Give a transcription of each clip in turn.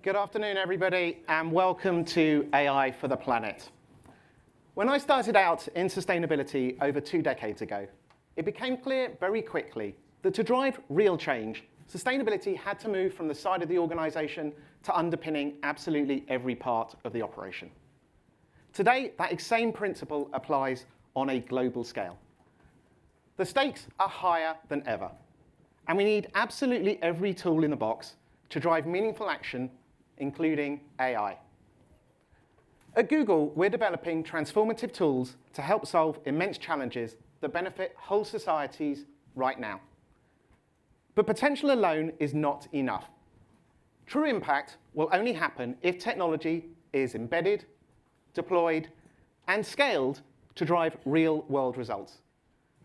Good afternoon, everybody, and welcome to AI for the Planet. When I started out in sustainability over 2 decades ago, it became clear very quickly that to drive real change, sustainability had to move from the side of the organization to underpinning absolutely every part of the operation. Today, that same principle applies on a global scale. The stakes are higher than ever, and we need absolutely every tool in the box to drive meaningful action, including AI. At Google, we're developing transformative tools to help solve immense challenges that benefit whole societies right now. But potential alone is not enough. True impact will only happen if technology is embedded, deployed, and scaled to drive real-world results.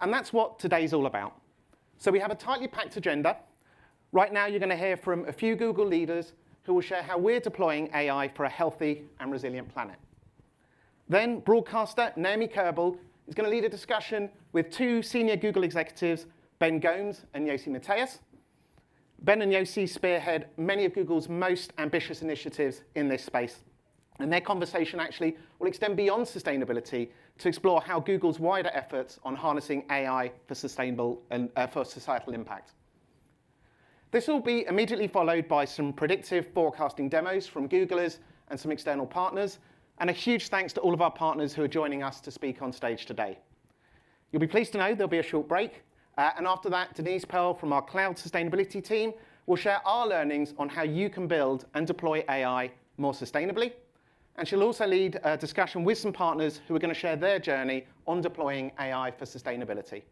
And that's what today's all about. So we have a tightly packed agenda. Right now, you're going to hear from a few Google leaders who will share how we're deploying AI for a healthy and resilient planet. Then, broadcaster Naomi Kerbel is going to lead a discussion with 2 senior Google executives, Gomes and Yossi Matias. Ben and Yossi spearhead many of Google's most ambitious initiatives in this space. And their conversation actually will extend beyond sustainability to explore how Google's wider efforts on harnessing AI for sustainable and for societal impact. This will be immediately followed by some predictive forecasting demos from Googlers and some external partners, and a huge thanks to all of our partners who are joining us to speak on stage today. You'll be pleased to know there'll be a short break, and after that, Denise from our cloud sustainability team will share our learnings on how you can build and deploy AI more sustainably, and she'll also lead a discussion with some partners who are going to share their journey on deploying AI for sustainability.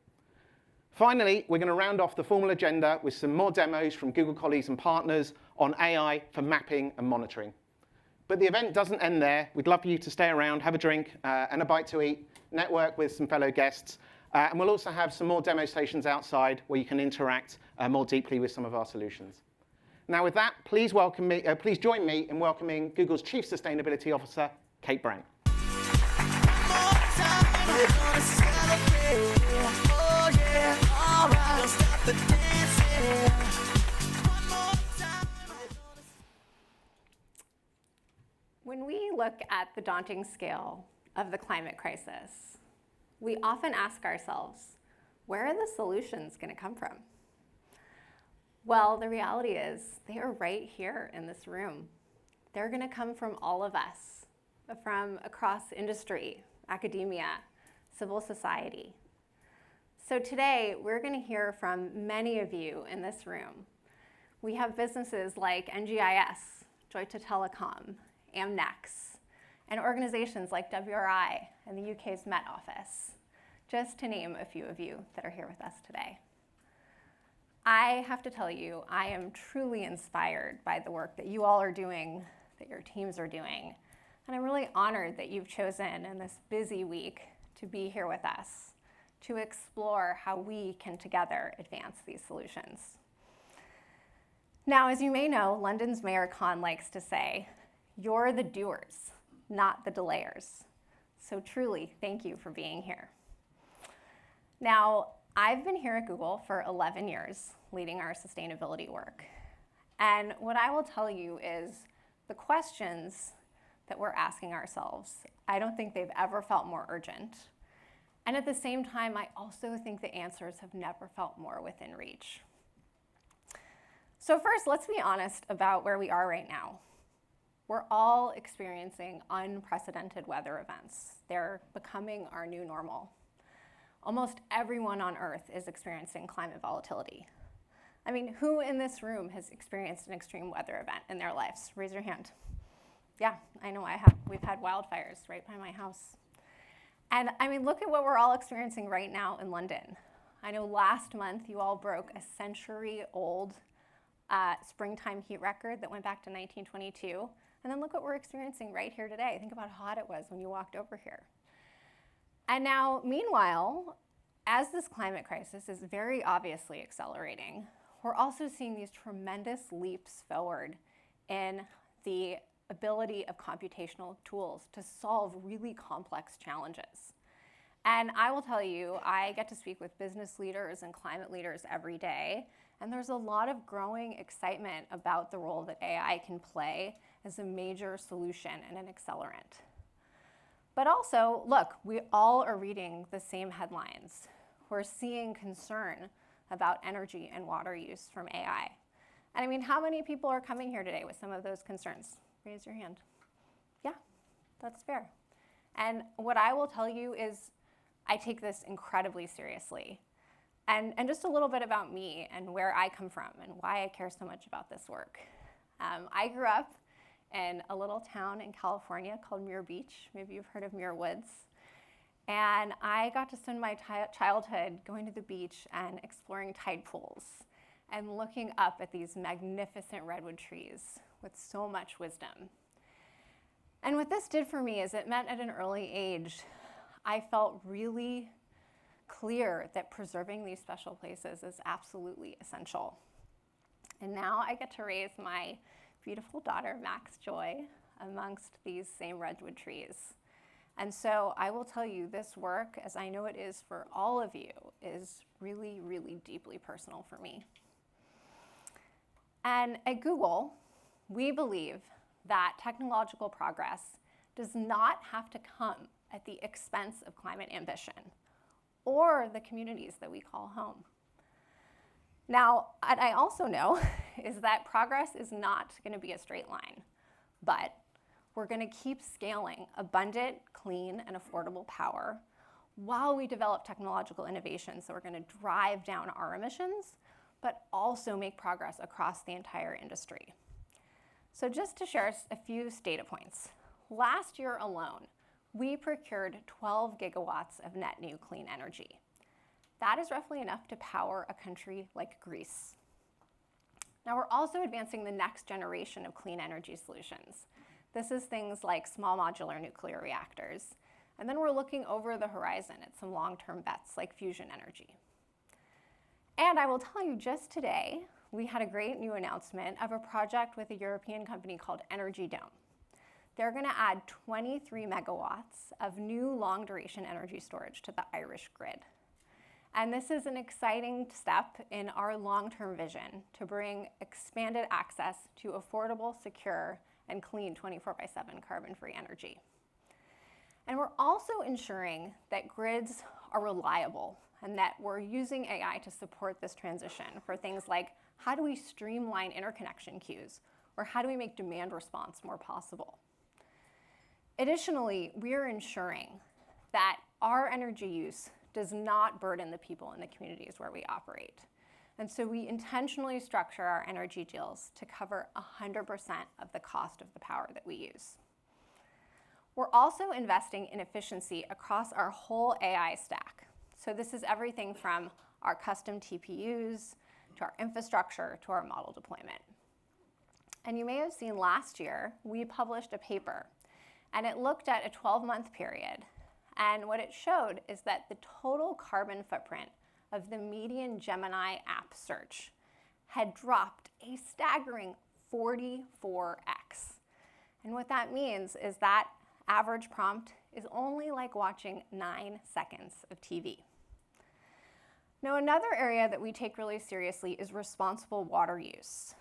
Finally, we're going to round off the formal agenda with some more demos from Google colleagues and partners on AI for mapping and monitoring. But the event doesn't end there. We'd love for you to stay around, have a drink and a bite to eat, network with some fellow guests, and we'll also have some more demo stations outside where you can interact more deeply with some of our solutions. Now with that, please join me in welcoming Google's Chief Sustainability Officer, Kate Brandt. When we look at the daunting scale of the climate crisis, we often ask ourselves, where are the solutions going to come from? Well, the reality is they are right here in this room. They're going to come from all of us, from across industry, academia, civil society. So today, we're going to hear from many of you in this room. We have businesses like NGIS, Deutsche Telekom, Amnex, and organizations like WRI and the UK's Met Office, just to name a few of you that are here with us today. I have to tell you, I am truly inspired by the work that you all are doing, that your teams are doing, and I'm really honored that you've chosen in this busy week to be here with us, to explore how we can together advance these solutions. Now, as you may know, London's Mayor Khan likes to say, you're the doers, not the delayers. So truly, thank you for being here. Now, I've been here at Google for 11 years, leading our sustainability work. And what I will tell you is the questions that we're asking ourselves, I don't think they've ever felt more urgent. And at the same time, I also think the answers have never felt more within reach. So first, let's be honest about where we are right now. We're all experiencing unprecedented weather events. They're becoming our new normal. Almost everyone on Earth is experiencing climate volatility. I mean, who in this room has experienced an extreme weather event in their lives? Raise your hand. Yeah, I know I have. We've had wildfires right by my house. And I mean, look at what we're all experiencing right now in London. I know last month you all broke a century-old springtime heat record that went back to 1922. And then look what we're experiencing right here today. Think about how hot it was when you walked over here. And now, meanwhile, as this climate crisis is very obviously accelerating, we're also seeing these tremendous leaps forward in the ability of computational tools to solve really complex challenges. And I will tell you, I get to speak with business leaders and climate leaders every day, And there's a lot of growing excitement about the role that AI can play as a major solution and an accelerant. But also, look, we all are reading the same headlines. We're seeing concern about energy and water use from AI. And I mean, how many people are coming here today with some of those concerns? Raise your hand. Yeah, that's fair. And what I will tell you is I take this incredibly seriously. And just a little bit about me and where I come from and why I care so much about this work. I grew up in a little town in California called Muir Beach. Maybe you've heard of Muir Woods. And I got to spend my childhood going to the beach and exploring tide pools and looking up at these magnificent redwood trees with so much wisdom. And what this did for me is it meant at an early age, I felt really clear that preserving these special places is absolutely essential. And now I get to raise my beautiful daughter, Max Joy, amongst these same redwood trees. And so I will tell you, this work, as I know it is for all of you, is really, really deeply personal for me. And at Google, we believe that technological progress does not have to come at the expense of climate ambition or the communities that we call home. Now, what I also know is that progress is not going to be a straight line, but we're going to keep scaling abundant, clean, and affordable power while we develop technological innovations that are going to drive down our emissions, but also make progress across the entire industry. So just to share a few data points, last year alone, we procured 12 gigawatts of net new clean energy. That is roughly enough to power a country like Greece. Now we're also advancing the next generation of clean energy solutions. This is things like small modular nuclear reactors. And then we're looking over the horizon at some long-term bets like fusion energy. And I will tell you, just today, we had a great new announcement of a project with a European company called Energy Dome. They're going to add 23 megawatts of new long-duration energy storage to the Irish grid. And this is an exciting step in our long-term vision to bring expanded access to affordable, secure, and clean 24/7 carbon-free energy. And we're also ensuring that grids are reliable and that we're using AI to support this transition for things like how do we streamline interconnection queues, or how do we make demand response more possible. Additionally, we are ensuring that our energy use does not burden the people in the communities where we operate. And so we intentionally structure our energy deals to cover 100% of the cost of the power that we use. We're also investing in efficiency across our whole AI stack. So this is everything from our custom TPUs to our infrastructure to our model deployment. And you may have seen last year, we published a paper, and it looked at a 12-month period. And what it showed is that the total carbon footprint of the median Gemini app search had dropped a staggering 44x. And what that means is that average prompt is only like watching 9 seconds of TV. Now, another area that we take really seriously is responsible water use.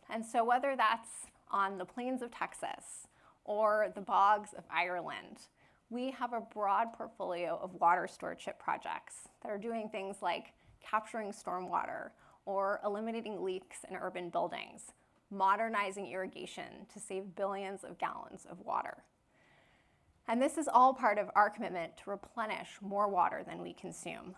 And so whether that's on the plains of Texas or the bogs of Ireland, we have a broad portfolio of water stewardship projects that are doing things like capturing stormwater or eliminating leaks in urban buildings, modernizing irrigation to save billions of gallons of water. And this is all part of our commitment to replenish more water than we consume.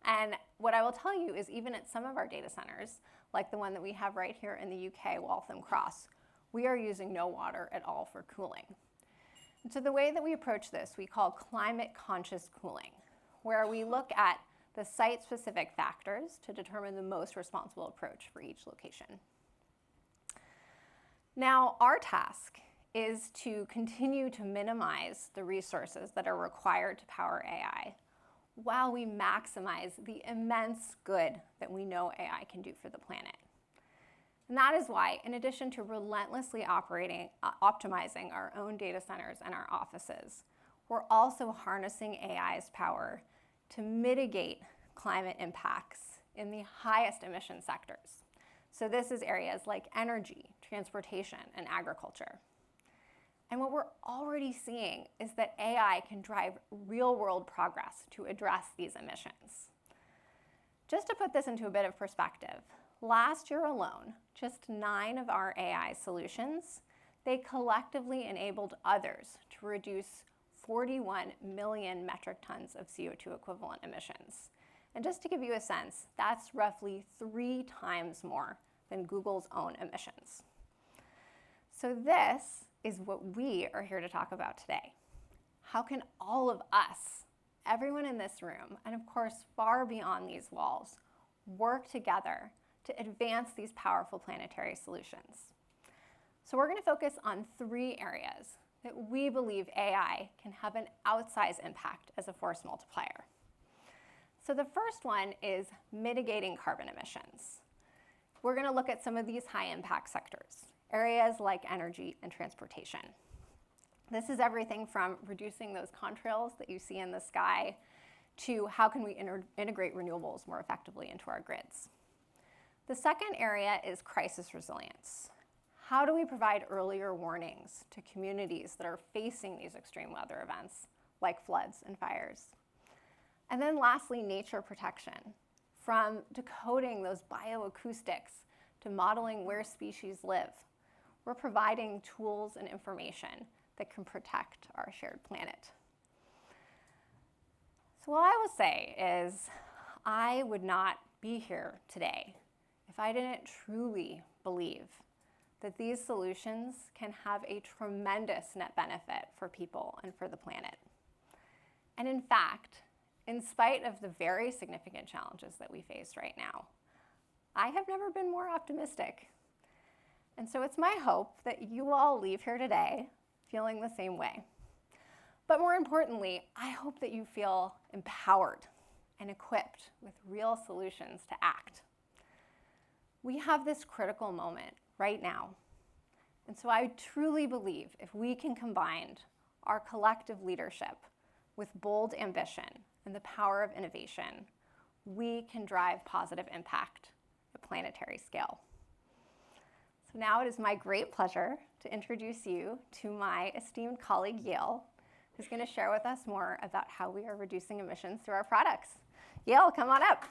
And what I will tell you is even at some of our data centers, like the one that we have right here in the UK, Waltham Cross, we are using no water at all for cooling. And so the way that we approach this, we call climate conscious cooling, where we look at the site-specific factors to determine the most responsible approach for each location. Now, our task is to continue to minimize the resources that are required to power AI while we maximize the immense good that we know AI can do for the planet. And that is why, in addition to relentlessly optimizing our own data centers and our offices, we're also harnessing AI's power to mitigate climate impacts in the highest emission sectors. So this is areas like energy, transportation, and agriculture. And what we're already seeing is that AI can drive real-world progress to address these emissions. Just to put this into a bit of perspective, last year alone, just 9 of our AI solutions, they collectively enabled others to reduce 41 million metric tons of CO2 equivalent emissions. And just to give you a sense, that's roughly 3 times more than Google's own emissions. So this is what we are here to talk about today. How can all of us, everyone in this room, and of course far beyond these walls, work together to advance these powerful planetary solutions? So we're going to focus on 3 areas that we believe AI can have an outsized impact as a force multiplier. So the first one is mitigating carbon emissions. We're going to look at some of these high impact sectors, areas like energy and transportation. This is everything from reducing those contrails that you see in the sky to how can we integrate renewables more effectively into our grids. The second area is crisis resilience. How do we provide earlier warnings to communities that are facing these extreme weather events like floods and fires? And then lastly, nature protection. From decoding those bioacoustics to modeling where species live, we're providing tools and information that can protect our shared planet. So what I will say is I would not be here today if I didn't truly believe that these solutions can have a tremendous net benefit for people and for the planet. And in fact, in spite of the very significant challenges that we face right now, I have never been more optimistic. And so it's my hope that you all leave here today feeling the same way. But more importantly, I hope that you feel empowered and equipped with real solutions to act. We have this critical moment right now. And so I truly believe if we can combine our collective leadership with bold ambition and the power of innovation, we can drive positive impact at planetary scale. So now it is my great pleasure to introduce you to my esteemed colleague, Yael, who's going to share with us more about how we are reducing emissions through our products. Yael, come on up.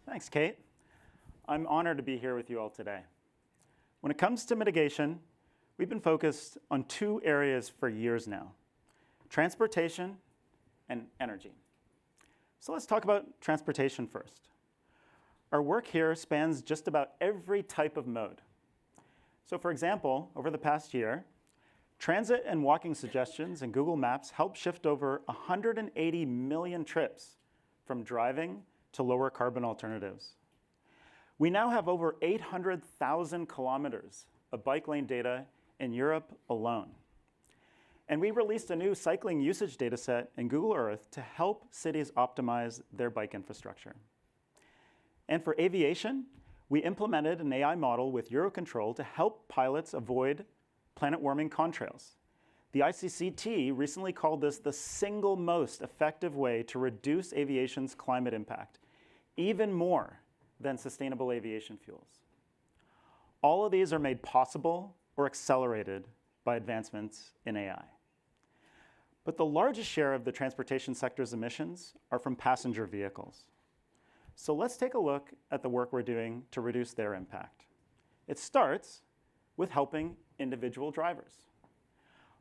Thanks, Kate. I'm honored to be here with you all today. When it comes to mitigation, we've been focused on 2 areas for years now: transportation and energy. So let's talk about transportation first. Our work here spans just about every type of mode. So for example, over the past year, transit and walking suggestions in Google Maps helped shift over 180 million trips from driving to lower carbon alternatives. We now have over 800,000 kilometers of bike lane data in Europe alone. And we released a new cycling usage data set in Google Earth to help cities optimize their bike infrastructure. And for aviation, we implemented an AI model with Eurocontrol to help pilots avoid planet warming contrails. The ICCT recently called this the single most effective way to reduce aviation's climate impact, even more than sustainable aviation fuels. All of these are made possible or accelerated by advancements in AI. But the largest share of the transportation sector's emissions are from passenger vehicles. So let's take a look at the work we're doing to reduce their impact. It starts with helping individual drivers.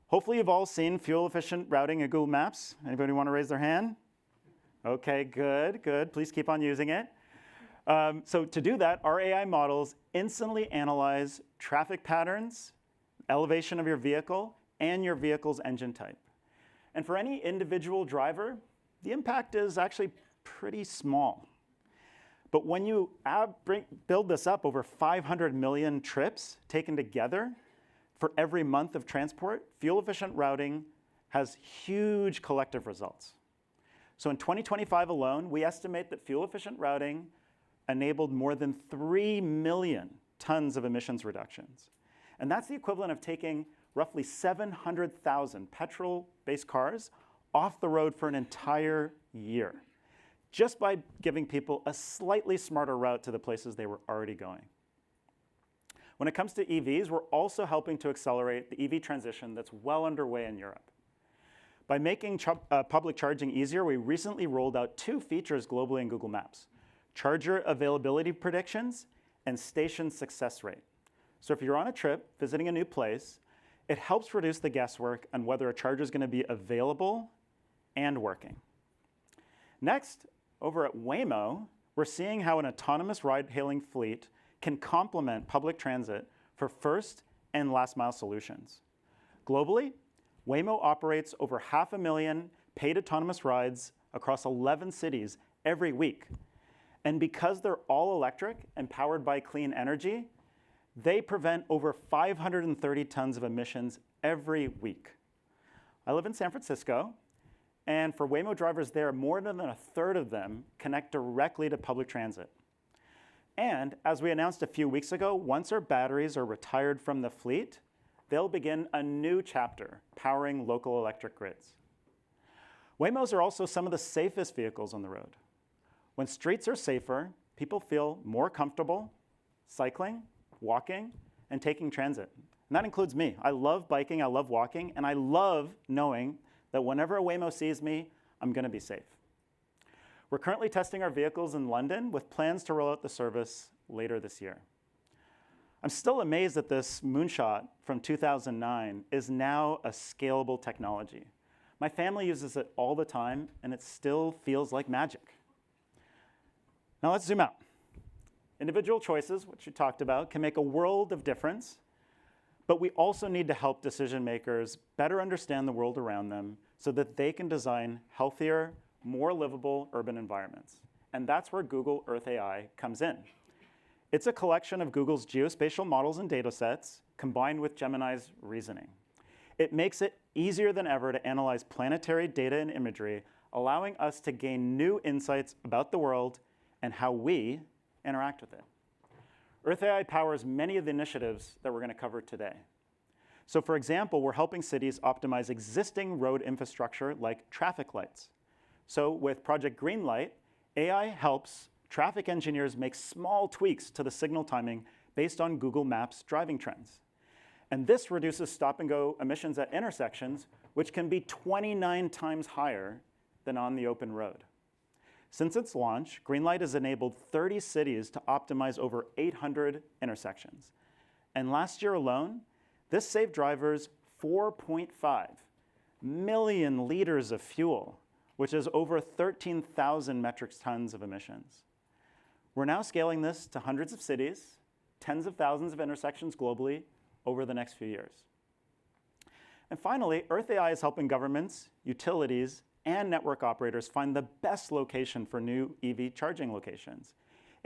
Hopefully you've all seen fuel-efficient routing in Google Maps. Anybody want to raise their hand? Okay, good, good. Please keep on using it. So to do that, our AI models instantly analyze traffic patterns, elevation of your vehicle, and your vehicle's engine type. And for any individual driver, the impact is actually pretty small. But when you build this up over 500 million trips taken together for every month of transport, fuel-efficient routing has huge collective results. So in 2025 alone, we estimate that fuel-efficient routing enabled more than 3 million tons of emissions reductions. And that's the equivalent of taking roughly 700,000 petrol-based cars off the road for an entire year, just by giving people a slightly smarter route to the places they were already going. When it comes to EVs, we're also helping to accelerate the EV transition that's well underway in Europe. By making public charging easier, we recently rolled out 2 features globally in Google Maps: charger availability predictions and station success rate. So if you're on a trip visiting a new place, it helps reduce the guesswork on whether a charger is going to be available and working. Next, over at Waymo, we're seeing how an autonomous ride-hailing fleet can complement public transit for first and last-mile solutions. Globally, Waymo operates over 500,000 paid autonomous rides across 11 cities every week. And because they're all electric and powered by clean energy, they prevent over 530 tons of emissions every week. I live in San Francisco, and for Waymo drivers there, more than a third of them connect directly to public transit. And as we announced a few weeks ago, once our batteries are retired from the fleet, they'll begin a new chapter powering local electric grids. Waymos are also some of the safest vehicles on the road. When streets are safer, people feel more comfortable cycling, walking, and taking transit. And that includes me. I love biking, I love walking, and I love knowing that whenever a Waymo sees me, I'm going to be safe. We're currently testing our vehicles in London with plans to roll out the service later this year. I'm still amazed that this moonshot from 2009 is now a scalable technology. My family uses it all the time, and it still feels like magic. Now let's zoom out. Individual choices, which you talked about, can make a world of difference, but we also need to help decision makers better understand the world around them so that they can design healthier, more livable urban environments. And that's where Google Earth AI comes in. It's a collection of Google's geospatial models and data sets combined with Gemini's reasoning. It makes it easier than ever to analyze planetary data and imagery, allowing us to gain new insights about the world and how we interact with it. Earth AI powers many of the initiatives that we're going to cover today. So for example, we're helping cities optimize existing road infrastructure like traffic lights. So with Project Greenlight, AI helps traffic engineers make small tweaks to the signal timing based on Google Maps driving trends. And this reduces stop-and-go emissions at intersections, which can be 29 times higher than on the open road. Since its launch, Greenlight has enabled 30 cities to optimize over 800 intersections. And last year alone, this saved drivers 4.5 million liters of fuel, which is over 13,000 metric tons of emissions. We're now scaling this to hundreds of cities, tens of thousands of intersections globally over the next few years. And finally, Earth AI is helping governments, utilities, and network operators find the best location for new EV charging locations.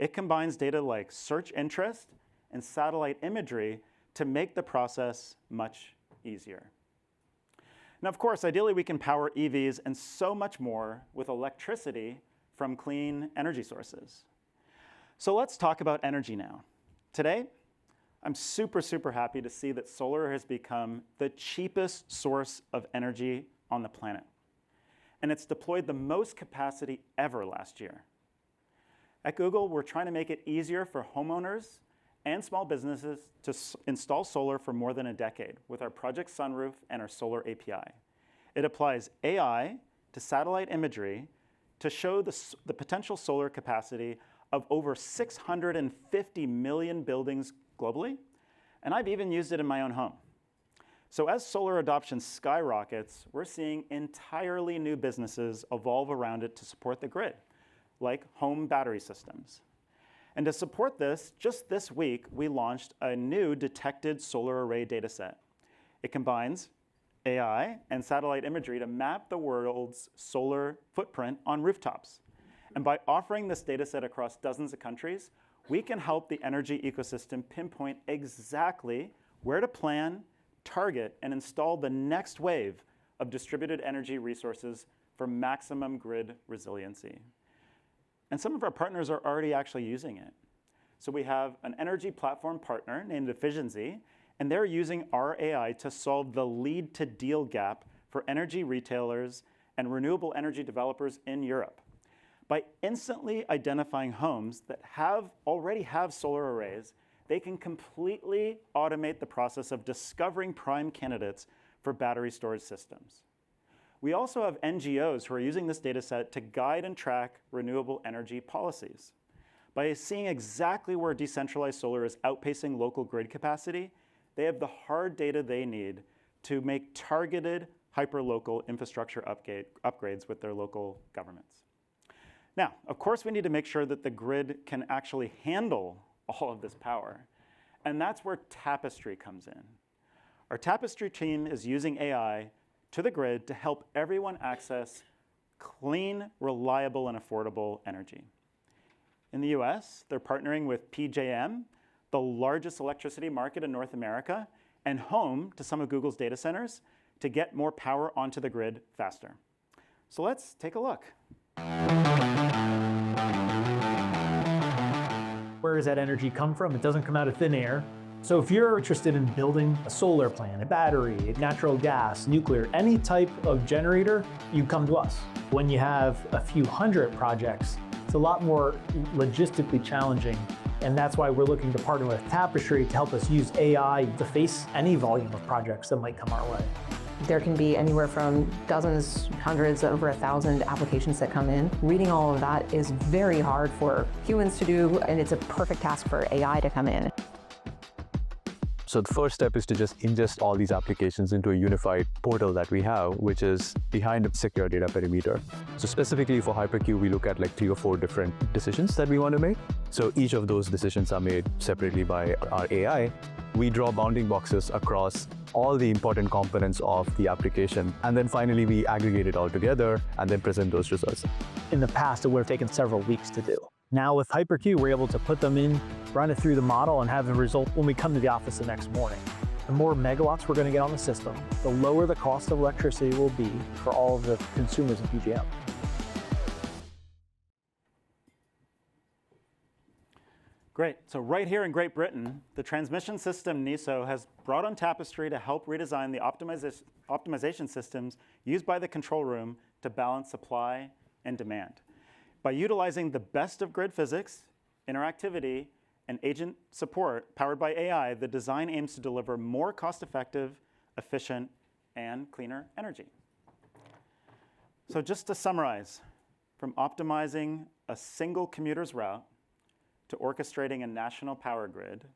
It combines data like search interest and satellite imagery to make the process much easier. Now, of course, ideally we can power EVs and so much more with electricity from clean energy sources. So let's talk about energy now. Today, I'm super happy to see that solar has become the cheapest source of energy on the planet. And it's deployed the most capacity ever last year. At Google, we're trying to make it easier for homeowners and small businesses to install solar for more than a decade with our Project Sunroof and our Solar API. It applies AI to satellite imagery to show the potential solar capacity of over 650 million buildings globally, and I've even used it in my own home. So as solar adoption skyrockets, we're seeing entirely new businesses evolve around it to support the grid, like home battery systems. And to support this, just this week, we launched a new detected solar array dataset. It combines AI and satellite imagery to map the world's solar footprint on rooftops. And by offering this dataset across dozens of countries, we can help the energy ecosystem pinpoint exactly where to plan, target, and install the next wave of distributed energy resources for maximum grid resiliency. And some of our partners are already actually using it. So we have an energy platform partner named Efficiency, and they're using our AI to solve the lead to deal gap for energy retailers and renewable energy developers in Europe. By instantly identifying homes that already have solar arrays, they can completely automate the process of discovering prime candidates for battery storage systems. We also have NGOs who are using this data set to guide and track renewable energy policies. By seeing exactly where decentralized solar is outpacing local grid capacity, they have the hard data they need to make targeted hyperlocal infrastructure upgrades with their local governments. Now, of course, we need to make sure that the grid can actually handle all of this power. And that's where Tapestry comes in. Our Tapestry team is using AI to the grid to help everyone access clean, reliable, and affordable energy. In the US, they're partnering with PJM, the largest electricity market in North America, and home to some of Google's data centers to get more power onto the grid faster. So let's take a look. Where does that energy come from? It doesn't come out of thin air. So if you're interested in building a solar plant, a battery, natural gas, nuclear, any type of generator, you come to us. When you have a few hundred projects, it's a lot more logistically challenging. And that's why we're looking to partner with Tapestry to help us use AI to face any volume of projects that might come our way. There can be anywhere from dozens, hundreds, over 1,000 applications that come in. Reading all of that is very hard for humans to do, and it's a perfect task for AI to come in. So the first step is to just ingest all these applications into a unified portal that we have, which is behind a secure data perimeter. So specifically for HyperQ, we look at like 3 or 4 different decisions that we want to make. So each of those decisions are made separately by our AI. We draw bounding boxes across all the important components of the application. And then finally, we aggregate it all together and then present those results. In the past, it would have taken several weeks to do. Now with HyperQ, we're able to put them in, run it through the model, and have the result when we come to the office the next morning. The more megawatts we're going to get on the system, the lower the cost of electricity will be for all of the consumers in PJM. Great. So right here in Great Britain, the transmission system NESO has brought on Tapestry to help redesign the optimization systems used by the control room to balance supply and demand. By utilizing the best of grid physics, interactivity, and agent support powered by AI, the design aims to deliver more cost-effective, efficient, and cleaner energy. So just to summarize, from optimizing a single commuter's route to orchestrating a national power grid,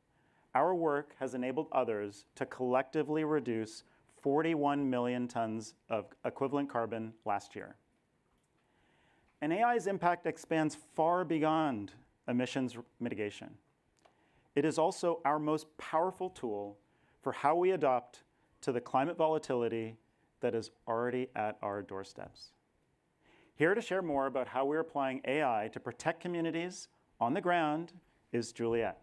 our work has enabled others to collectively reduce 41 million tons of equivalent carbon last year. And AI's impact expands far beyond emissions mitigation. It is also our most powerful tool for how we adapt to the climate volatility that is already at our doorsteps. Here to share more about how we're applying AI to protect communities on the ground is Juliet.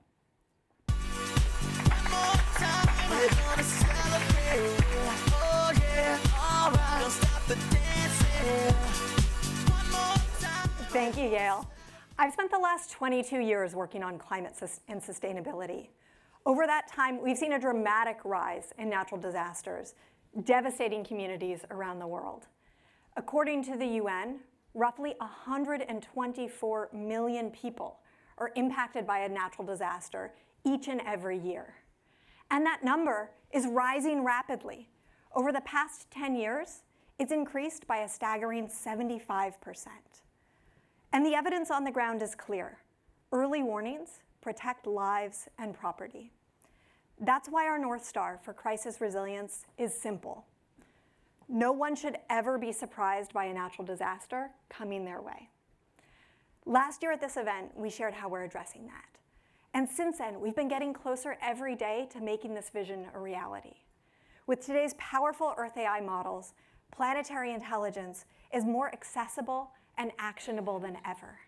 Thank you, Yael. I've spent the last 22 years working on climate and sustainability. Over that time, we've seen a dramatic rise in natural disasters, devastating communities around the world. According to the UN, roughly 124 million people are impacted by a natural disaster each and every year. And that number is rising rapidly. Over the past 10 years, it's increased by a staggering 75%. And the evidence on the ground is clear. Early warnings protect lives and property. That's why our North Star for crisis resilience is simple. No one should ever be surprised by a natural disaster coming their way. Last year at this event, we shared how we're addressing that. And since then, we've been getting closer every day to making this vision a reality. With today's powerful Earth AI models, planetary intelligence is more accessible and actionable than ever.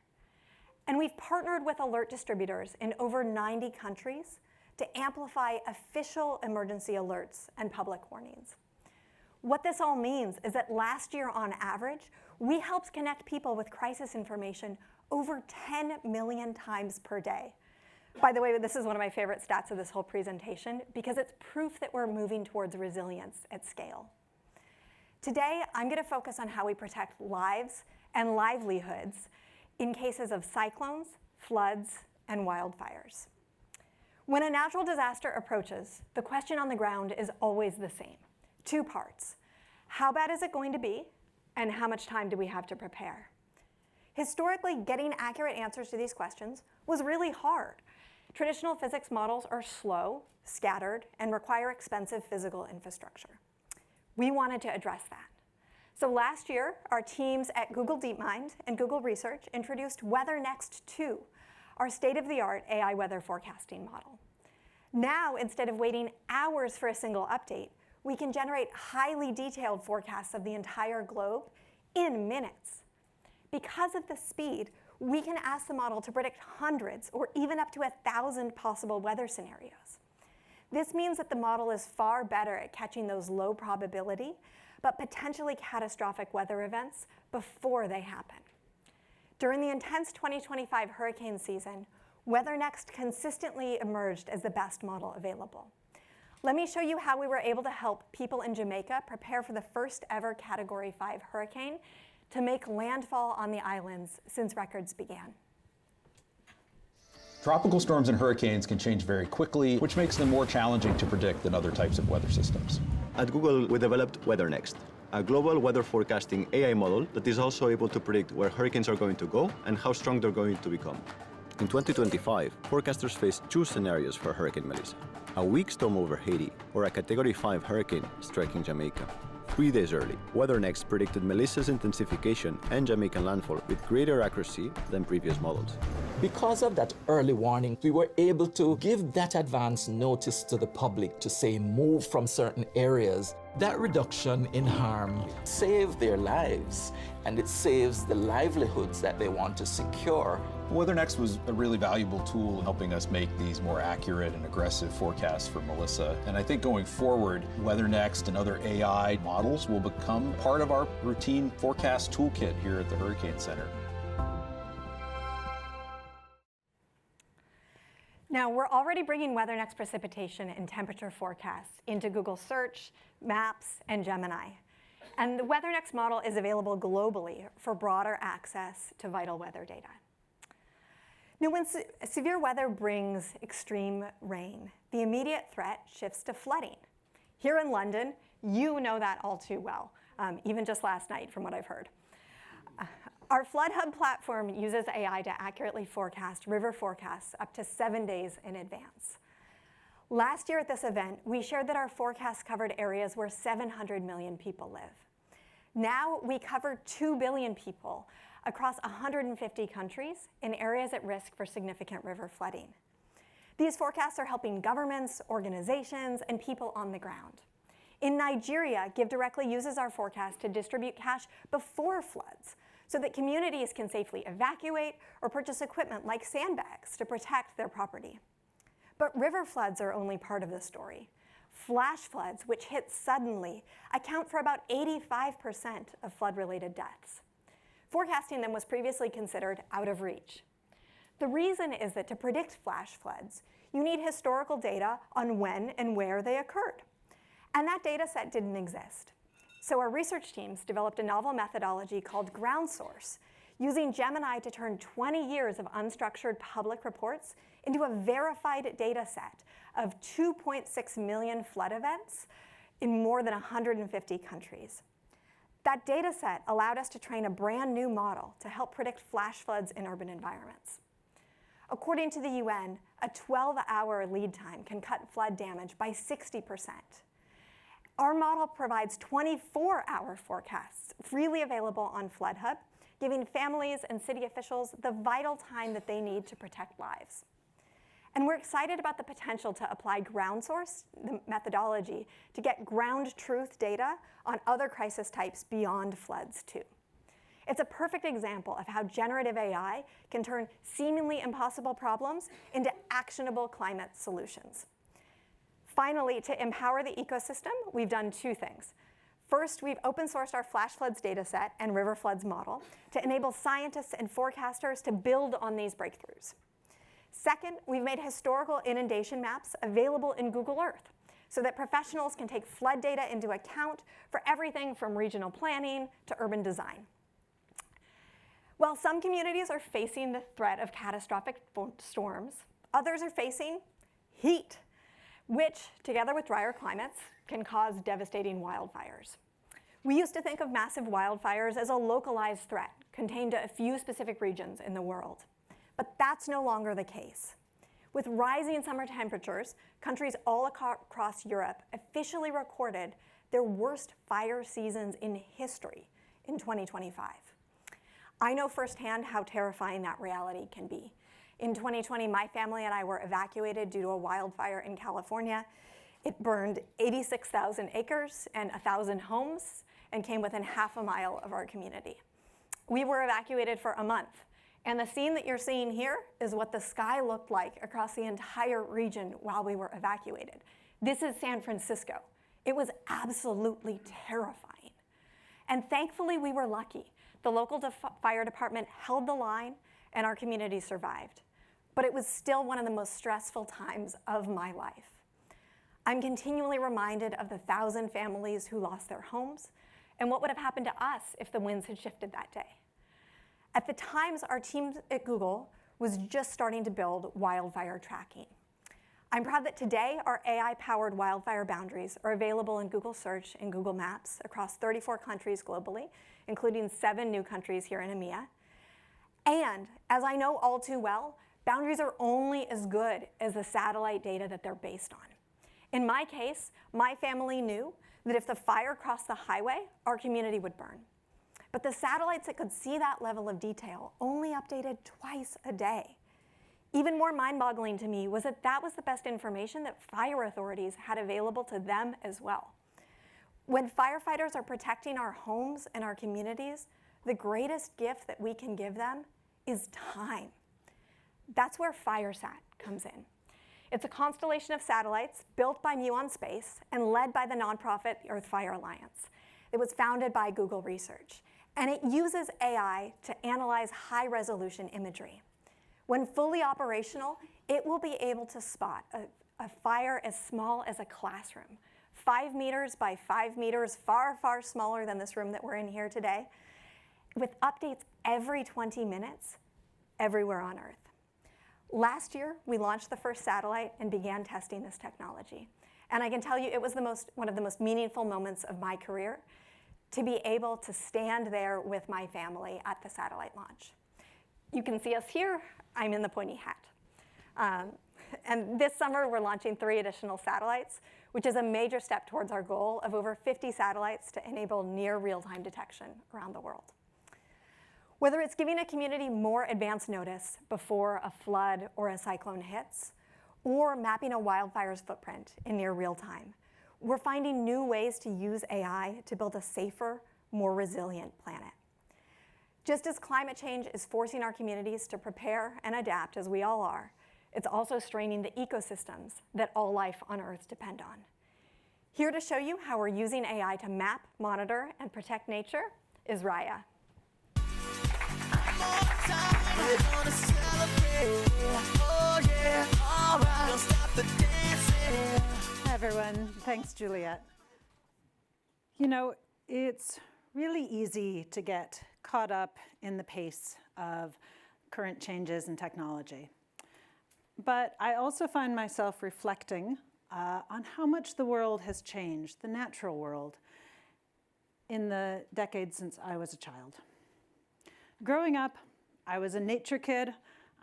And we've partnered with alert distributors in over 90 countries to amplify official emergency alerts and public warnings. What this all means is that last year, on average, we helped connect people with crisis information over 10 million times per day. By the way, this is one of my favorite stats of this whole presentation because it's proof that we're moving towards resilience at scale. Today, I'm going to focus on how we protect lives and livelihoods in cases of cyclones, floods, and wildfires. When a natural disaster approaches, the question on the ground is always the same. 2 parts. How bad is it going to be, and how much time do we have to prepare? Historically, getting accurate answers to these questions was really hard. Traditional physics models are slow, scattered, and require expensive physical infrastructure. We wanted to address that. So last year, our teams at Google DeepMind and Google Research introduced WeatherNext 2, our state-of-the-art AI weather forecasting model. Now, instead of waiting hours for a single update, we can generate highly detailed forecasts of the entire globe in minutes. Because of the speed, we can ask the model to predict hundreds or even up to 1,000 possible weather scenarios. This means that the model is far better at catching those low probability, but potentially catastrophic weather events before they happen. During the intense 2025 hurricane season, WeatherNext consistently emerged as the best model available. Let me show you how we were able to help people in Jamaica prepare for the first ever Category 5 hurricane to make landfall on the islands since records began. Tropical storms and hurricanes can change very quickly, which makes them more challenging to predict than other types of weather systems. At Google, we developed WeatherNext, a global weather forecasting AI model that is also able to predict where hurricanes are going to go and how strong they're going to become. In 2025, forecasters faced 2 scenarios for Hurricane Melissa: a weak storm over Haiti or a Category 5 hurricane striking Jamaica. 3 days early, WeatherNext predicted Melissa's intensification and Jamaican landfall with greater accuracy than previous models. Because of that early warning, we were able to give that advance notice to the public to say move from certain areas. That reduction in harm saved their lives, and it saves the livelihoods that they want to secure. WeatherNext was a really valuable tool in helping us make these more accurate and aggressive forecasts for Melissa. And I think going forward, WeatherNext and other AI models will become part of our routine forecast toolkit here at the Hurricane Center. Now, we're already bringing WeatherNext precipitation and temperature forecasts into Google Search, Maps, and Gemini. And the WeatherNext model is available globally for broader access to vital weather data. Now, when severe weather brings extreme rain, the immediate threat shifts to flooding. Here in London, you know that all too well, even just last night from what I've heard. Our Flood Hub platform uses AI to accurately forecast river forecasts up to 7 days in advance. Last year at this event, we shared that our forecasts covered areas where 700 million people live. Now we cover 2 billion people across 150 countries in areas at risk for significant river flooding. These forecasts are helping governments, organizations, and people on the ground. In Nigeria, GiveDirectly uses our forecast to distribute cash before floods, so that communities can safely evacuate or purchase equipment like sandbags to protect their property. But river floods are only part of the story. Flash floods, which hit suddenly, account for about 85% of flood-related deaths. Forecasting them was previously considered out of reach. The reason is that to predict flash floods, you need historical data on when and where they occurred. And that data set didn't exist. So our research teams developed a novel methodology called ground source, using Gemini to turn 20 years of unstructured public reports into a verified data set of 2.6 million flood events in more than 150 countries. That data set allowed us to train a brand new model to help predict flash floods in urban environments. According to the UN, a 12-hour lead time can cut flood damage by 60%. Our model provides 24-hour forecasts freely available on Flood Hub, giving families and city officials the vital time that they need to protect lives. And we're excited about the potential to apply ground source, the methodology, to get ground truth data on other crisis types beyond floods too. It's a perfect example of how generative AI can turn seemingly impossible problems into actionable climate solutions. Finally, to empower the ecosystem, we've done 2 things. First, we've open sourced our flash floods dataset and river floods model to enable scientists and forecasters to build on these breakthroughs. Second, we've made historical inundation maps available in Google Earth so that professionals can take flood data into account for everything from regional planning to urban design. While some communities are facing the threat of catastrophic storms, others are facing heat, which, together with drier climates, can cause devastating wildfires. We used to think of massive wildfires as a localized threat contained to a few specific regions in the world. But that's no longer the case. With rising summer temperatures, countries all across Europe officially recorded their worst fire seasons in history in 2025. I know firsthand how terrifying that reality can be. In 2020, my family and I were evacuated due to a wildfire in California. It burned 86,000 acres and 1,000 homes and came within half a mile of our community. We were evacuated for a month, and the scene that you're seeing here is what the sky looked like across the entire region while we were evacuated. This is San Francisco. It was absolutely terrifying. And thankfully, we were lucky. The local fire department held the line, and our community survived. But it was still one of the most stressful times of my life. I'm continually reminded of the 1,000 families who lost their homes and what would have happened to us if the winds had shifted that day. At the times, our team at Google was just starting to build wildfire tracking. I'm proud that today our AI-powered wildfire boundaries are available in Google Search and Google Maps across 34 countries globally, including 7 new countries here in EMEA. And as I know all too well, boundaries are only as good as the satellite data that they're based on. In my case, my family knew that if the fire crossed the highway, our community would burn. But the satellites that could see that level of detail only updated twice a day. Even more mind-boggling to me was that that was the best information that fire authorities had available to them as well. When firefighters are protecting our homes and our communities, the greatest gift that we can give them is time. That's where Fireside comes in. It's a constellation of satellites built by Muon Space and led by the nonprofit Earth Fire Alliance. It was founded by Google Research, and it uses AI to analyze high-resolution imagery. When fully operational, it will be able to spot a fire as small as a classroom, 5 meters by 5 meters, far, far smaller than this room that we're in here today, with updates every 20 minutes everywhere on Earth. Last year, we launched the first satellite and began testing this technology. And I can tell you it was one of the most meaningful moments of my career to be able to stand there with my family at the satellite launch. You can see us here. I'm in the pointy hat. And this summer, we're launching 3 additional satellites, which is a major step towards our goal of over 50 satellites to enable near real-time detection around the world. Whether it's giving a community more advance notice before a flood or a cyclone hits, or mapping a wildfire's footprint in near real time, we're finding new ways to use AI to build a safer, more resilient planet. Just as climate change is forcing our communities to prepare and adapt, as we all are, it's also straining the ecosystems that all life on Earth depend on. Here to show you how we're using AI to map, monitor, and protect nature is Raia. Hi, everyone. Thanks, Juliet. You know, it's really easy to get caught up in the pace of current changes in technology. But I also find myself reflecting on how much the world has changed, the natural world, in the decades since I was a child. Growing up, I was a nature kid.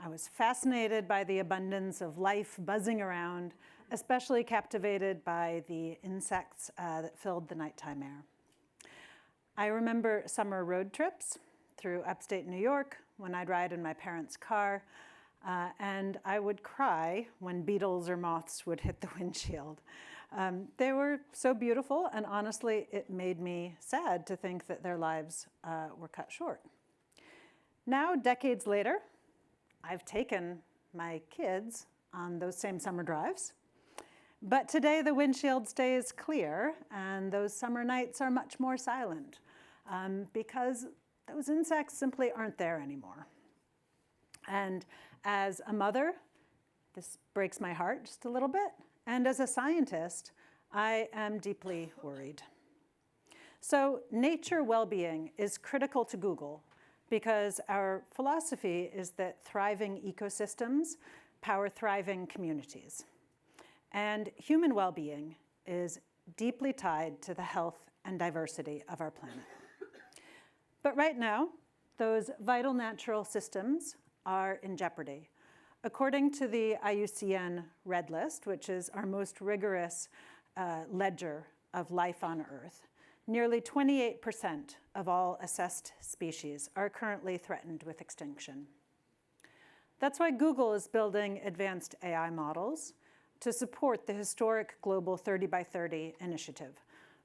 I was fascinated by the abundance of life buzzing around, especially captivated by the insects that filled the nighttime air. I remember summer road trips through upstate New York when I'd ride in my parents' car, and I would cry when beetles or moths would hit the windshield. They were so beautiful, and honestly, it made me sad to think that their lives were cut short. Now, decades later, I've taken my kids on those same summer drives. But today the windshield stays clear and those summer nights are much more silent because those insects simply aren't there anymore. And as a mother This breaks my heart just a little bit. And as a scientist, I am deeply worried. So nature well-being is critical to Google because our philosophy is that thriving ecosystems power thriving communities. And human well-being is deeply tied to the health and diversity of our planet. But right now, those vital natural systems are in jeopardy. According to the IUCN Red List, which is our most rigorous ledger of life on Earth, nearly 28% of all assessed species are currently threatened with extinction. That's why Google is building advanced AI models to support the historic Global 30 by 30 initiative,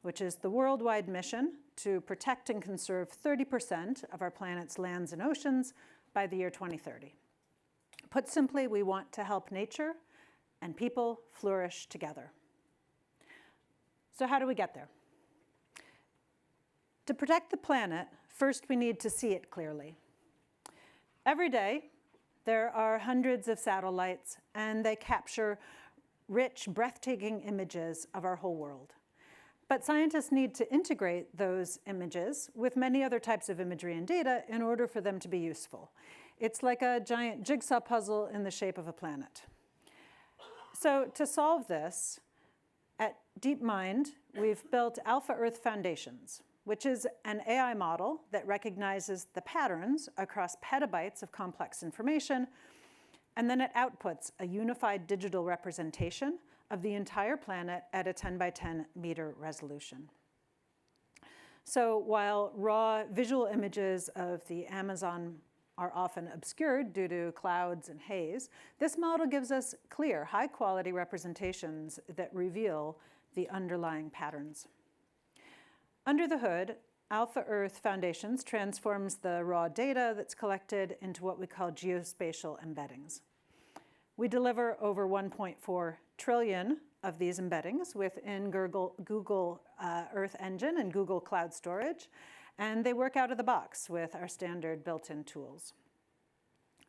which is the worldwide mission to protect and conserve 30% of our planet's lands and oceans by the year 2030. Put simply, we want to help nature and people flourish together. So how do we get there? To protect the planet, first we need to see it clearly. Every day, there are hundreds of satellites, and they capture rich, breathtaking images of our whole world. But scientists need to integrate those images with many other types of imagery and data in order for them to be useful. It's like a giant jigsaw puzzle in the shape of a planet. So to solve this, at DeepMind, we've built Alpha Earth Foundations, which is an AI model that recognizes the patterns across petabytes of complex information, and then it outputs a unified digital representation of the entire planet at a 10 by 10 meter resolution. So while raw visual images of the Amazon are often obscured due to clouds and haze, this model gives us clear, high-quality representations that reveal the underlying patterns. Under the hood, Alpha Earth Foundations transforms the raw data that's collected into what we call geospatial embeddings. We deliver over 1.4 trillion of these embeddings within Google Earth Engine and Google Cloud Storage, and they work out of the box with our standard built-in tools.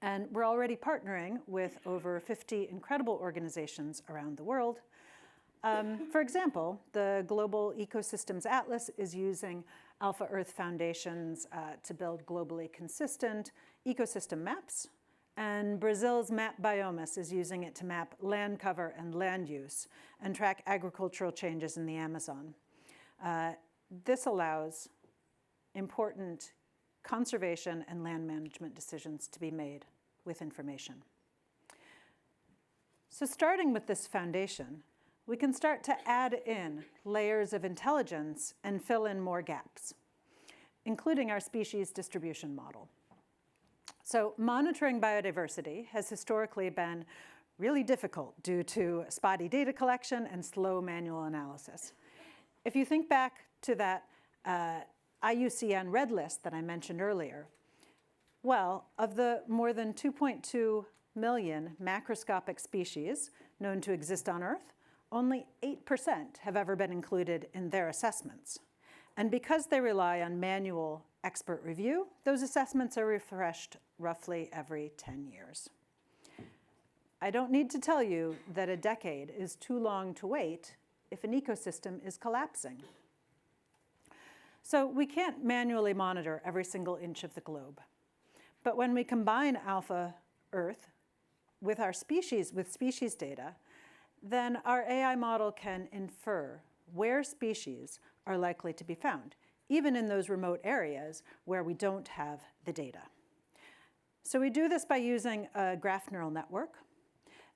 And we're already partnering with over 50 incredible organizations around the world. For example, the Global Ecosystems Atlas is using Alpha Earth Foundations to build globally consistent ecosystem maps. And Brazil's Map Biomas is using it to map land cover and land use and track agricultural changes in the Amazon. This allows important conservation and land management decisions to be made with information. So starting with this foundation, we can start to add in layers of intelligence and fill in more gaps, including our species distribution model. So monitoring biodiversity has historically been really difficult due to spotty data collection and slow manual analysis. If you think back to that IUCN Red List that I mentioned earlier, well, of the more than 2.2 million macroscopic species known to exist on Earth, only 8% have ever been included in their assessments. And because they rely on manual expert review, those assessments are refreshed roughly every 10 years. I don't need to tell you that a decade is too long to wait if an ecosystem is collapsing. So we can't manually monitor every single inch of the globe. But when we combine Alpha Earth with our species data, then our AI model can infer where species are likely to be found, even in those remote areas where we don't have the data. So we do this by using a graph neural network,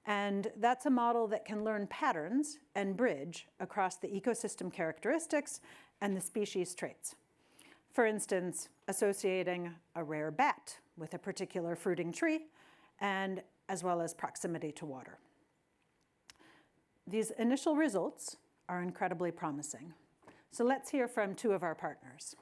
and that's a model that can learn patterns and bridge across the ecosystem characteristics and the species traits. For instance, associating a rare bat with a particular fruiting tree, and as well as proximity to water. These initial results are incredibly promising. So let's hear from two of our partners.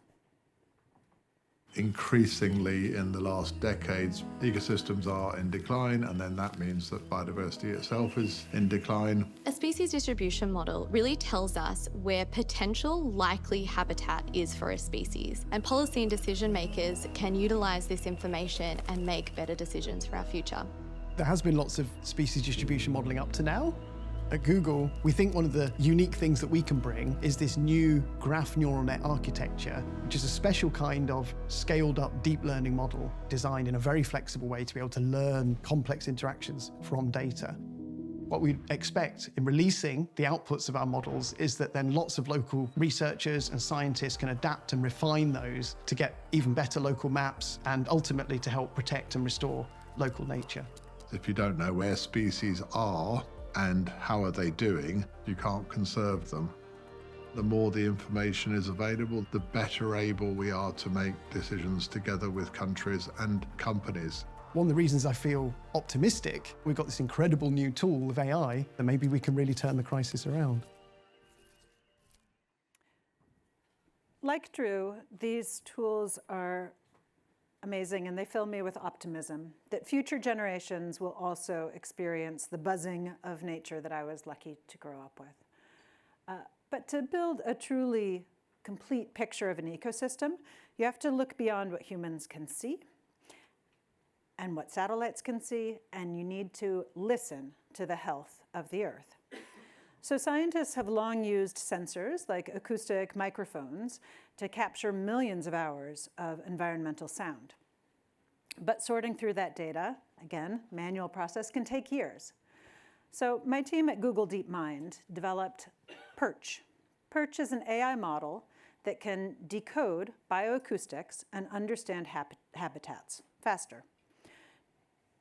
Increasingly in the last decades, ecosystems are in decline, and then that means that biodiversity itself is in decline. A species distribution model really tells us where potential likely habitat is for a species, and policy and decision makers can utilize this information and make better decisions for our future. There has been lots of species distribution modeling up to now. At Google, we think one of the unique things that we can bring is this new graph neural net architecture, which is a special kind of scaled up deep learning model designed in a very flexible way to be able to learn complex interactions from data. What we expect in releasing the outputs of our models is that then lots of local researchers and scientists can adapt and refine those to get even better local maps and ultimately to help protect and restore local nature. If you don't know where species are and how are they doing, you can't conserve them. The more the information is available, the better able we are to make decisions together with countries and companies. One of the reasons I feel optimistic, we've got this incredible new tool of AI, that maybe we can really turn the crisis around. Like Drew, these tools are amazing, and they fill me with optimism that future generations will also experience the buzzing of nature that I was lucky to grow up with. But to build a truly complete picture of an ecosystem, you have to look beyond what humans can see and what satellites can see, and you need to listen to the health of the Earth. So scientists have long used sensors like acoustic microphones to capture millions of hours of environmental sound. But sorting through that data, again, manual process, can take years. So my team at Google DeepMind developed Perch. Perch is an AI model that can decode bioacoustics and understand habitats faster.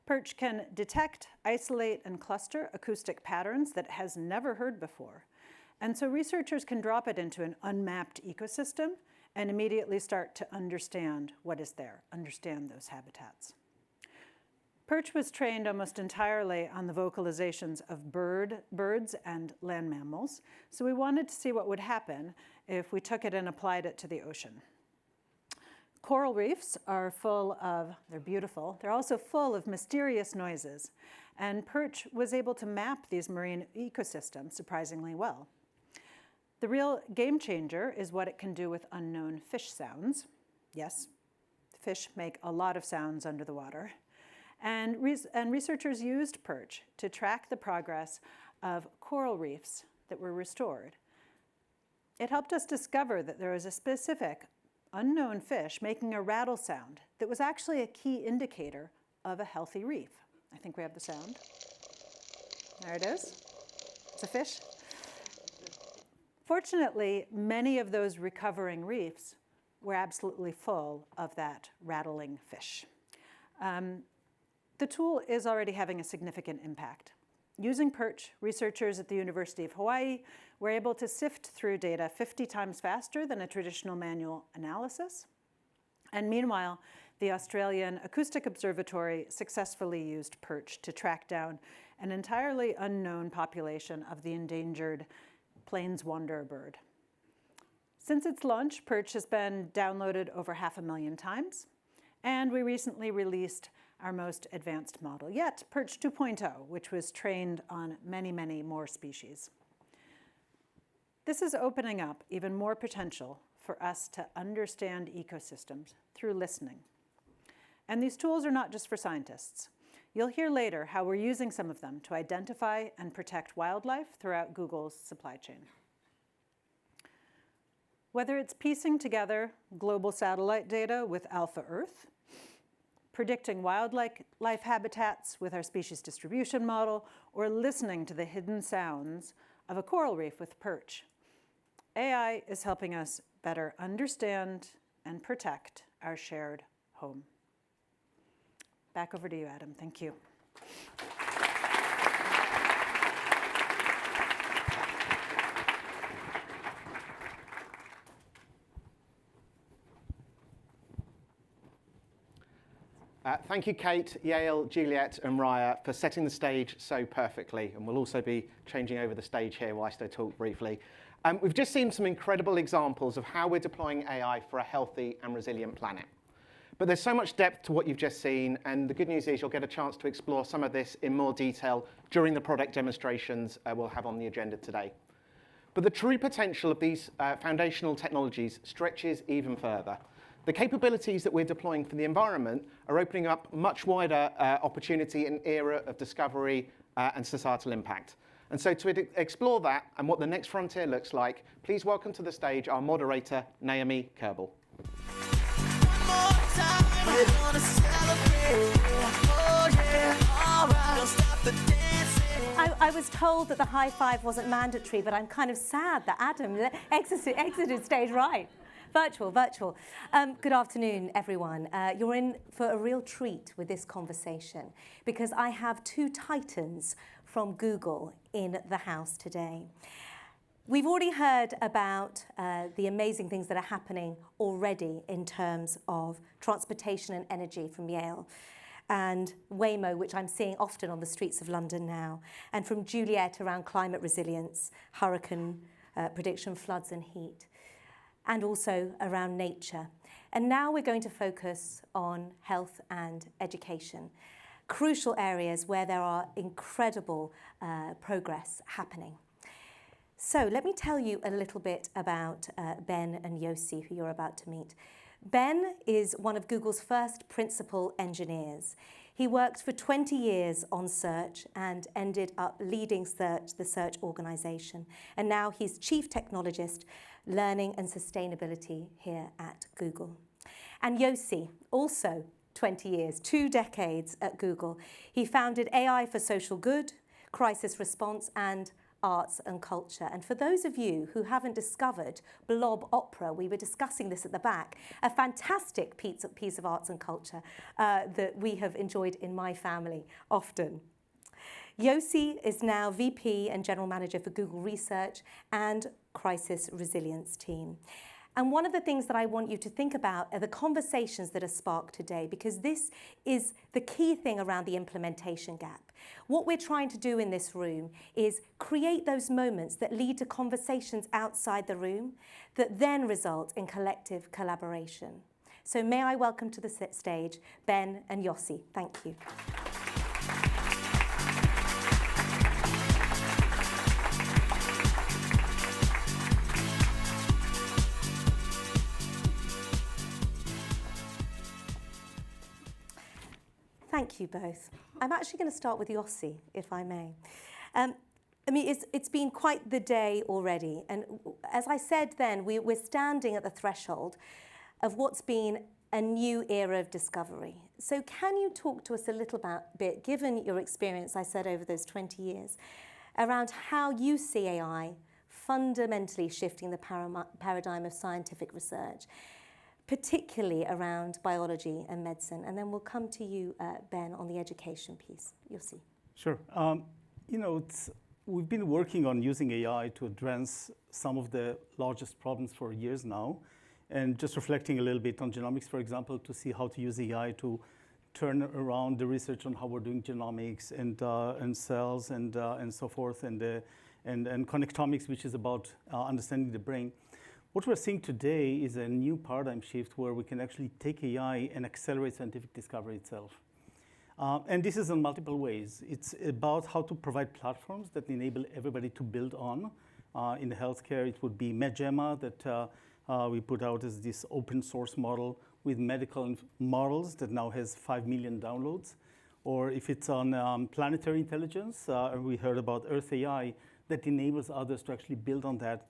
Perch can detect, isolate, and cluster acoustic patterns that it has never heard before. And so researchers can drop it into an unmapped ecosystem and immediately start to understand what is there, understand those habitats. Perch was trained almost entirely on the vocalizations of birds and land mammals, so we wanted to see what would happen if we took it and applied it to the ocean. Coral reefs are they're beautiful, they're also full of mysterious noises, and Perch was able to map these marine ecosystems surprisingly well. The real game changer is what it can do with unknown fish sounds. Yes, fish make a lot of sounds under the water. And researchers used Perch to track the progress of coral reefs that were restored. It helped us discover that there was a specific unknown fish making a rattle sound that was actually a key indicator of a healthy reef. I think we have the sound. There it is. It's a fish. Fortunately, many of those recovering reefs were absolutely full of that rattling fish. The tool is already having a significant impact. Using Perch, researchers at the University of Hawaii were able to sift through data 50 times faster than a traditional manual analysis. And meanwhile, the Australian Acoustic Observatory successfully used Perch to track down an entirely unknown population of the endangered plains wanderer bird. Since its launch, Perch has been downloaded over 500,000 times, and we recently released our most advanced model yet, Perch 2.0, which was trained on many, many more species. This is opening up even more potential for us to understand ecosystems through listening. And these tools are not just for scientists. You'll hear later how we're using some of them to identify and protect wildlife throughout Google's supply chain. Whether it's piecing together global satellite data with Alpha Earth, predicting wildlife habitats with our species distribution model, or listening to the hidden sounds of a coral reef with Perch, AI is helping us better understand and protect our shared home. Back over to you, Adam. Thank you. Thank you, Kate, Yael, Juliet, and Raia for setting the stage so perfectly. And we'll also be changing over the stage here whilst I talk briefly. We've just seen some incredible examples of how we're deploying AI for a healthy and resilient planet. But there's so much depth to what you've just seen, and the good news is you'll get a chance to explore some of this in more detail during the product demonstrations we'll have on the agenda today. But the true potential of these foundational technologies stretches even further. the capabilities that we're deploying for the environment are opening up much wider opportunity in era of discovery and societal impact. And so to explore that and what the next frontier looks like, please welcome to the stage our moderator, Naomi Kerbel. I was told that the high five wasn't mandatory, but I'm kind of sad that Adam exited stage right. Virtual. Good afternoon, everyone. You're in for a real treat with this conversation because I have two titans from Google in the house today. We've already heard about the amazing things that are happening already in terms of transportation and energy from Yael, and Waymo, which I'm seeing often on the streets of London now, and from Juliet around climate resilience, hurricane prediction, floods and heat, and also around nature. And now we're going to focus on health and education, crucial areas where there are incredible progress happening. So let me tell you a little bit about Ben and Yossi, who you're about to meet. Ben is one of Google's first principal engineers. He worked for 20 years on search and ended up leading the search organization. And now he's chief technologist, learning and sustainability here at Google. And Yossi, also 20 years, 2 decades at Google. He founded AI for Social Good, Crisis Response, and Arts and Culture. And for those of you who haven't discovered Blob Opera, we were discussing this at the back, a fantastic piece of arts and culture that we have enjoyed in my family often. Yossi is now VP and General Manager for Google Research and Crisis Resilience Team. And one of the things that I want you to think about are the conversations that are sparked today, because this is the key thing around the implementation gap. What we're trying to do in this room is create those moments that lead to conversations outside the room that then result in collective collaboration. So may I welcome to the stage Ben and Yossi. Thank you. Thank you both. I'm actually going to start with Yossi, if I may. I mean, it's been quite the day already. And as I said then, we're standing at the threshold of what's been a new era of discovery. So can you talk to us a little bit, given your experience, I said, over those 20 years, around how you see AI fundamentally shifting the paradigm of scientific research, particularly around biology and medicine? And then we'll come to you, Ben, on the education piece. Yossi. Sure. We've been working on using AI to address some of the largest problems for years now, and just reflecting a little bit on genomics, for example, to see how to use AI to turn around the research on how we're doing genomics and cells and so forth, and connectomics, which is about understanding the brain. What we're seeing today is a new paradigm shift where we can actually take AI and accelerate scientific discovery itself. And this is in multiple ways. It's about how to provide platforms that enable everybody to build on. In the healthcare, it would be MedGemma that we put out as this open source model with medical models that now has 5 million downloads. Or if it's on planetary intelligence, we heard about Earth AI that enables others to actually build on that.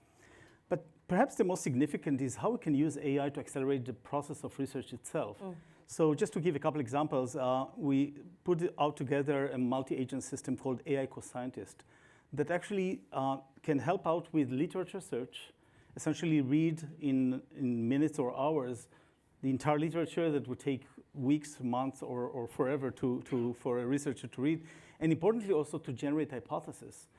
But perhaps the most significant is how we can use AI to accelerate the process of research itself. So just to give a couple examples, we put out together a multi-agent system called AI Co-Scientist that actually can help out with literature search, essentially read in minutes or hours the entire literature that would take weeks, months, or forever for a researcher to read, and importantly also to generate hypotheses.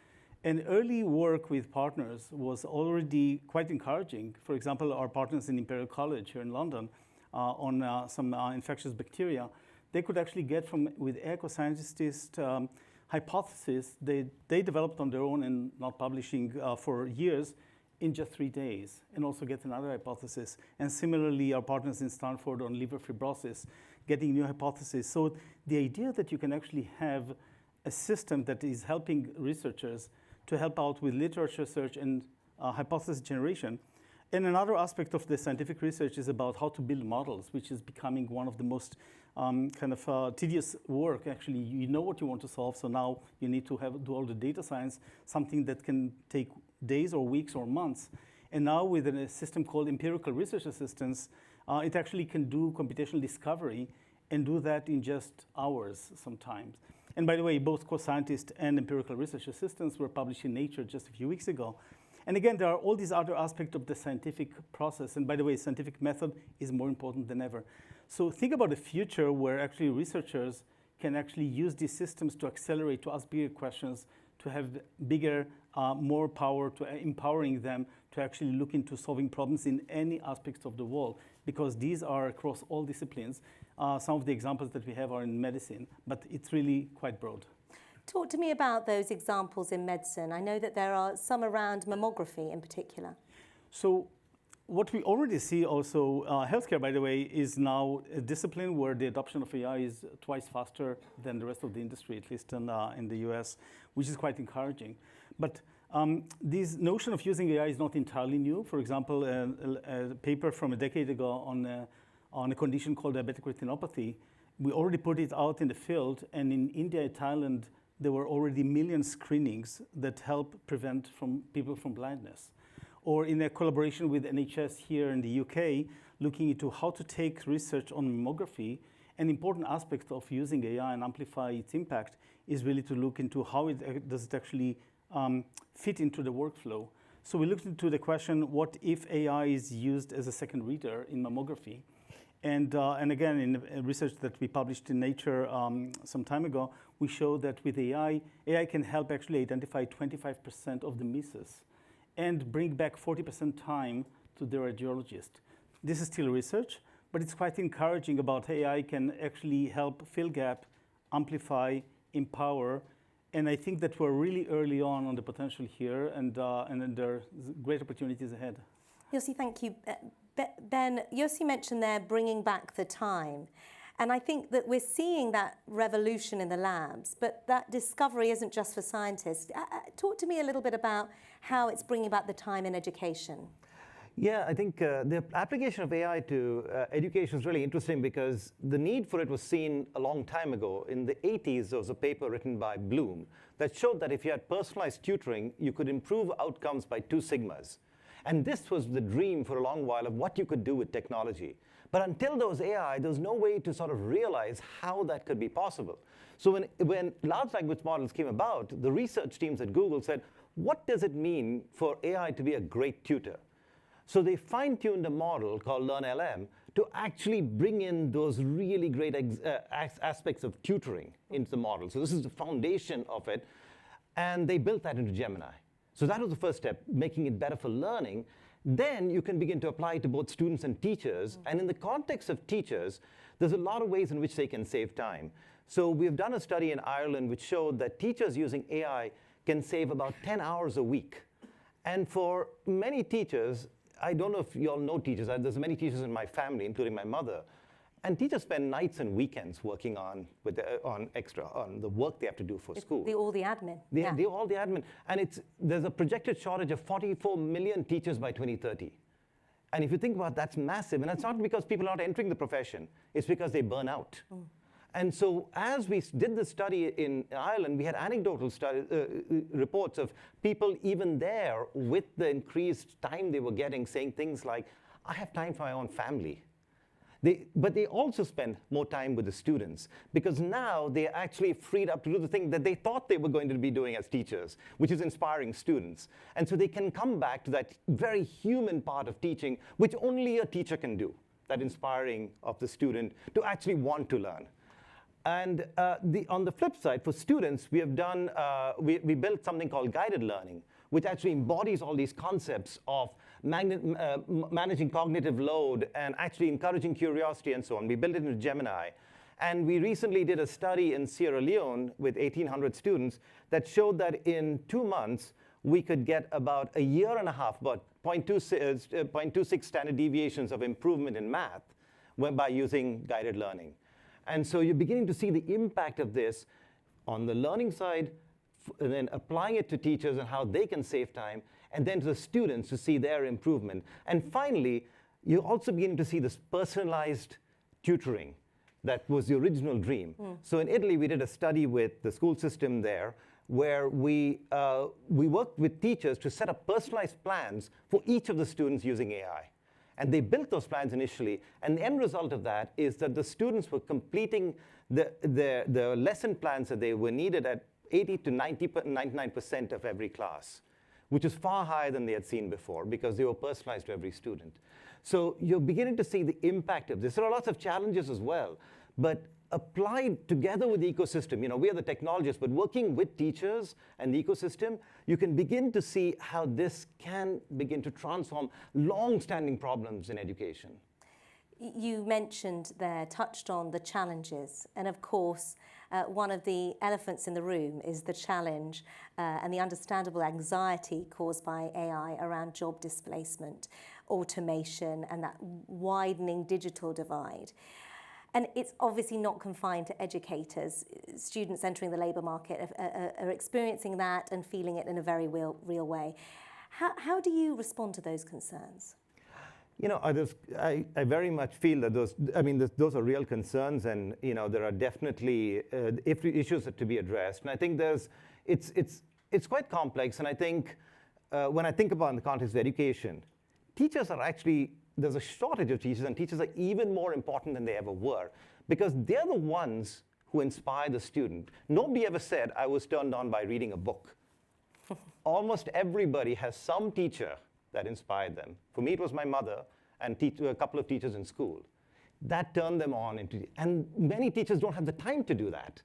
And early work with partners was already quite encouraging. For example, our partners in Imperial College here in London on some infectious bacteria, they could actually get with AI Co-Scientist hypotheses they developed on their own and not publishing for years in just 3 days, and also get another hypothesis. And similarly, our partners in Stanford on liver fibrosis, getting new hypotheses. So the idea that you can actually have a system that is helping researchers to help out with literature search and hypothesis generation, And another aspect of the scientific research is about how to build models, which is becoming one of the most tedious work. Actually, you know what you want to solve, so now you need to do all the data science, something that can take days or weeks or months. And now with a system called empirical research assistance, it actually can do computational discovery and do that in just hours sometimes. And by the way, both co-scientists and empirical research assistants were published in Nature just a few weeks ago. And again, there are all these other aspects of the scientific process. And by the way, scientific method is more important than ever. So think about a future where actually researchers can actually use these systems to accelerate, to ask bigger questions, to have bigger, more power, to empowering them to actually look into solving problems in any aspects of the world, because these are across all disciplines. Some of the examples that we have are in medicine, but it's really quite broad. Talk to me about those examples in medicine. I know that there are some around mammography in particular. So what we already see also, healthcare, by the way, is now a discipline where the adoption of AI is twice faster than the rest of the industry, at least in the US, which is quite encouraging. But this notion of using AI is not entirely new. For example, a paper from a decade ago on a condition called diabetic retinopathy, we already put it out in the field, and in India and Thailand, there were already million screenings that help prevent people from blindness. Or in a collaboration with NHS here in the UK, looking into how to take research on mammography. An important aspect of using AI and amplify its impact is really to look into how does it actually fit into the workflow. So we looked into the question, what if AI is used as a second reader in mammography? And again, in research that we published in Nature some time ago, we showed that with AI can help actually identify 25% of the misses and bring back 40% time to the radiologist. This is still research, but it's quite encouraging about AI can actually help fill gap, amplify, empower, and I think that we're really early on the potential here, and then there are great opportunities ahead. Yossi, thank you. Ben, Yossi mentioned there bringing back the time. And I think that we're seeing that revolution in the labs, but that discovery isn't just for scientists. Talk to me a little bit about how it's bringing back the time in education. Yeah, I think the application of AI to education is really interesting because the need for it was seen a long time ago. In the 80s, there was a paper written by Bloom that showed that if you had personalized tutoring, you could improve outcomes by 2 sigmas. And this was the dream for a long while of what you could do with technology. But until there was AI, there was no way to sort of realize how that could be possible. So when large language models came about, the research teams at Google said, what does it mean for AI to be a great tutor? So they fine-tuned a model called LearnLM to actually bring in those really great aspects of tutoring into the model. So this is the foundation of it. And they built that into Gemini. So that was the first step, making it better for learning. Then you can begin to apply it to both students and teachers. And in the context of teachers, there's a lot of ways in which they can save time. So we've done a study in Ireland which showed that teachers using AI can save about 10 hours a week. And for many teachers, I don't know if you all know teachers, there's many teachers in my family, including my mother, and teachers spend nights and weekends working on the work they have to do for school. All the admin. All the admin. And there's a projected shortage of 44 million teachers by 2030. And if you think about it, that's massive. And it's not because people are not entering the profession. It's because they burn out. And so as we did the study in Ireland, we had anecdotal reports of people even there with the increased time they were getting saying things like, I have time for my own family. But they also spend more time with the students because now they're actually freed up to do the thing that they thought they were going to be doing as teachers, which is inspiring students. And so they can come back to that very human part of teaching, which only a teacher can do, that inspiring of the student to actually want to learn. And on the flip side, for students, we have done, we built something called guided learning, which actually embodies all these concepts of managing cognitive load and actually encouraging curiosity and so on. We built it into Gemini. And we recently did a study in Sierra Leone with 1,800 students that showed that in 2 months, we could get about a year and a half, about 0.26 standard deviations of improvement in math by using guided learning. And so you're beginning to see the impact of this on the learning side, and then applying it to teachers and how they can save time, and then to the students to see their improvement. And finally, you also begin to see this personalized tutoring that was the original dream. So in Italy, we did a study with the school system there where we worked with teachers to set up personalized plans for each of the students using AI. And they built those plans initially, and the end result of that is that the students were completing the lesson plans that they were needed at 80 to 99% of every class, which is far higher than they had seen before because they were personalized to every student. So you're beginning to see the impact of this. There are lots of challenges as well, but applied together with the ecosystem, we are the technologists, but working with teachers and the ecosystem, you can begin to see how this can begin to transform long-standing problems in education. You mentioned there, touched on the challenges, and of course, one of the elephants in the room is the challenge and the understandable anxiety caused by AI around job displacement, automation, and that widening digital divide. And it's obviously not confined to educators. Students entering the labour market are experiencing that and feeling it in a very real way. How do you respond to those concerns? I very much feel that those are real concerns, and there are definitely issues to be addressed. And I think it's quite complex. And I think when I think about in the context of education, teachers are actually, there's a shortage of teachers, and teachers are even more important than they ever were because they're the ones who inspire the student. Nobody ever said, I was turned on by reading a book. Almost everybody has some teacher that inspired them. For me, it was my mother and a couple of teachers in school. That turned them on and many teachers don't have the time to do that.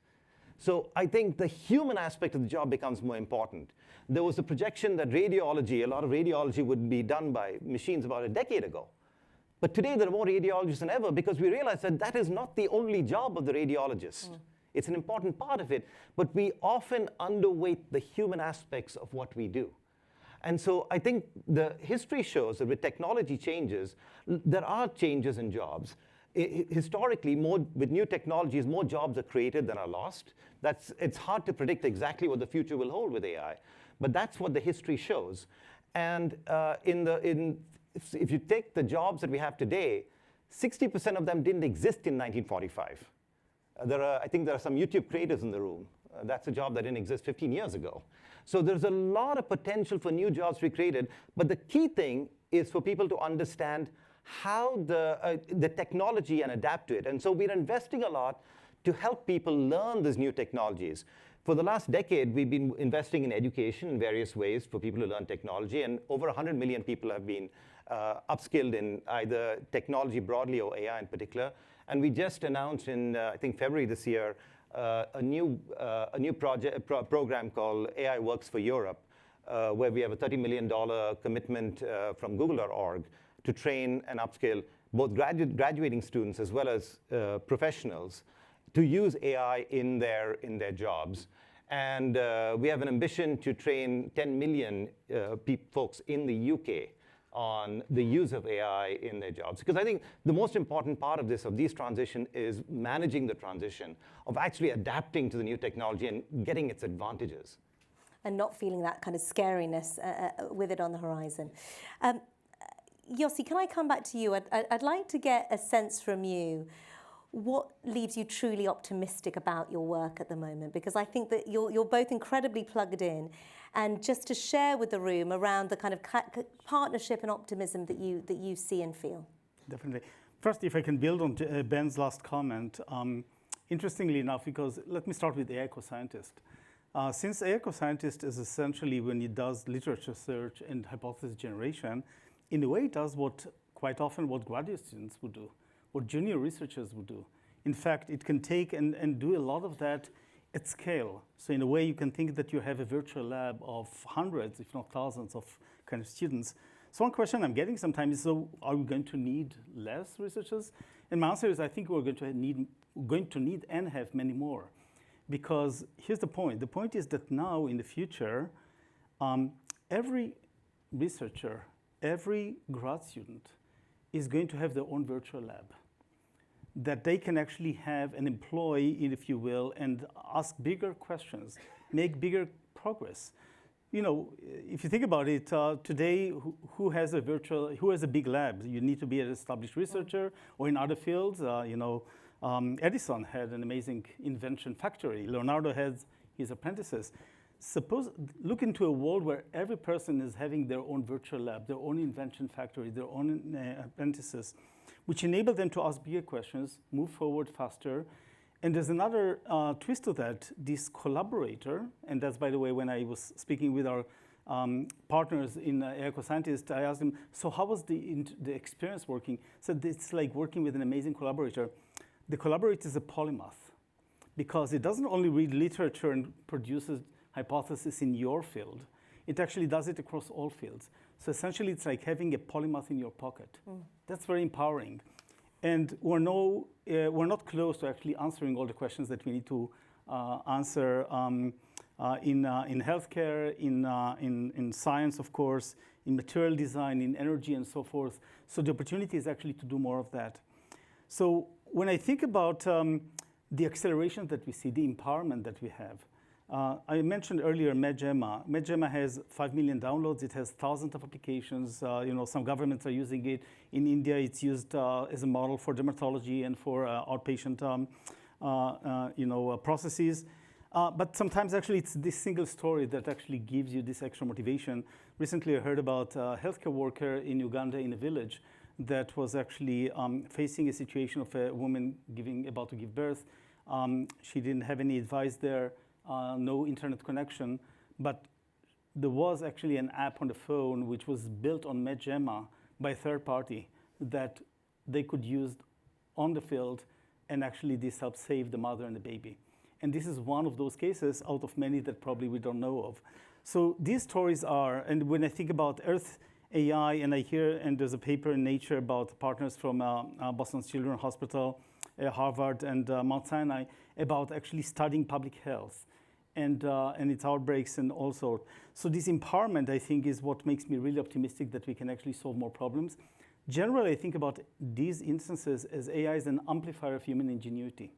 So I think the human aspect of the job becomes more important. There was a projection that a lot of radiology would be done by machines about a decade ago. But today there are more radiologists than ever because we realize that that is not the only job of the radiologist. It's an important part of it, but we often underweight the human aspects of what we do. And so I think the history shows that with technology changes, there are changes in jobs. Historically, with new technologies, more jobs are created than are lost. It's hard to predict exactly what the future will hold with AI, but that's what the history shows. And if you take the jobs that we have today, 60% of them didn't exist in 1945. I think there are some YouTube creators in the room. That's a job that didn't exist 15 years ago. So there's a lot of potential for new jobs to be created, but the key thing is for people to understand how the technology and adapt to it. And so we're investing a lot to help people learn these new technologies. For the last decade, we've been investing in education in various ways for people to learn technology, and over 100 million people have been upskilled in either technology broadly or AI in particular. And we just announced in, I think, February this year, a new program called AI Works for Europe, where we have a $30 million commitment from Google.org to train and upskill both graduating students as well as professionals to use AI in their jobs. And we have an ambition to train 10 million folks in the UK on the use of AI in their jobs. Because I think the most important part of these transition is managing the transition, of actually adapting to the new technology and getting its advantages. And not feeling that kind of scariness with it on the horizon. Yossi, can I come back to you? I'd like to get a sense from you. What leaves you truly optimistic about your work at the moment? Because I think that you're both incredibly plugged in, and just to share with the room around the kind of partnership and optimism that you see and feel. Definitely. First, if I can build on Ben's last comment, interestingly enough, because let me start with the eco-scientist. Since the eco-scientist is essentially, when he does literature search and hypothesis generation, in a way it does quite often what graduate students would do, what junior researchers would do. In fact, it can take and do a lot of that at scale. So in a way, you can think that you have a virtual lab of hundreds, if not thousands, of kind of students. So one question I'm getting sometimes is, so are we going to need less researchers? And my answer is, I think we're going to need and have many more. Because here's the point. The point is that now, in the future, every researcher, every grad student is going to have their own virtual lab that they can actually have and employ, if you will, and ask bigger questions, make bigger progress. if you think about it, today, who has a big lab? You need to be an established researcher, or in other fields, Edison had an amazing invention factory. Leonardo had his apprentices. Look into a world where every person is having their own virtual lab, their own invention factory, their own apprentices, which enable them to ask bigger questions, move forward faster. And there's another twist to that, this collaborator, and that's, by the way, when I was speaking with our partners in Ecoscientist, I asked them, so how was the experience working? So it's like working with an amazing collaborator. The collaborator is a polymath, because it doesn't only read literature and produces hypothesis in your field, it actually does it across all fields. So essentially, it's like having a polymath in your pocket. That's very empowering. And we're not close to actually answering all the questions that we need to answer in healthcare, in science, of course, in material design, in energy, and so forth. So the opportunity is actually to do more of that. So when I think about the acceleration that we see, the empowerment that we have, I mentioned earlier MedGemma. MedGemma has 5 million downloads. It has thousands of applications. Some governments are using it. In India, it's used as a model for dermatology and for outpatient processes. But sometimes actually it's this single story that actually gives you this extra motivation. Recently, I heard about a healthcare worker in Uganda in a village that was actually facing a situation of a woman about to give birth. She didn't have any advice there. No internet connection, but there was actually an app on the phone which was built on MedGemma by a third party that they could use on the field, and actually this helped save the mother and the baby. And this is one of those cases out of many that probably we don't know of. So these stories are, and when I think about Earth AI, and I hear, and there's a paper in Nature about partners from Boston Children's Hospital, Harvard, and Mount Sinai about actually studying public health and its outbreaks and all sorts. So this empowerment, I think, is what makes me really optimistic that we can actually solve more problems. Generally, I think about these instances as AI as an amplifier of human ingenuity,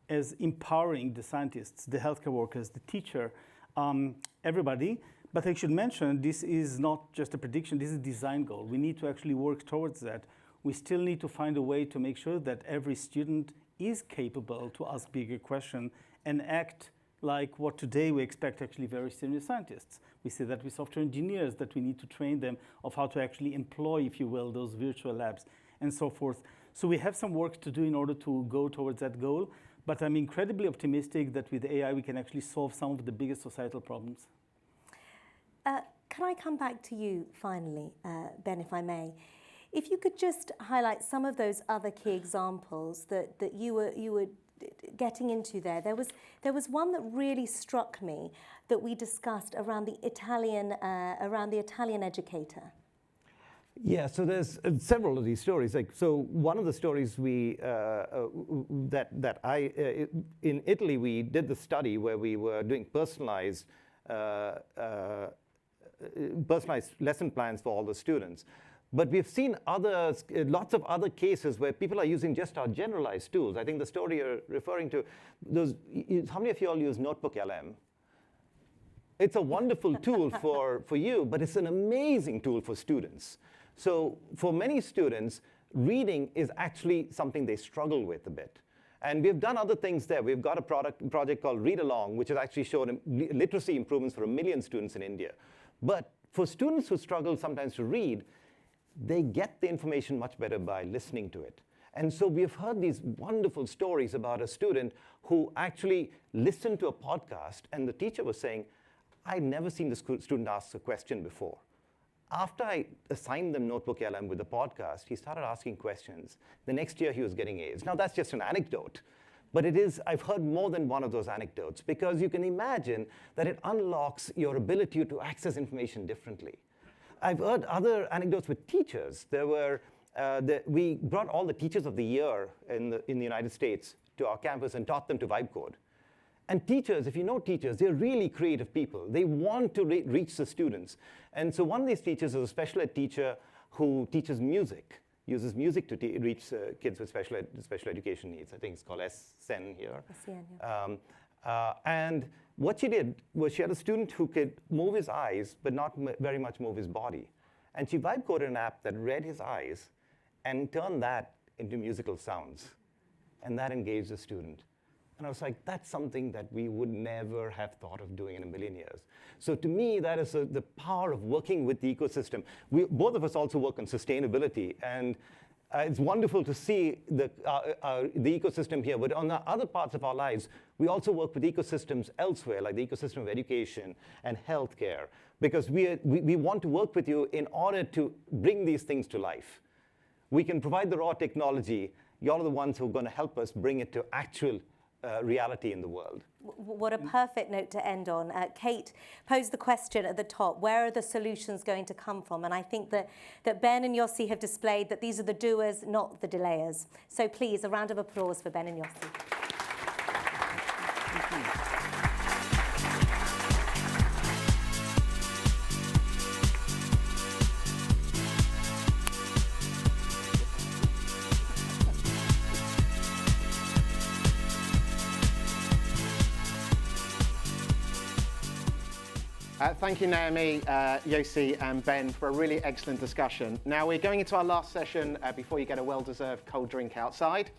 as empowering the scientists, the healthcare workers, the teacher, everybody. But I should mention, this is not just a prediction, this is a design goal. We need to actually work towards that. We still need to find a way to make sure that every student is capable to ask bigger questions and act like what today we expect actually very senior scientists. We see that with software engineers, that we need to train them of how to actually employ, if you will, those virtual labs and so forth. So we have some work to do in order to go towards that goal, but I'm incredibly optimistic that with AI we can actually solve some of the biggest societal problems. Can I come back to you finally, Ben, if I may? If you could just highlight some of those other key examples that you were getting into there. There was one that really struck me that we discussed around the Italian educator. Yeah, so there's several of these stories. So one of the stories in Italy we did the study where we were doing personalized lesson plans for all the students. But we've seen lots of other cases where people are using just our generalized tools. I think the story you're referring to, how many of you all use Notebook LM? It's a wonderful tool for you, but it's an amazing tool for students. So for many students, reading is actually something they struggle with a bit. And we've done other things there. We've got a project called Read Along, which has actually shown literacy improvements for 1 million students in India. But for students who struggle sometimes to read, they get the information much better by listening to it. And so we've heard these wonderful stories about a student who actually listened to a podcast, and the teacher was saying, I'd never seen the student ask a question before. After I assigned them Notebook LM with the podcast, he started asking questions. The next year, he was getting A's. Now, that's just an anecdote. But I've heard more than one of those anecdotes, because you can imagine that it unlocks your ability to access information differently. I've heard other anecdotes with teachers. We brought all the teachers of the year in the United States to our campus and taught them to vibe code. And teachers, if you know teachers, they're really creative people. They want to reach the students. And so one of these teachers is a special ed teacher who teaches music, uses music to reach kids with special education needs. I think it's called SEN here. SEN, yeah. And what she did was she had a student who could move his eyes, but not very much move his body. And she vibe coded an app that read his eyes and turned that into musical sounds. And that engaged the student. And I was like, that's something that we would never have thought of doing in a million years. So to me, that is the power of working with the ecosystem. Both of us also work on sustainability. And it's wonderful to see the ecosystem here. But on the other parts of our lives, we also work with ecosystems elsewhere, like the ecosystem of education and healthcare, because we want to work with you in order to bring these things to life. We can provide the raw technology. You're the ones who are going to help us bring it to actual reality in the world. What a perfect note to end on. Kate posed the question at the top, where are the solutions going to come from? And I think that Ben and Yossi have displayed that these are the doers, not the delayers. So please, a round of applause for Ben and Yossi. Thank you, Naomi, Yossi, and Ben, for a really excellent discussion. Now, we're going into our last session before you get a well-deserved cold drink outside.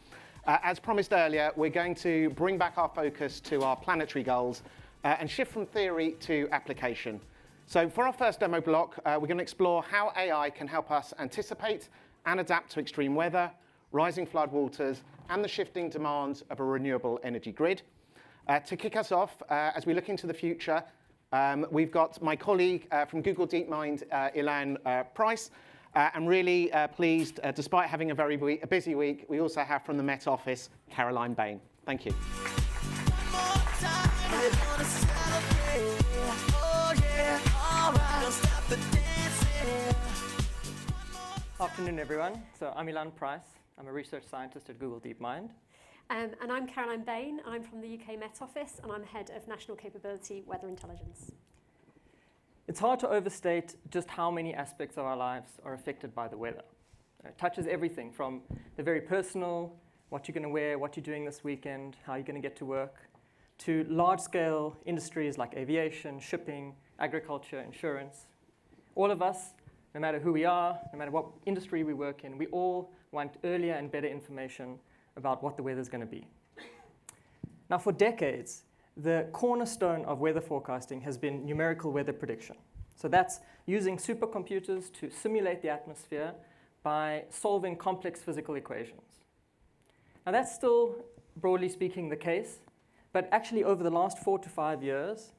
As promised earlier, we're going to bring back our focus to our planetary goals and shift from theory to application. So for our first demo block, we're going to explore how AI can help us anticipate and adapt to extreme weather, rising floodwaters, and the shifting demands of a renewable energy grid. To kick us off, as we look into the future, we've got my colleague from Google DeepMind, Ilan Price. I'm really pleased, despite having a very busy week, we also have from the Met Office, Caroline Bain. Thank you. Afternoon, everyone. So I'm Ilan Price. I'm a research scientist at Google DeepMind. And I'm Caroline Bain. I'm from the UK Met Office, and I'm head of National Capability Weather Intelligence. It's hard to overstate just how many aspects of our lives are affected by the weather. It touches everything from the very personal, what you're going to wear, what you're doing this weekend, how you're going to get to work, to large-scale industries like aviation, shipping, agriculture, insurance. All of us, no matter who we are, no matter what industry we work in, we all want earlier and better information about what the weather is going to be. Now, for decades, the cornerstone of weather forecasting has been numerical weather prediction. So that's using supercomputers to simulate the atmosphere by solving complex physical equations. Now, that's still, broadly speaking, the case. But actually, over the last 4 to 5 years,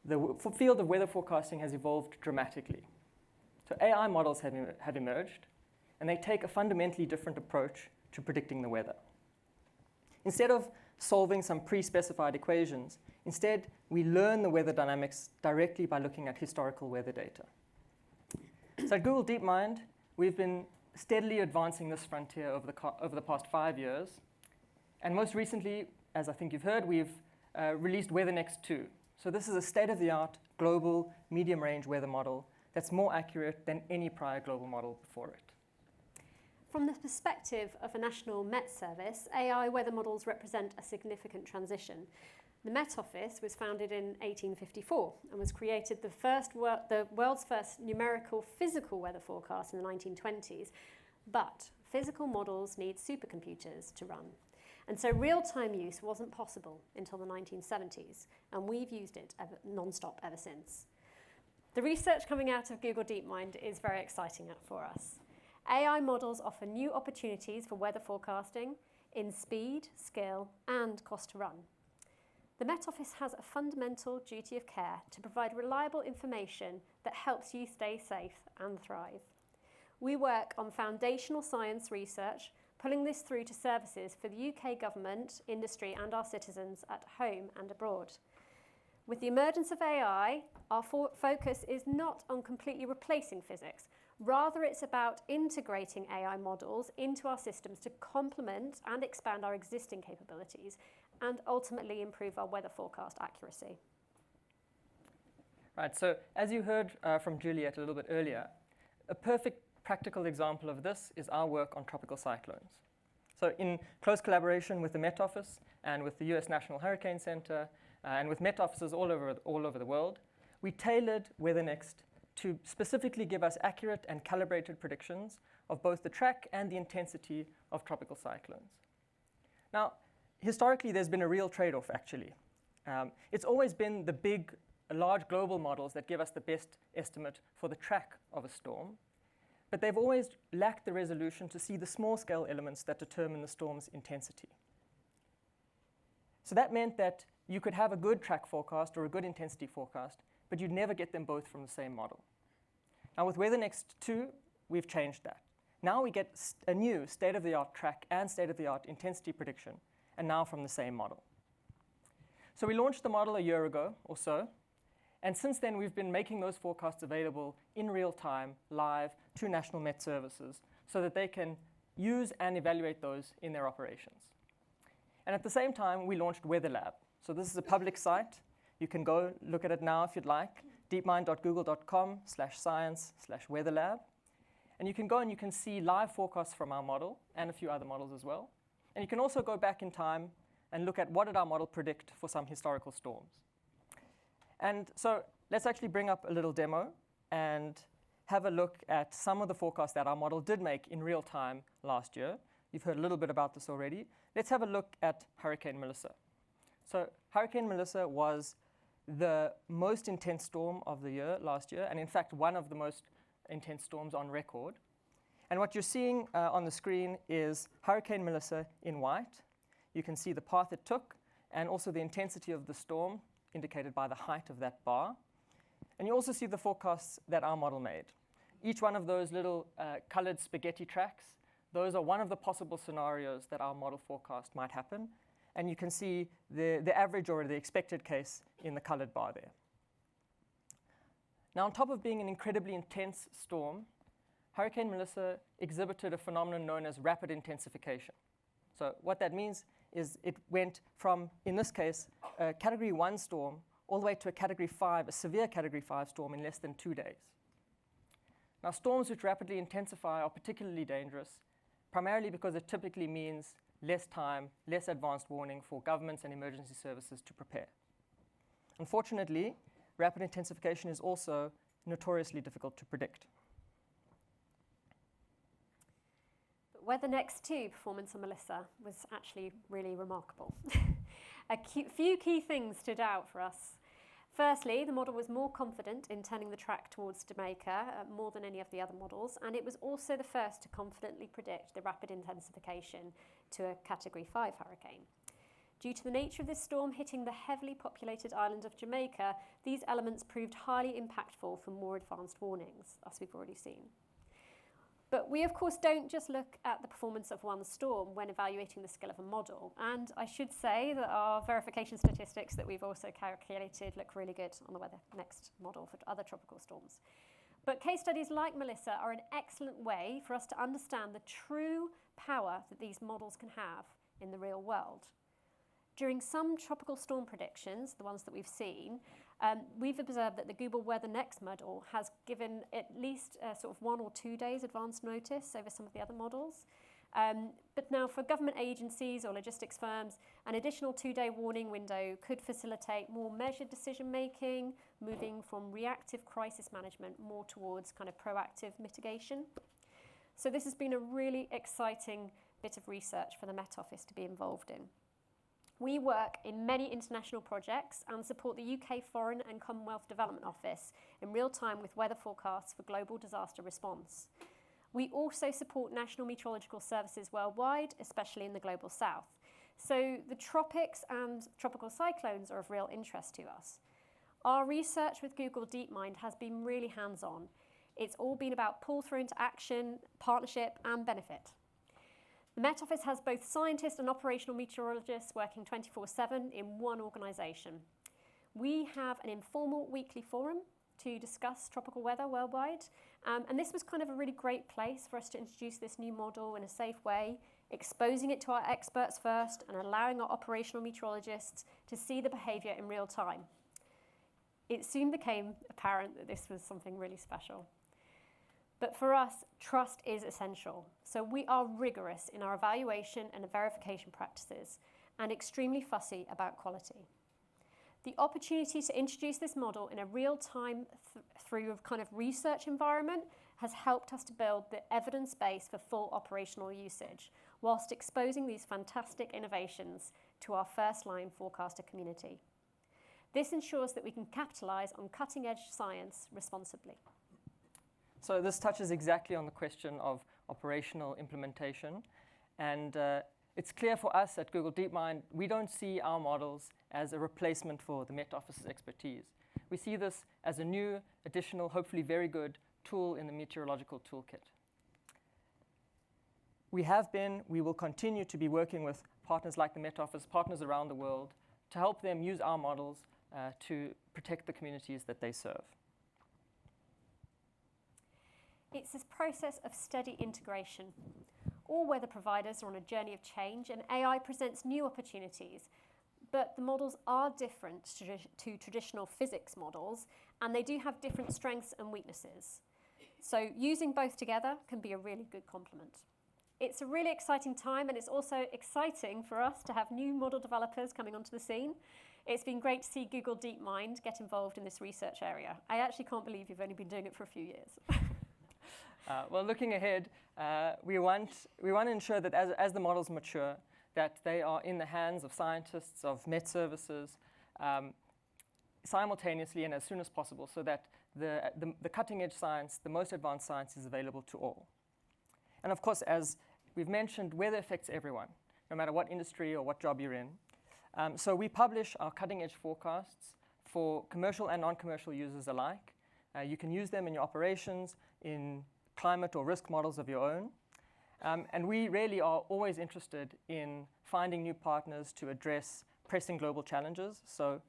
the field of weather forecasting has evolved dramatically. So AI models have emerged, and they take a fundamentally different approach to predicting the weather. Instead of solving some pre-specified equations, instead, we learn the weather dynamics directly by looking at historical weather data. So at Google DeepMind, we've been steadily advancing this frontier over the past 5 years. And most recently, as I think you've heard, we've released WeatherNext 2. So this is a state-of-the-art global medium-range weather model that's more accurate than any prior global model before it. From the perspective of a national Met service, AI weather models represent a significant transition. The Met Office was founded in 1854 and was created the world's first numerical physical weather forecast in the 1920s. But physical models need supercomputers to run. And so real-time use wasn't possible until the 1970s, and we've used it non-stop ever since. The research coming out of Google DeepMind is very exciting for us. AI models offer new opportunities for weather forecasting in speed, skill, and cost to run. The Met Office has a fundamental duty of care to provide reliable information that helps you stay safe and thrive. We work on foundational science research, pulling this through to services for the UK government, industry, and our citizens at home and abroad. With the emergence of AI, our focus is not on completely replacing physics. Rather, it's about integrating AI models into our systems to complement and expand our existing capabilities and ultimately improve our weather forecast accuracy. Right, so as you heard from Juliet a little bit earlier, a perfect practical example of this is our work on tropical cyclones. So in close collaboration with the Met Office and with the US National Hurricane Center, and with Met offices all over the world, we tailored WeatherNext to specifically give us accurate and calibrated predictions of both the track and the intensity of tropical cyclones. Now, historically, there's been a real trade-off, actually. It's always been the big, large global models that give us the best estimate for the track of a storm, but they've always lacked the resolution to see the small-scale elements that determine the storm's intensity. So that meant that you could have a good track forecast or a good intensity forecast, but you'd never get them both from the same model. Now with WeatherNext 2, we've changed that. Now we get a new state-of-the-art track and state-of-the-art intensity prediction, and now from the same model. So we launched the model a year ago or so, and since then we've been making those forecasts available in real time, live, to National Met Services, so that they can use and evaluate those in their operations. And at the same time, we launched Weather Lab. So this is a public site. You can go look at it now if you'd like, deepmind.google.com/science/weatherlab. And you can go and you can see live forecasts from our model and a few other models as well. And you can also go back in time and look at what did our model predict for some historical storms. And so let's actually bring up a little demo and have a look at some of the forecasts that our model did make in real time last year. You've heard a little bit about this already. Let's have a look at Hurricane Melissa. So Hurricane Melissa was the most intense storm of the year last year, and in fact, one of the most intense storms on record. And what you're seeing on the screen is Hurricane Melissa in white. You can see the path it took and also the intensity of the storm indicated by the height of that bar. And you also see the forecasts that our model made. Each one of those little colored spaghetti tracks, those are one of the possible scenarios that our model forecast might happen. And you can see the average or the expected case in the colored bar there. Now, on top of being an incredibly intense storm, Hurricane Melissa exhibited a phenomenon known as rapid intensification. So what that means is it went from, in this case, a Category 1 storm all the way to a Category 5, a severe Category 5 storm in less than 2 days. Now, storms which rapidly intensify are particularly dangerous, primarily because it typically means less time, less advanced warning for governments and emergency services to prepare. Unfortunately, rapid intensification is also notoriously difficult to predict. But WeatherNext 2 performance on Melissa was actually really remarkable. A few key things stood out for us. Firstly, the model was more confident in turning the track towards Jamaica more than any of the other models, and it was also the first to confidently predict the rapid intensification to a Category 5 hurricane. Due to the nature of this storm hitting the heavily populated island of Jamaica, these elements proved highly impactful for more advanced warnings, as we've already seen. But we, of course, don't just look at the performance of one storm when evaluating the skill of a model. And I should say that our verification statistics that we've also calculated look really good on the WeatherNext model for other tropical storms. But case studies like Melissa are an excellent way for us to understand the true power that these models can have in the real world. During some tropical storm predictions, the ones that we've seen, we've observed that the Google WeatherNext model has given at least sort of 1 or 2 days advance notice over some of the other models. But now for government agencies or logistics firms, an additional 2-day warning window could facilitate more measured decision making, moving from reactive crisis management more towards kind of proactive mitigation. So this has been a really exciting bit of research for the Met Office to be involved in. We work in many international projects and support the UK Foreign and Commonwealth Development Office in real time with weather forecasts for global disaster response. We also support national meteorological services worldwide, especially in the global south. So the tropics and tropical cyclones are of real interest to us. Our research with Google DeepMind has been really hands-on. It's all been about pull through into action, partnership and benefit. The Met Office has both scientists and operational meteorologists working 24/7 in one organisation. We have an informal weekly forum to discuss tropical weather worldwide, and this was kind of a really great place for us to introduce this new model in a safe way, exposing it to our experts first and allowing our operational meteorologists to see the behaviour in real time. It soon became apparent that this was something really special. But for us, trust is essential. So we are rigorous in our evaluation and verification practices and extremely fussy about quality. The opportunity to introduce this model in a real-time through a kind of research environment has helped us to build the evidence base for full operational usage, whilst exposing these fantastic innovations to our first-line forecaster community. This ensures that we can capitalize on cutting-edge science responsibly. So this touches exactly on the question of operational implementation. And it's clear for us at Google DeepMind, we don't see our models as a replacement for the Met Office's expertise. We see this as a new, additional, hopefully very good tool in the meteorological toolkit. We will continue to be working with partners like the Met Office, partners around the world, to help them use our models to protect the communities that they serve. It's this process of steady integration. All weather providers are on a journey of change, and AI presents new opportunities. But the models are different to traditional physics models, and they do have different strengths and weaknesses. So using both together can be a really good complement. It's a really exciting time, and it's also exciting for us to have new model developers coming onto the scene. It's been great to see Google DeepMind get involved in this research area. I actually can't believe you've only been doing it for a few years. Well, looking ahead, we want to ensure that as the models mature, that they are in the hands of scientists, of Met services, simultaneously and as soon as possible, so that the cutting-edge science, the most advanced science, is available to all. And of course, as we've mentioned, weather affects everyone, no matter what industry or what job you're in. So we publish our cutting-edge forecasts for commercial and non-commercial users alike. You can use them in your operations, in climate or risk models of your own. And we really are always interested in finding new partners to address pressing global challenges. So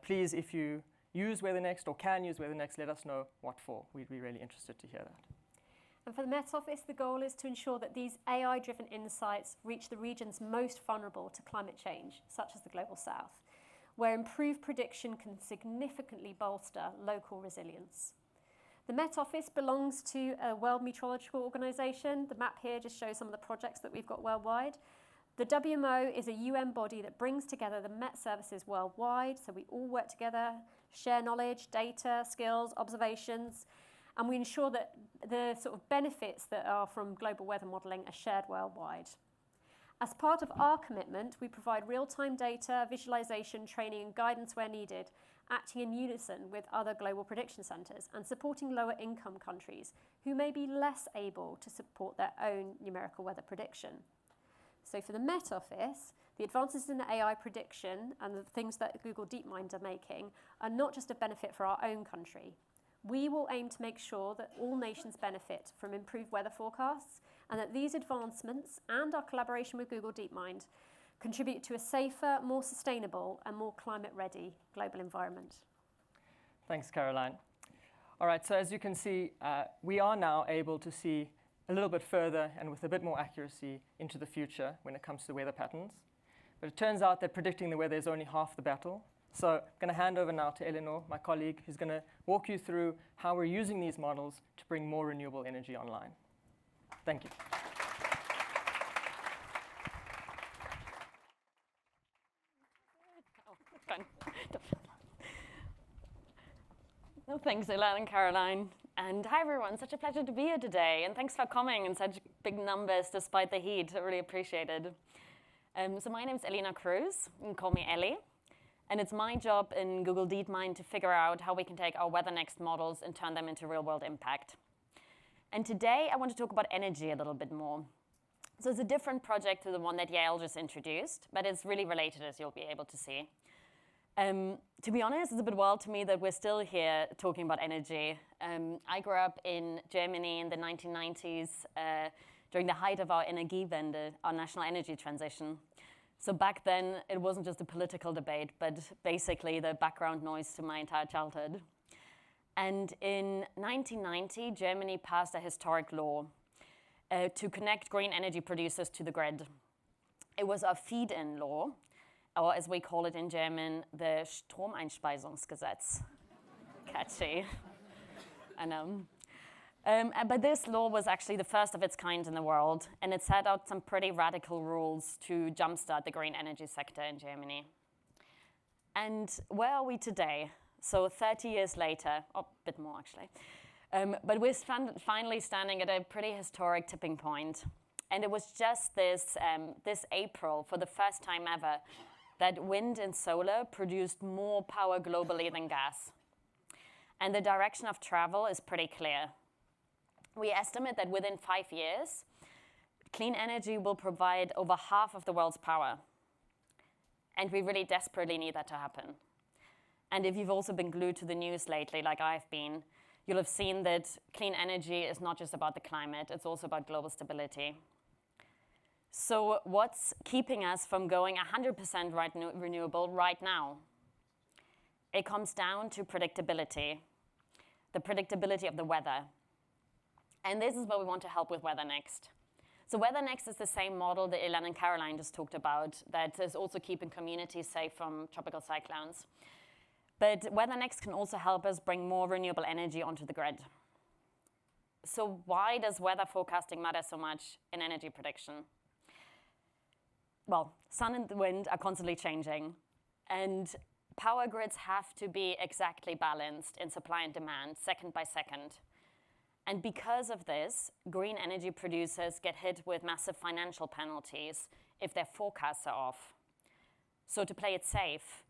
please, if you use WeatherNext or can use WeatherNext, let us know what for. We'd be really interested to hear that. And for the Met Office, the goal is to ensure that these AI-driven insights reach the regions most vulnerable to climate change, such as the Global South, where improved prediction can significantly bolster local resilience. The Met Office belongs to a World Meteorological Organization. The map here just shows some of the projects that we've got worldwide. The WMO is a UN body that brings together the Met services worldwide, so we all work together, share knowledge, data, skills, observations, and we ensure that the sort of benefits that are from global weather modeling are shared worldwide. As part of our commitment, we provide real-time data, visualization, training, and guidance where needed, acting in unison with other global prediction centres and supporting lower-income countries who may be less able to support their own numerical weather prediction. So for the Met Office, the advances in AI prediction and the things that Google DeepMind are making are not just a benefit for our own country. We will aim to make sure that all nations benefit from improved weather forecasts, and that these advancements and our collaboration with Google DeepMind contribute to a safer, more sustainable, and more climate-ready global environment. Thanks, Caroline. All right, so as you can see, we are now able to see a little bit further and with a bit more accuracy into the future when it comes to weather patterns. But it turns out that predicting the weather is only half the battle. So I'm going to hand over now to Elinor, my colleague, who's going to walk you through how we're using these models to bring more renewable energy online. Thank you. Well, thanks, Ilan and Caroline. And hi, everyone. Such a pleasure to be here today. And thanks for coming in such big numbers despite the heat. I really appreciate it. So my name's Elinor Kruse. You can call me Ellie. And it's my job in Google DeepMind to figure out how we can take our WeatherNext models and turn them into real-world impact. And today, I want to talk about energy a little bit more. So it's a different project to the one that Yael just introduced, but it's really related, as you'll be able to see. To be honest, it's a bit wild to me that we're still here talking about energy. I grew up in Germany in the 1990s during the height of our Energiewende, our national energy transition. So back then, it wasn't just a political debate, but basically the background noise to my entire childhood. And in 1990, Germany passed a historic law to connect green energy producers to the grid. It was a feed-in law, or as we call it in German, the Stromeinspeisungsgesetz. Catchy. I know. But this law was actually the first of its kind in the world, and it set out some pretty radical rules to jumpstart the green energy sector in Germany. And where are we today? So 30 years later, a bit more actually. But we're finally standing at a pretty historic tipping point. And it was just this April, for the first time ever, that wind and solar produced more power globally than gas. And the direction of travel is pretty clear. We estimate that within 5 years, clean energy will provide over half of the world's power. And we really desperately need that to happen. And if you've also been glued to the news lately, like I've been, you'll have seen that clean energy is not just about the climate, it's also about global stability. So what's keeping us from going 100% renewable right now? It comes down to predictability, the predictability of the weather. And this is what we want to help with Weather Next. So Weather Next is the same model that Ilan and Caroline just talked about that is also keeping communities safe from tropical cyclones. But Weather Next can also help us bring more renewable energy onto the grid. So why does weather forecasting matter so much in energy prediction? Well, sun and the wind are constantly changing, and power grids have to be exactly balanced in supply and demand, second by second. And because of this, green energy producers get hit with massive financial penalties if their forecasts are off. So to play it safe,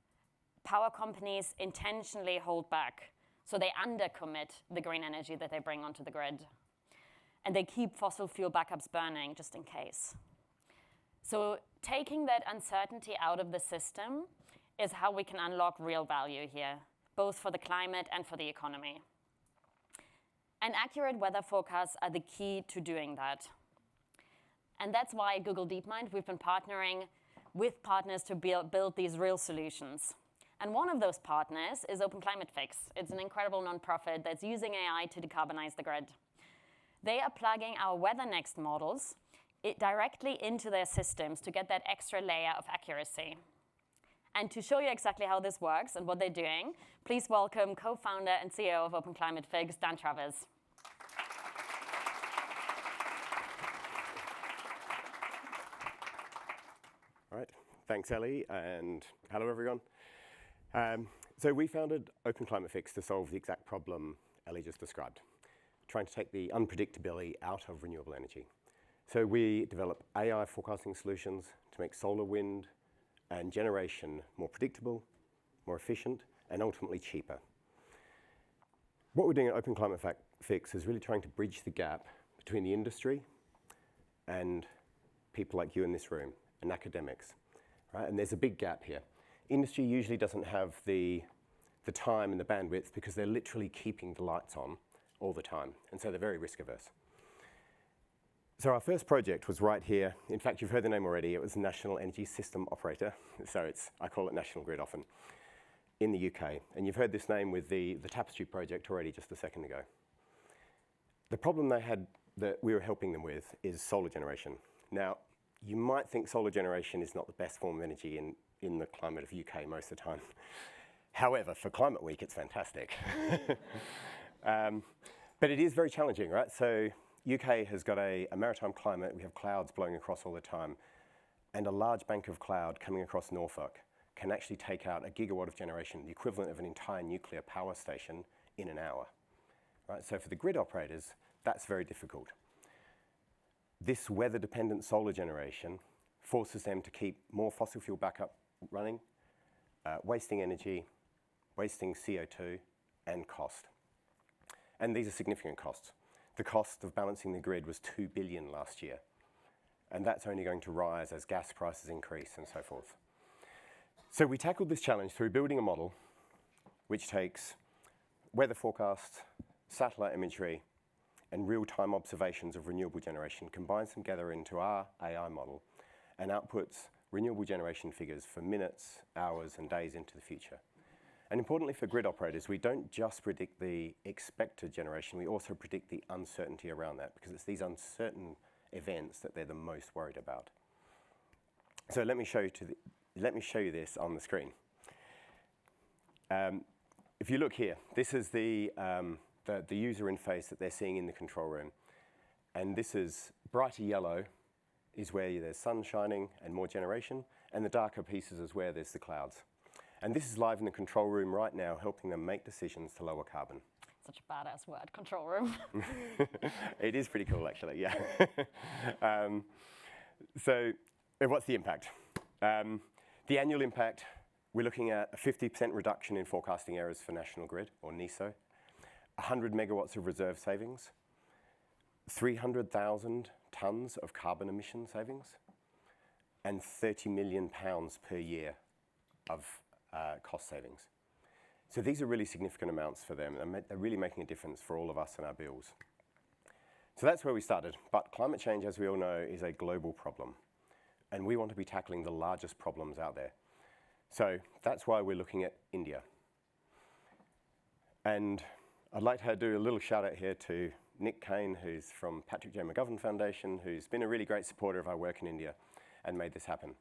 power companies intentionally hold back, so they undercommit the green energy that they bring onto the grid. And they keep fossil fuel backups burning just in case. So taking that uncertainty out of the system is how we can unlock real value here, both for the climate and for the economy. And accurate weather forecasts are the key to doing that. And that's why at Google DeepMind, we've been partnering with partners to build these real solutions. And one of those partners is Open Climate Fix. It's an incredible nonprofit that's using AI to decarbonize the grid. They are plugging our Weather Next models directly into their systems to get that extra layer of accuracy. And to show you exactly how this works and what they're doing, please welcome co-founder and CEO of Open Climate Fix, Travers. All right, thanks Ellie, and hello everyone. So we founded Open Climate Fix to solve the exact problem Ellie just described, trying to take the unpredictability out of renewable energy. So we develop AI forecasting solutions to make solar, wind, and generation more predictable, more efficient, and ultimately cheaper. What we're doing at Open Climate Fix is really trying to bridge the gap between the industry and people like you in this room, and academics, right? And there's a big gap here. Industry usually doesn't have the time and the bandwidth because they're literally keeping the lights on all the time, and so they're very risk averse. So our first project was right here. In fact, you've heard the name already. It was National Energy System Operator. So I call it National Grid often, in the UK. And you've heard this name with the Tapestry project already just a second ago. The problem they had that we were helping them with is solar generation. Now, you might think solar generation is not the best form of energy in the climate of UK most of the time. However, for Climate Week, it's fantastic. But it is very challenging, right? So UK has got a maritime climate. We have clouds blowing across all the time. And a large bank of cloud coming across Norfolk can actually take out a gigawatt of generation, the equivalent of an entire nuclear power station, in an hour. Right? So for the grid operators, that's very difficult. This weather-dependent solar generation forces them to keep more fossil fuel backup running, wasting energy, wasting CO2, and cost. And these are significant costs. The cost of balancing the grid was $2 billion last year. And that's only going to rise as gas prices increase and so forth. So we tackled this challenge through building a model which takes weather forecasts, satellite imagery, and real-time observations of renewable generation, combines them together into our AI model, and outputs renewable generation figures for minutes, hours, and days into the future. And importantly for grid operators, we don't just predict the expected generation, we also predict the uncertainty around that, because it's these uncertain events that they're the most worried about. So let me show you this on the screen. If you look here, this is the user interface that they're seeing in the control room. And this is brighter yellow is where there's sun shining and more generation, and the darker pieces is where there's the clouds. And this is live in the control room right now, helping them make decisions to lower carbon. Such a badass word, control room. It is pretty cool, actually, yeah. So what's the impact? The annual impact, we're looking at a 50% reduction in forecasting errors for National Grid, or NESO, 100 megawatts of reserve savings, 300,000 tonnes of carbon emission savings, and £30 million per year of cost savings. So these are really significant amounts for them, and they're really making a difference for all of us and our bills. So that's where we started. But climate change, as we all know, is a global problem. And we want to be tackling the largest problems out there. So that's why we're looking at India. And I'd like to do a little shout out here to Nick Kane, who's from Patrick J. McGovern Foundation, who's been a really great supporter of our work in India and made this happen.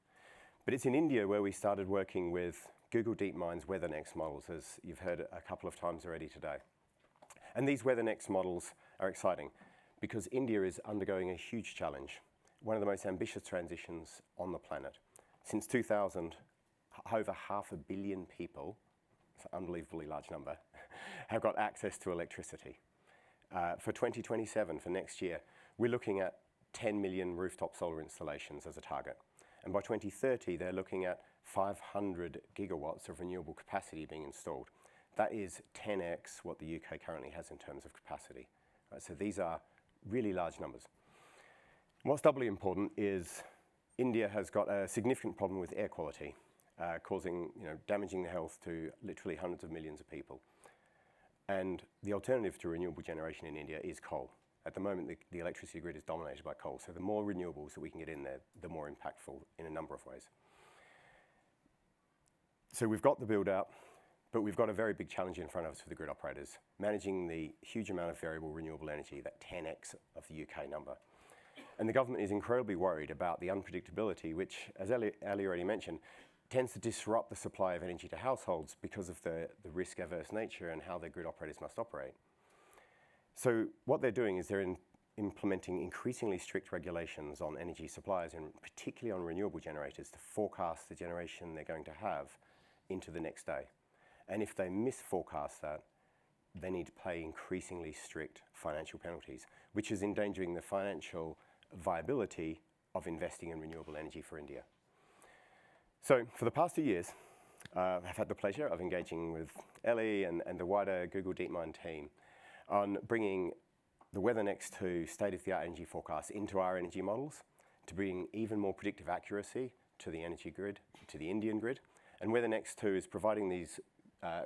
But it's in India where we started working with Google DeepMind's WeatherNext models, as you've heard a couple of times already today. And these WeatherNext models are exciting because India is undergoing a huge challenge, one of the most ambitious transitions on the planet. Since 2000, over 500 million people, it's an unbelievably large number, have got access to electricity. For 2027, for next year, we're looking at 10 million rooftop solar installations as a target. And by 2030, they're looking at 500 gigawatts of renewable capacity being installed. That is 10x what the UK currently has in terms of capacity. Right, so these are really large numbers. What's doubly important is India has got a significant problem with air quality, causing, damaging the health to literally hundreds of millions of people. And the alternative to renewable generation in India is coal. At the moment, the electricity grid is dominated by coal. So the more renewables that we can get in there, the more impactful in a number of ways. So we've got the build out, but we've got a very big challenge in front of us for the grid operators, managing the huge amount of variable renewable energy, that 10x of the UK number. And the government is incredibly worried about the unpredictability, which, as Ali already mentioned, tends to disrupt the supply of energy to households because of the risk-averse nature and how their grid operators must operate. So what they're doing is they're implementing increasingly strict regulations on energy suppliers, and particularly on renewable generators, to forecast the generation they're going to have into the next day. And if they misforecast that, they need to pay increasingly strict financial penalties, which is endangering the financial viability of investing in renewable energy for India. So for the past 2 years, I've had the pleasure of engaging with Ellie and the wider Google DeepMind team on bringing the WeatherNext 2 state-of-the-art energy forecasts into our energy models to bring even more predictive accuracy to the energy grid, to the Indian grid. And WeatherNext 2 is providing these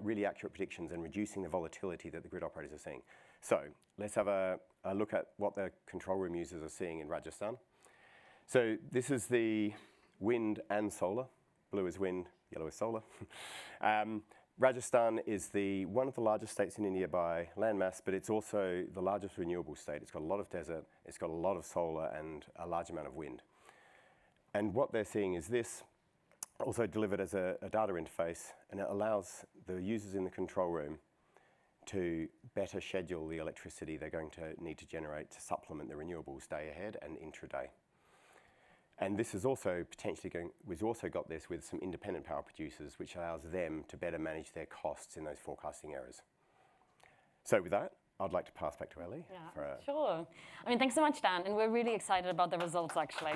really accurate predictions and reducing the volatility that the grid operators are seeing. So let's have a look at what the control room users are seeing in Rajasthan. So this is the wind and solar. Blue is wind, yellow is solar. Rajasthan is one of the largest states in India by landmass, but it's also the largest renewable state. It's got a lot of desert, it's got a lot of solar, and a large amount of wind. And what they're seeing is this, also delivered as a data interface, and it allows the users in the control room to better schedule the electricity they're going to need to generate to supplement the renewables day ahead and intraday. And this is also potentially we've also got this with some independent power producers, which allows them to better manage their costs in those forecasting errors. So with that, I'd like to pass back to Ellie. Yeah, sure. I mean, thanks so much, Dan, and we're really excited about the results, actually.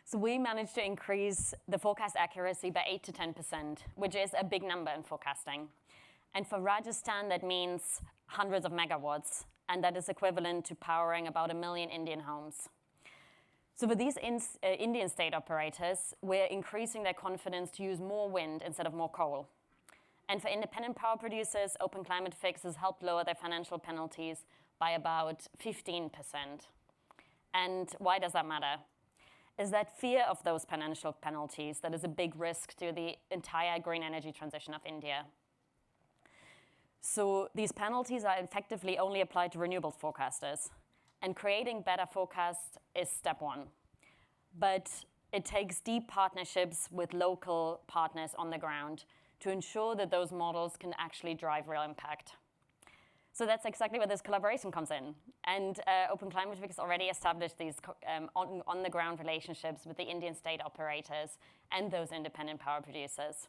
So we managed to increase the forecast accuracy by 8 to 10%, which is a big number in forecasting. And for Rajasthan, that means hundreds of megawatts, and that is equivalent to powering about 1 million Indian homes. So for these Indian state operators, we're increasing their confidence to use more wind instead of more coal. And for independent power producers, Open Climate Fix has helped lower their financial penalties by about 15%. And why does that matter? Is that fear of those financial penalties that is a big risk to the entire green energy transition of India. So these penalties are effectively only applied to renewables forecasters, and creating better forecasts is step one. But it takes deep partnerships with local partners on the ground to ensure that those models can actually drive real impact. So that's exactly where this collaboration comes in. And Open Climate Week has already established these on-the-ground relationships with the Indian state operators and those independent power producers.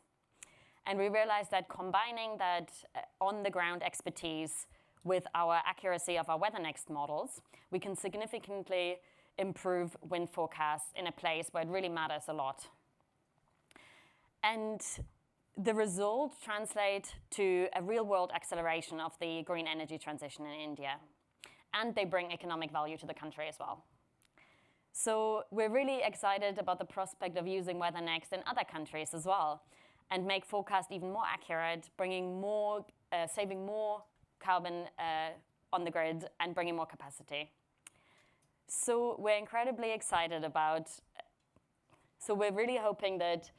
And we realized that combining that on-the-ground expertise with our accuracy of our WeatherNext models, we can significantly improve wind forecasts in a place where it really matters a lot. And the results translate to a real-world acceleration of the green energy transition in India. And they bring economic value to the country as well. So we're really excited about the prospect of using WeatherNext in other countries as well, and make forecasts even more accurate, bringing more, saving more carbon on the grid, and bringing more capacity. So we're incredibly excited about, so we're really hoping that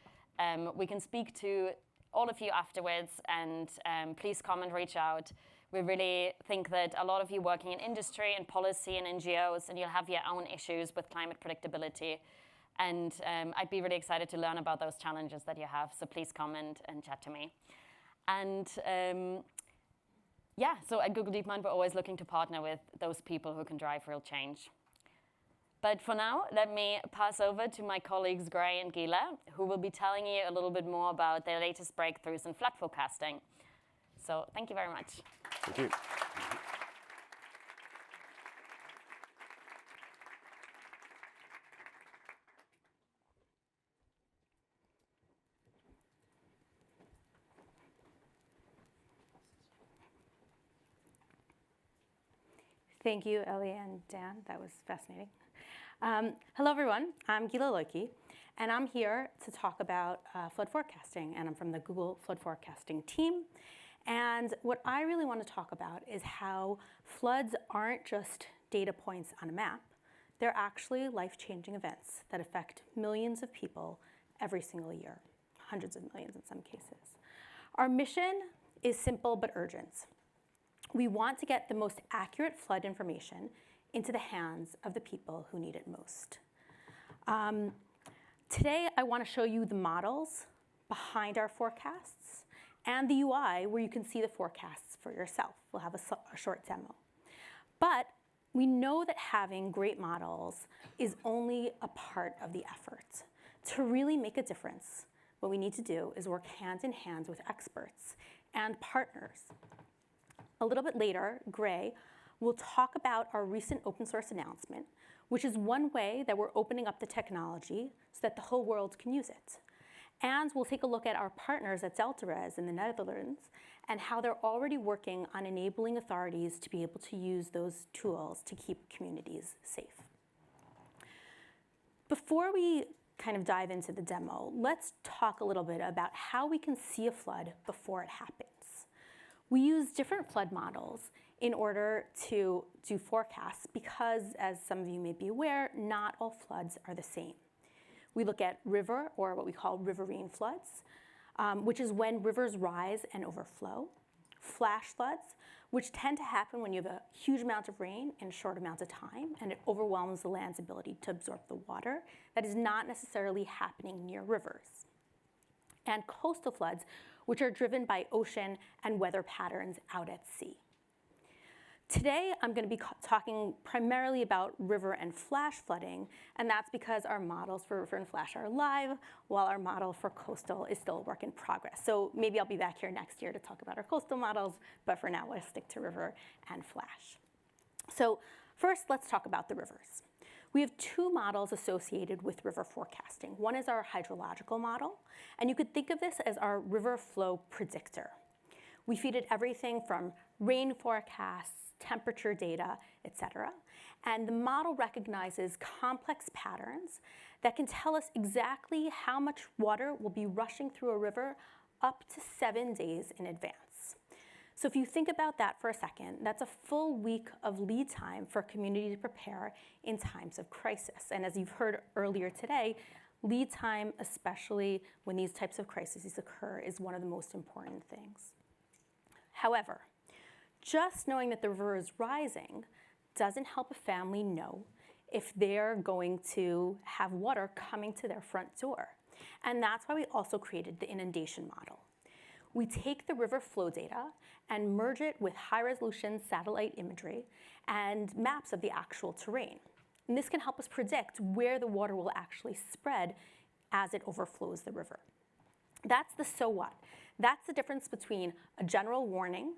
we can speak to all of you afterwards, and please come and reach out. We really think that a lot of you working in industry and policy and NGOs, and you'll have your own issues with climate predictability. And I'd be really excited to learn about those challenges that you have, so please come and chat to me. And yeah, so at Google DeepMind, we're always looking to partner with those people who can drive real change. But for now, let me pass over to my colleagues Gray and Gila, who will be telling you a little bit more about their latest breakthroughs in flood forecasting. So thank you very much. Thank you. Thank you, Ellie and Dan. That was fascinating. Hello, everyone. I'm Gila Loike, and I'm here to talk about flood forecasting, and I'm from the Google Flood Forecasting team. And what I really want to talk about is how floods aren't just data points on a map. They're actually life-changing events that affect millions of people every single year, hundreds of millions in some cases. Our mission is simple but urgent. We want to get the most accurate flood information into the hands of the people who need it most. Today, I want to show you the models behind our forecasts and the UI where you can see the forecasts for yourself. We'll have a short demo. But we know that having great models is only a part of the effort. To really make a difference, what we need to do is work hand in hand with experts and partners. A little bit later, Gray will talk about our recent open source announcement, which is one way that we're opening up the technology so that the whole world can use it. And we'll take a look at our partners at Deltares in the Netherlands and how they're already working on enabling authorities to be able to use those tools to keep communities safe. Before we kind of dive into the demo, let's talk a little bit about how we can see a flood before it happens. We use different flood models in order to do forecasts because, as some of you may be aware, not all floods are the same. We look at river, or what we call riverine floods, which is when rivers rise and overflow. Flash floods, which tend to happen when you have a huge amount of rain in a short amount of time, and it overwhelms the land's ability to absorb the water. That is not necessarily happening near rivers. And coastal floods, which are driven by ocean and weather patterns out at sea. Today, I'm going to be talking primarily about river and flash flooding, and that's because our models for river and flash are live, while our model for coastal is still a work in progress. So maybe I'll be back here next year to talk about our coastal models, but for now, we'll stick to river and flash. So first, let's talk about the rivers. We have two models associated with river forecasting. One is our hydrological model, and you could think of this as our river flow predictor. We feed it everything from rain forecasts, temperature data, etc. And the model recognizes complex patterns that can tell us exactly how much water will be rushing through a river up to 7 days in advance. So if you think about that for a second, that's a full week of lead time for a community to prepare in times of crisis. And as you've heard earlier today, lead time, especially when these types of crises occur, is one of the most important things. However, just knowing that the river is rising doesn't help a family know if they're going to have water coming to their front door. And that's why we also created the inundation model. we take the river flow data and merge it with high-resolution satellite imagery and maps of the actual terrain. And this can help us predict where the water will actually spread as it overflows the river. That's the so what. That's the difference between a general warning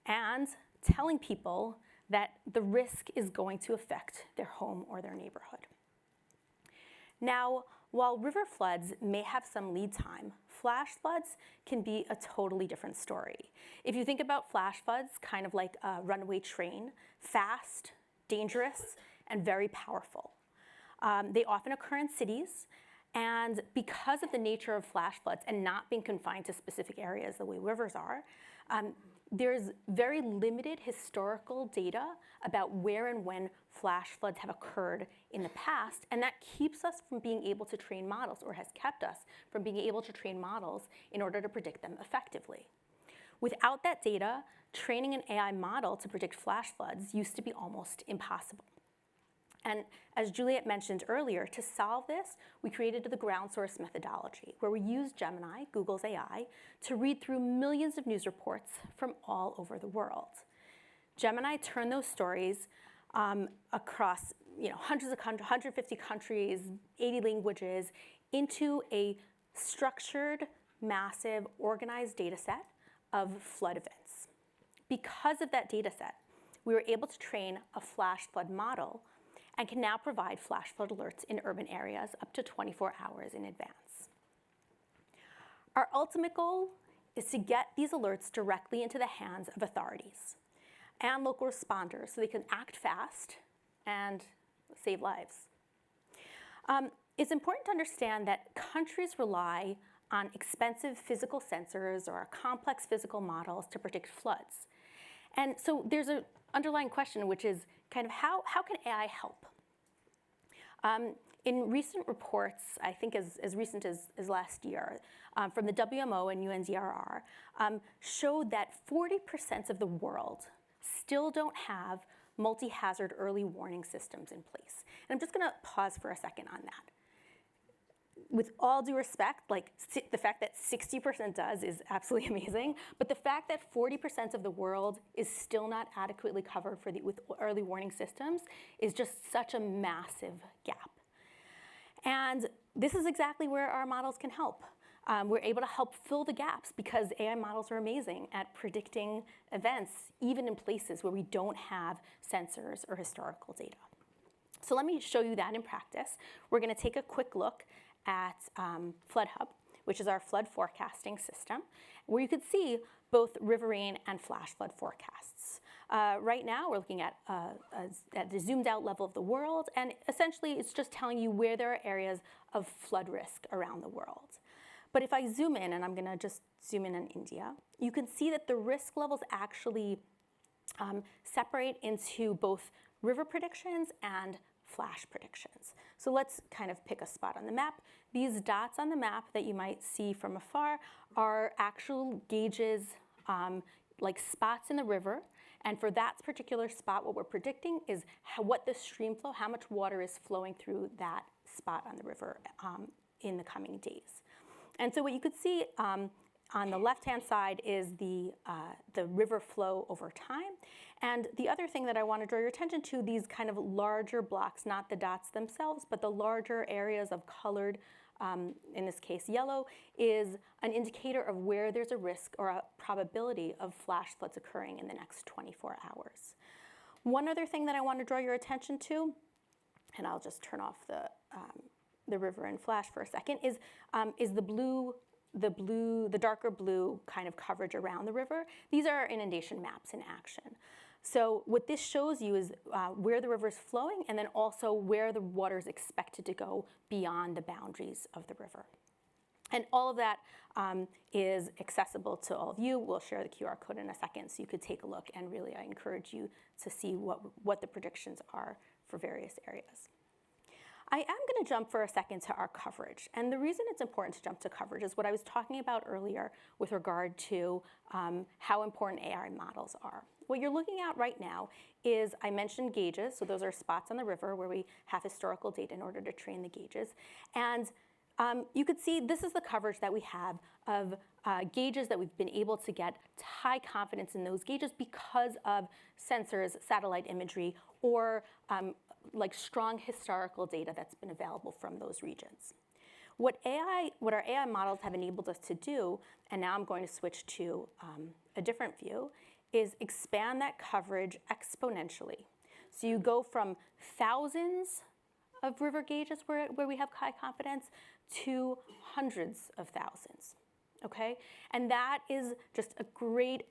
and telling people that the risk is going to affect their home or their neighborhood. Now, while river floods may have some lead time, flash floods can be a totally different story. If you think about flash floods, kind of like a runaway train, fast, dangerous, and very powerful. They often occur in cities, and because of the nature of flash floods and not being confined to specific areas the way rivers are, there's very limited historical data about where and when flash floods have occurred in the past, and that keeps us from being able to train models, or has kept us from being able to train models in order to predict them effectively. Without that data, training an AI model to predict flash floods used to be almost impossible. And as Juliet mentioned earlier, to solve this, we created the ground source methodology, where we used Gemini, Google's AI, to read through millions of news reports from all over the world. Gemini turned those stories across hundreds of 150 countries, 80 languages, into a structured, massive, organized data set of flood events. Because of that data set, we were able to train a flash flood model and can now provide flash flood alerts in urban areas up to 24 hours in advance. Our ultimate goal is to get these alerts directly into the hands of authorities and local responders so they can act fast and save lives. It's important to understand that countries rely on expensive physical sensors or complex physical models to predict floods. And so there's an underlying question, which is kind of how can AI help? In recent reports, I think as recent as last year, from the WMO and UNDRR, showed that 40% of the world still don't have multi-hazard early warning systems in place. And I'm just going to pause for a second on that. With all due respect, the fact that 60% does is absolutely amazing, but the fact that 40% of the world is still not adequately covered with early warning systems is just such a massive gap. And this is exactly where our models can help. We're able to help fill the gaps because AI models are amazing at predicting events, even in places where we don't have sensors or historical data. So let me show you that in practice. We're going to take a quick look at Flood Hub, which is our flood forecasting system, where you could see both riverine and flash flood forecasts. Right now, we're looking at the zoomed out level of the world, and essentially it's just telling you where there are areas of flood risk around the world. But if I zoom in, and I'm gonna just zoom in on India, you can see that the risk levels actually separate into both river predictions and flash predictions. So let's kind of pick a spot on the map. These dots on the map that you might see from afar are actual gauges, like spots in the river. And for that particular spot, what we're predicting is what the stream flow, how much water is flowing through that spot on the river in the coming days. And so what you could see on the left-hand side is the river flow over time. And the other thing that I want to draw your attention to, these kind of larger blocks, not the dots themselves, but the larger areas of colored, in this case yellow, is an indicator of where there's a risk or a probability of flash floods occurring in the next 24 hours. One other thing that I want to draw your attention to, and I'll just turn off the river and flash for a second, is the darker blue kind of coverage around the river. These are our inundation maps in action. So what this shows you is where the river is flowing and then also where the water is expected to go beyond the boundaries of the river. And all of that is accessible to all of you. We'll share the QR code in a second so you could take a look, and really I encourage you to see what the predictions are for various areas. I am going to jump for a second to our coverage. And the reason it's important to jump to coverage is what I was talking about earlier with regard to how important AI models are. What you're looking at right now is, I mentioned gauges, so those are spots on the river where we have historical data in order to train the gauges. And You could see this is the coverage that we have of gauges that we've been able to get high confidence in those gauges because of sensors, satellite imagery, or like strong historical data that's been available from those regions. What our AI models have enabled us to do, and now I'm going to switch to a different view, is expand that coverage exponentially. So you go from thousands of river gauges where we have high confidence to hundreds of thousands, okay? And that is just a great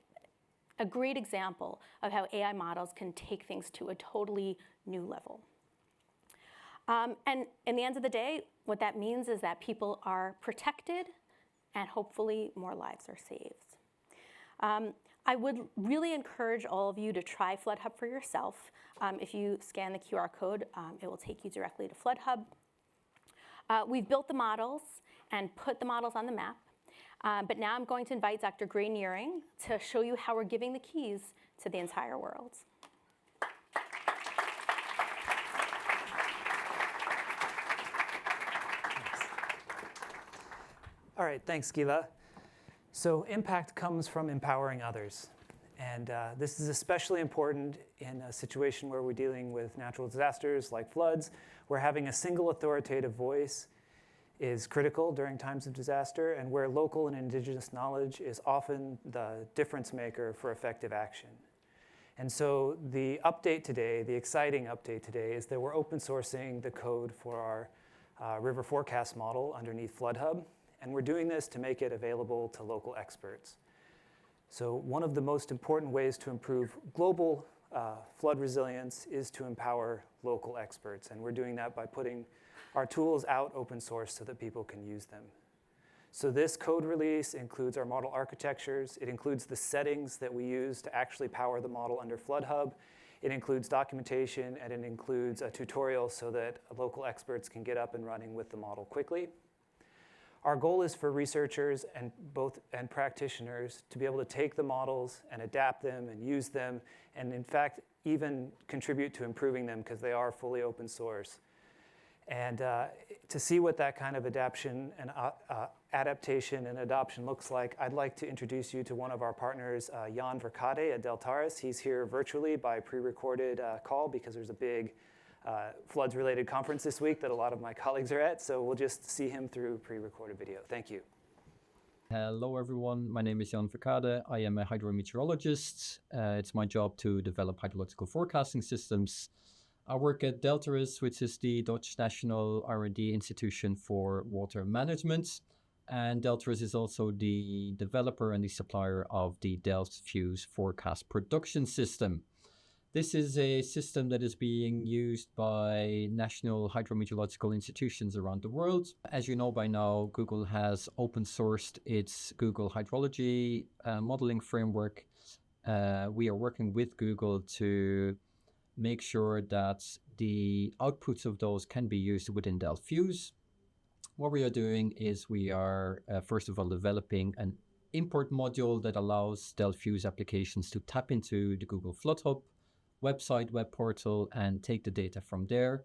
example of how AI models can take things to a totally new level. And in the end of the day, what that means is that people are protected and hopefully more lives are saved. I would really encourage all of you to try Flood Hub for yourself. If you scan the QR code, it will take you directly to Flood Hub. We've built the models and put the models on the map. But now I'm going to invite Dr. Gray Nearing to show you how we're giving the keys to the entire world. All right, thanks, Gila. So impact comes from empowering others. And this is especially important in a situation where we're dealing with natural disasters like floods, where having a single authoritative voice is critical during times of disaster, and where local and indigenous knowledge is often the difference maker for effective action. And so the update today, the exciting update today, is that we're open sourcing the code for our river forecast model underneath Flood Hub. And we're doing this to make it available to local experts. So one of the most important ways to improve global flood resilience is to empower local experts. And we're doing that by putting our tools out open source so that people can use them. So this code release includes our model architectures. It includes the settings that we use to actually power the model under Flood Hub. It includes documentation, and it includes a tutorial so that local experts can get up and running with the model quickly. Our goal is for researchers and practitioners to be able to take the models and adapt them and use them, and in fact, even contribute to improving them because they are fully open source. And to see what that kind of adaptation and adoption looks like, I'd like to introduce you to one of our partners, Jan Verkade at Deltares. He's here virtually by pre-recorded call because there's a big floods-related conference this week that a lot of my colleagues are at, so we'll just see him through pre-recorded video. Thank you. Hello everyone, my name is Jan Verkade. I am a hydrometeorologist. It's my job to develop hydrological forecasting systems. I work at Deltares, which is the Dutch National R&D Institution for Water Management. And Deltares is also the developer and the supplier of the DelFuse forecast production system. This is a system that is being used by national hydrometeorological institutions around the world. As you know by now, Google has open sourced its Google Hydrology modeling framework. We are working with Google to make sure that the outputs of those can be used within DelFuse. What we are doing is we are, first of all, developing an import module that allows DelFuse applications to tap into the Google Flood Hub website, web portal, and take the data from there.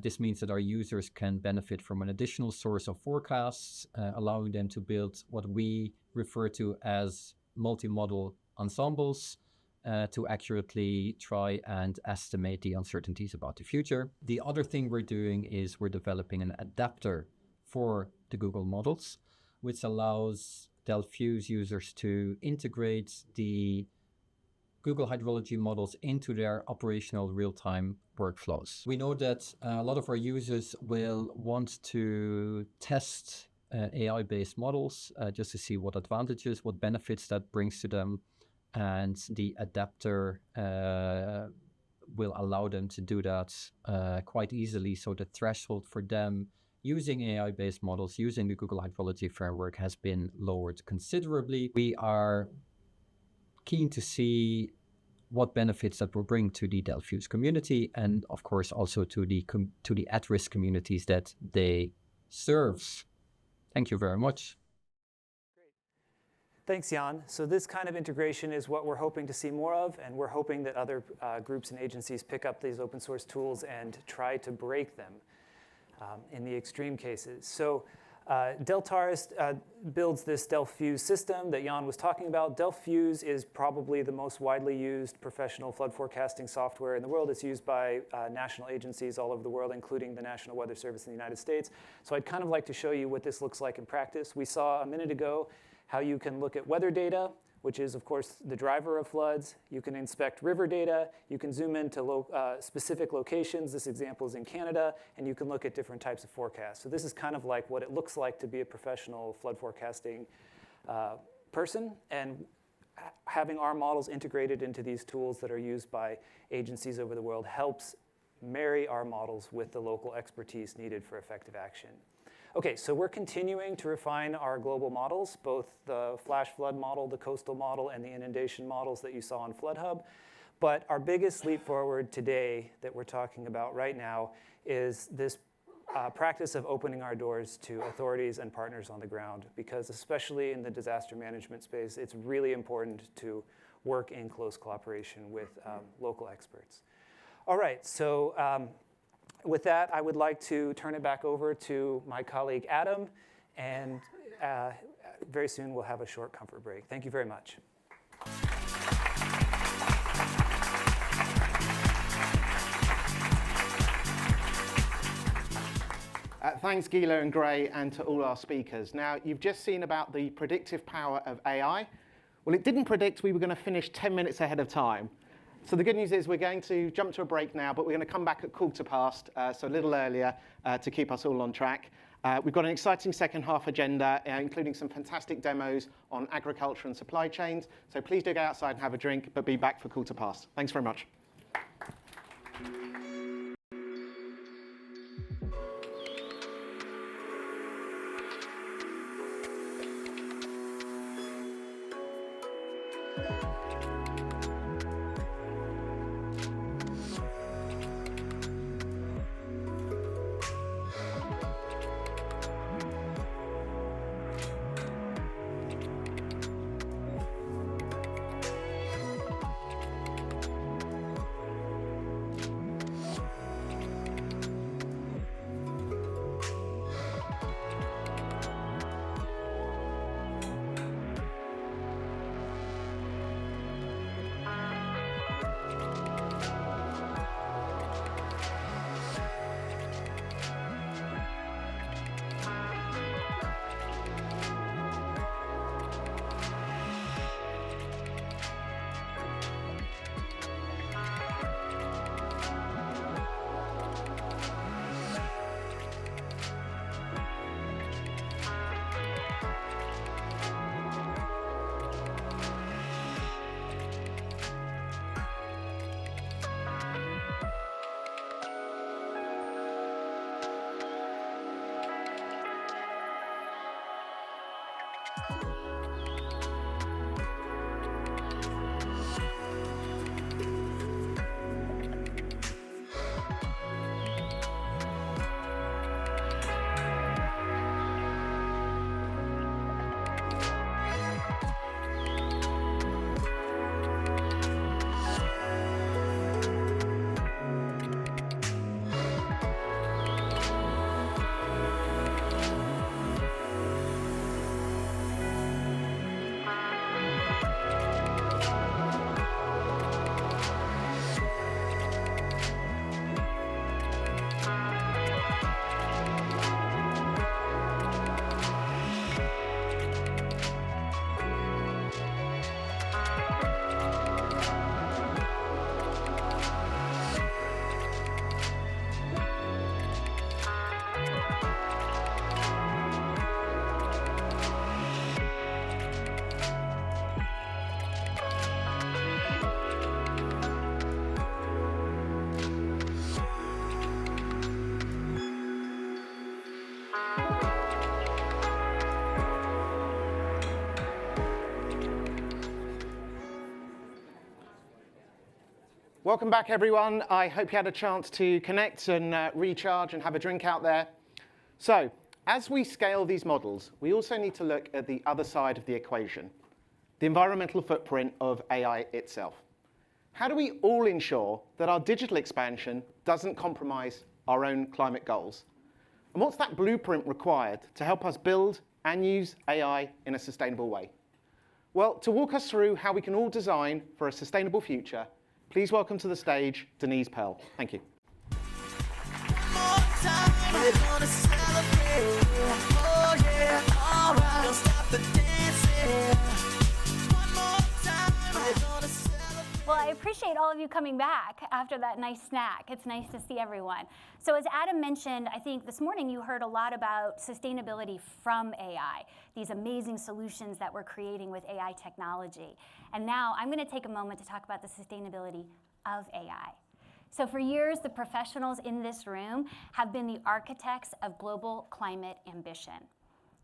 This means that our users can benefit from an additional source of forecasts, allowing them to build what we refer to as multi-model ensembles to accurately try and estimate the uncertainties about the future. The other thing we're doing is we're developing an adapter for the Google models, which allows DelFuse users to integrate the Google hydrology models into their operational real-time workflows. We know that a lot of our users will want to test AI-based models just to see what advantages, what benefits that brings to them, and the adapter will allow them to do that quite easily. So the threshold for them using AI-based models, using the Google Hydrology framework has been lowered considerably. We are keen to see what benefits that will bring to the DelFuse community, and of course also to the at-risk communities that they serve. Thank you very much. Thanks, Jan. So this kind of integration is what we're hoping to see more of, and we're hoping that other groups and agencies pick up these open source tools and try to break them. in the extreme cases. So Deltaris builds this DelFuse system that Jan was talking about. DelFuse is probably the most widely used professional flood forecasting software in the world. It's used by national agencies all over the world, including the National Weather Service in the United States. So I'd kind of like to show you what this looks like in practice. We saw a minute ago how you can look at weather data, which is, of course, the driver of floods. You can inspect river data. You can zoom into specific locations. This example is in Canada. And you can look at different types of forecasts. So this is kind of like what it looks like to be a professional flood forecasting person. And having our models integrated into these tools that are used by agencies over the world helps marry our models with the local expertise needed for effective action. Okay, so we're continuing to refine our global models, both the flash flood model, the coastal model, and the inundation models that you saw on FloodHub. But our biggest leap forward today that we're talking about right now is this practice of opening our doors to authorities and partners on the ground, because especially in the disaster management space, it's really important to work in close cooperation with local experts. All right, so with that, I would like to turn it back over to my colleague, Adam, and very soon we'll have a short comfort break. Thank you very much. Thanks, Gila and Gray, and to all our speakers. Now, you've just seen about the predictive power of AI. Well, it didn't predict we were going to finish 10 minutes ahead of time. So the good news is we're going to jump to a break now, but we're going to come back at 1:15, so a little earlier, to keep us all on track. We've got an exciting second half agenda, including some fantastic demos on agriculture and supply chains. So please do go outside and have a drink, but be back for 1:15. Thanks very much. Welcome back, everyone. I hope you had a chance to connect and recharge and have a drink out there. So, as we scale these models, we also need to look at the other side of the equation, the environmental footprint of AI itself. How do we all ensure that our digital expansion doesn't compromise our own climate goals? And what's that blueprint required to help us build and use AI in a sustainable way? Well, to walk us through how we can all design for a sustainable future, please welcome to the stage Denise Pearl. Thank you. Well, I appreciate all of you coming back after that nice snack. It's nice to see everyone. So as Adam mentioned, I think this morning you heard a lot about sustainability from AI, these amazing solutions that we're creating with AI technology. And now I'm going to take a moment to talk about the sustainability of AI. So for years, the professionals in this room have been the architects of global climate ambition.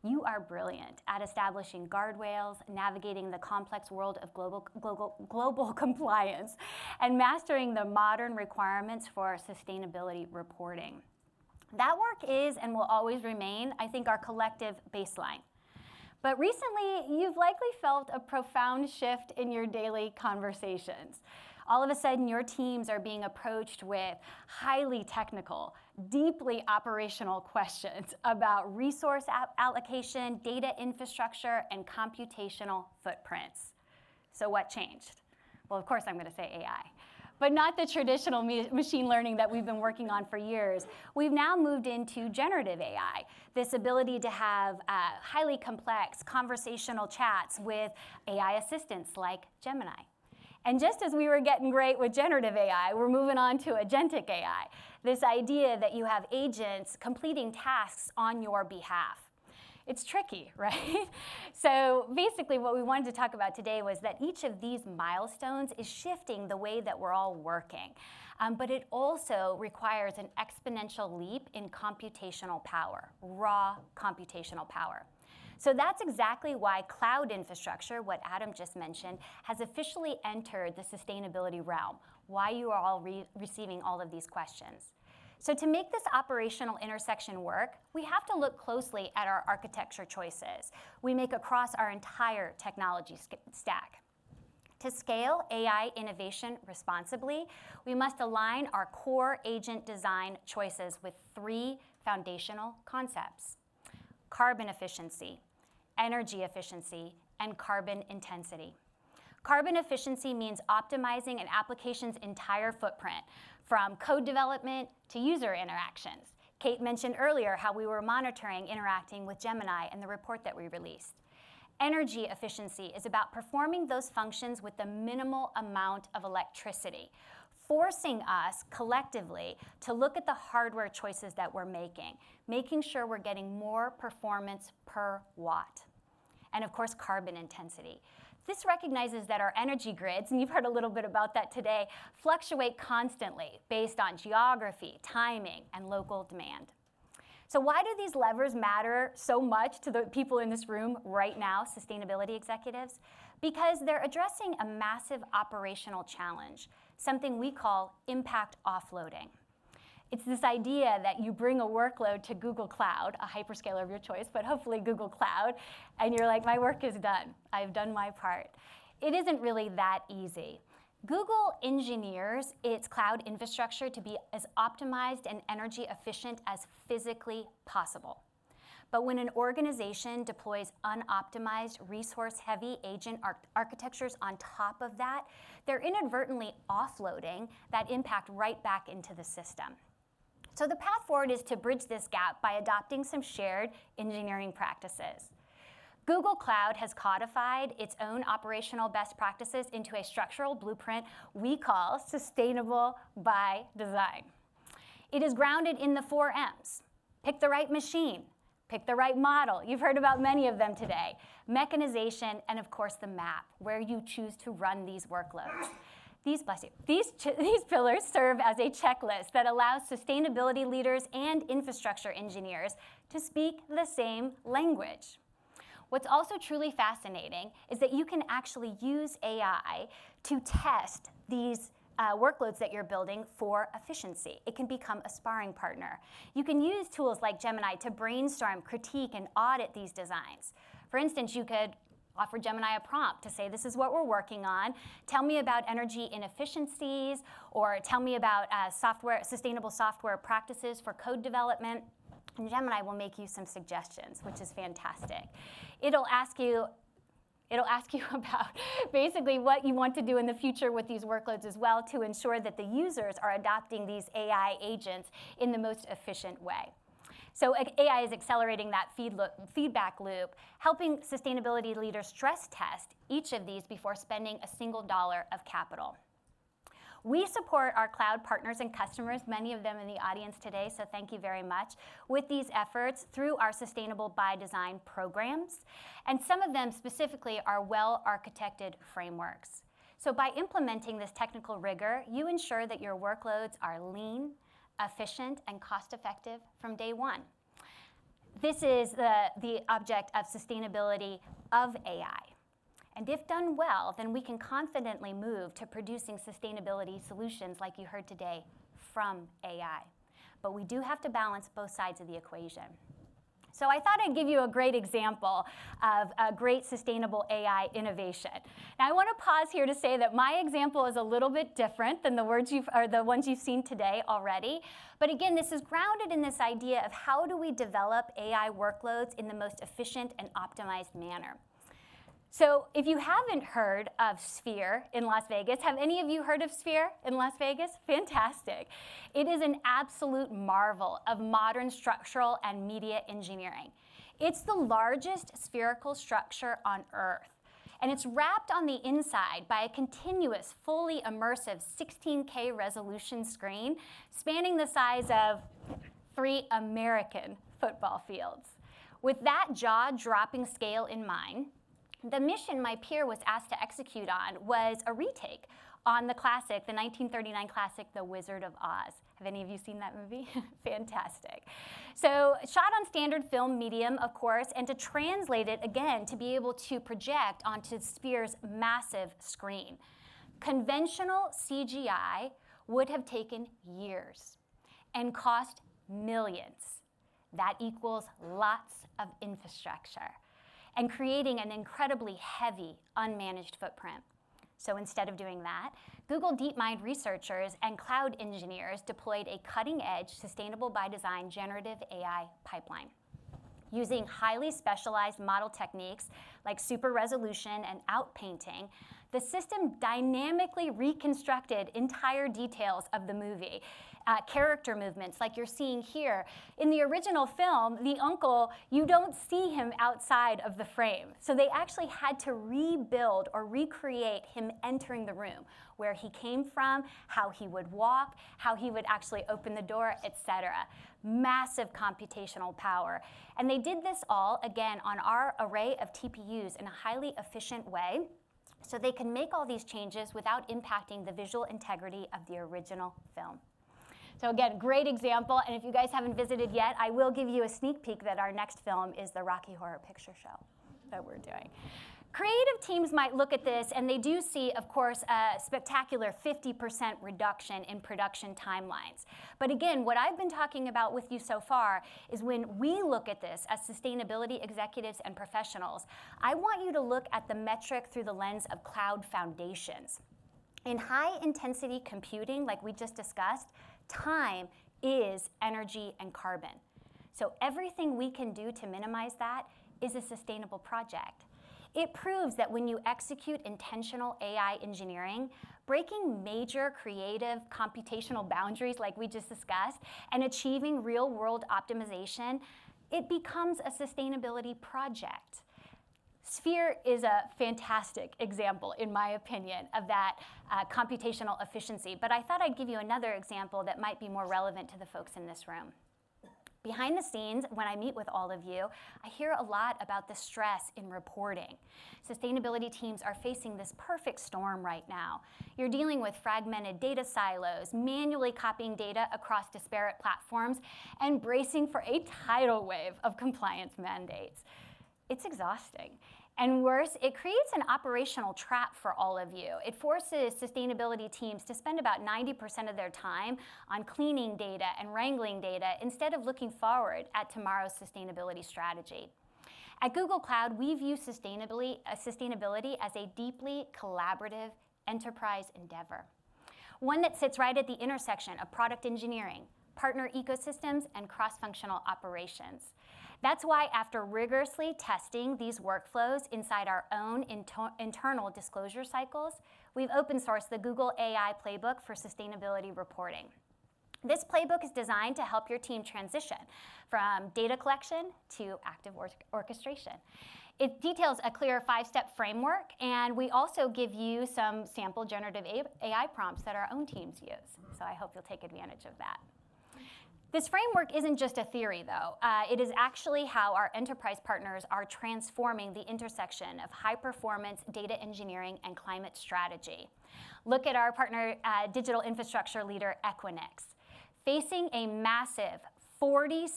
You are brilliant at establishing guardrails, navigating the complex world of global compliance, and mastering the modern requirements for sustainability reporting. That work is and will always remain, I think, our collective baseline. But recently, you've likely felt a profound shift in your daily conversations. All of a sudden, your teams are being approached with highly technical, deeply operational questions about resource allocation, data infrastructure, and computational footprints. So what changed? Well, of course, I'm going to say AI. But not the traditional machine learning that we've been working on for years. We've now moved into generative AI, this ability to have highly complex conversational chats with AI assistants like Gemini. And just as we were getting great with generative AI, we're moving on to agentic AI, this idea that you have agents completing tasks on your behalf. It's tricky, right? So basically what we wanted to talk about today was that each of these milestones is shifting the way that we're all working. But it also requires an exponential leap in computational power, raw computational power. So that's exactly why cloud infrastructure, what Adam just mentioned, has officially entered the sustainability realm, why you are all receiving all of these questions. So to make this operational intersection work, we have to look closely at our architecture choices we make across our entire technology stack. To scale AI innovation responsibly, we must align our core agent design choices with three foundational concepts: carbon efficiency, energy efficiency, and carbon intensity. Carbon efficiency means optimizing an application's entire footprint, from code development to user interactions. Kate mentioned earlier how we were monitoring interacting with Gemini in the report that we released. Energy efficiency is about performing those functions with the minimal amount of electricity, forcing us collectively to look at the hardware choices that we're making sure we're getting more performance per watt. And of course, carbon intensity. This recognizes that our energy grids, and you've heard a little bit about that today, fluctuate constantly based on geography, timing, and local demand. So why do these levers matter so much to the people in this room right now, sustainability executives? Because they're addressing a massive operational challenge, something we call impact offloading. It's this idea that you bring a workload to Google Cloud, a hyperscaler of your choice, but hopefully Google Cloud, and you're like, my work is done. I've done my part. It isn't really that easy. Google engineers its cloud infrastructure to be as optimized and energy efficient as physically possible. But when an organization deploys unoptimized, resource-heavy agent architectures on top of that, they're inadvertently offloading that impact right back into the system. So the path forward is to bridge this gap by adopting some shared engineering practices. Google Cloud has codified its own operational best practices into a structural blueprint we call Sustainable by Design. It is grounded in the 4 M's. Pick the right machine, pick the right model. You've heard about many of them today. Mechanization, and of course the map, where you choose to run these workloads. These pillars serve as a checklist that allows sustainability leaders and infrastructure engineers to speak the same language. What's also truly fascinating is that you can actually use AI to test these workloads that you're building for efficiency. It can become a sparring partner. You can use tools like Gemini to brainstorm, critique, and audit these designs. For instance, you could offer Gemini a prompt to say, this is what we're working on. Tell me about energy inefficiencies, or tell me about sustainable software practices for code development. And Gemini will make you some suggestions, which is fantastic. It'll ask you about basically what you want to do in the future with these workloads as well to ensure that the users are adopting these AI agents in the most efficient way. So AI is accelerating that feedback loop, helping sustainability leaders stress test each of these before spending a single dollar of capital. We support our cloud partners and customers, many of them in the audience today, so thank you very much, with these efforts through our Sustainable by Design programs. And some of them specifically are well-architected frameworks. So by implementing this technical rigor, you ensure that your workloads are lean, efficient, and cost-effective from day one. This is the object of sustainability of AI. And if done well, then we can confidently move to producing sustainability solutions like you heard today from AI. But we do have to balance both sides of the equation. So I thought I'd give you a great example of a great sustainable AI innovation. Now I want to pause here to say that my example is a little bit different than the ones you've seen today already. But again, this is grounded in this idea of how do we develop AI workloads in the most efficient and optimized manner. So if you haven't heard of Sphere in Las Vegas, have any of you heard of Sphere in Las Vegas? Fantastic. It is an absolute marvel of modern structural and media engineering. It's the largest spherical structure on Earth. And it's wrapped on the inside by a continuous, fully immersive 16K resolution screen spanning the size of 3 American football fields. With that jaw-dropping scale in mind, the mission my peer was asked to execute on was a retake on the classic, the 1939 classic, The Wizard of Oz. Have any of you seen that movie? Fantastic. So shot on standard film medium, of course, and to translate it again to be able to project onto Sphere's massive screen. Conventional CGI would have taken years and cost millions. That equals lots of infrastructure and creating an incredibly heavy, unmanaged footprint. So instead of doing that, Google DeepMind researchers and cloud engineers deployed a cutting-edge, sustainable by design generative AI pipeline. Using highly specialized model techniques like super resolution and outpainting, the system dynamically reconstructed entire details of the movie. Character movements like you're seeing here. In the original film, the uncle, you don't see him outside of the frame. So they actually had to rebuild or recreate him entering the room, where he came from, how he would walk, how he would actually open the door, etc. Massive computational power. And they did this all, again, on our array of TPUs in a highly efficient way, so they can make all these changes without impacting the visual integrity of the original film. So again, great example, and if you guys haven't visited yet, I will give you a sneak peek that our next film is the Rocky Horror Picture Show that we're doing. Creative teams might look at this, and they do see, of course, a spectacular 50% reduction in production timelines. But again, what I've been talking about with you so far is when we look at this as sustainability executives and professionals, I want you to look at the metric through the lens of cloud foundations. In high-intensity computing, like we just discussed, time is energy and carbon. So everything we can do to minimize that is a sustainable project. It proves that when you execute intentional AI engineering, breaking major creative computational boundaries like we just discussed, and achieving real-world optimization, it becomes a sustainability project. Sphere is a fantastic example, in my opinion, of that computational efficiency. But I thought I'd give you another example that might be more relevant to the folks in this room. Behind the scenes, when I meet with all of you, I hear a lot about the stress in reporting. Sustainability teams are facing this perfect storm right now. You're dealing with fragmented data silos, manually copying data across disparate platforms, and bracing for a tidal wave of compliance mandates. It's exhausting. And worse, it creates an operational trap for all of you. It forces sustainability teams to spend about 90% of their time on cleaning data and wrangling data instead of looking forward at tomorrow's sustainability strategy. At Google Cloud, we view sustainability as a deeply collaborative enterprise endeavor, one that sits right at the intersection of product engineering, partner ecosystems, and cross-functional operations. That's why after rigorously testing these workflows inside our own internal disclosure cycles, we've open sourced the Google AI Playbook for sustainability reporting. This playbook is designed to help your team transition from data collection to active orchestration. It details a clear 5-step framework, and we also give you some sample generative AI prompts that our own teams use. So I hope you'll take advantage of that. This framework isn't just a theory, though. It is actually how our enterprise partners are transforming the intersection of high-performance data engineering and climate strategy. Look at our partner digital infrastructure leader, Equinix. Facing a massive 46%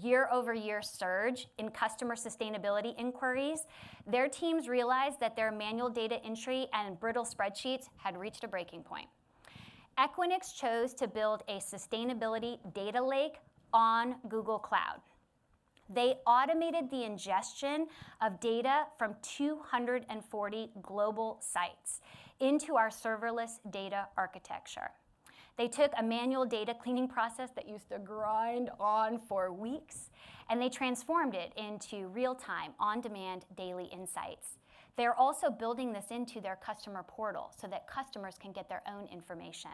year-over-year surge in customer sustainability inquiries, their teams realized that their manual data entry and brittle spreadsheets had reached a breaking point. Equinix chose to build a sustainability data lake on Google Cloud. They automated the ingestion of data from 240 global sites into our serverless data architecture. They took a manual data cleaning process that used to grind on for weeks, and they transformed it into real-time, on-demand daily insights. They're also building this into their customer portal so that customers can get their own information.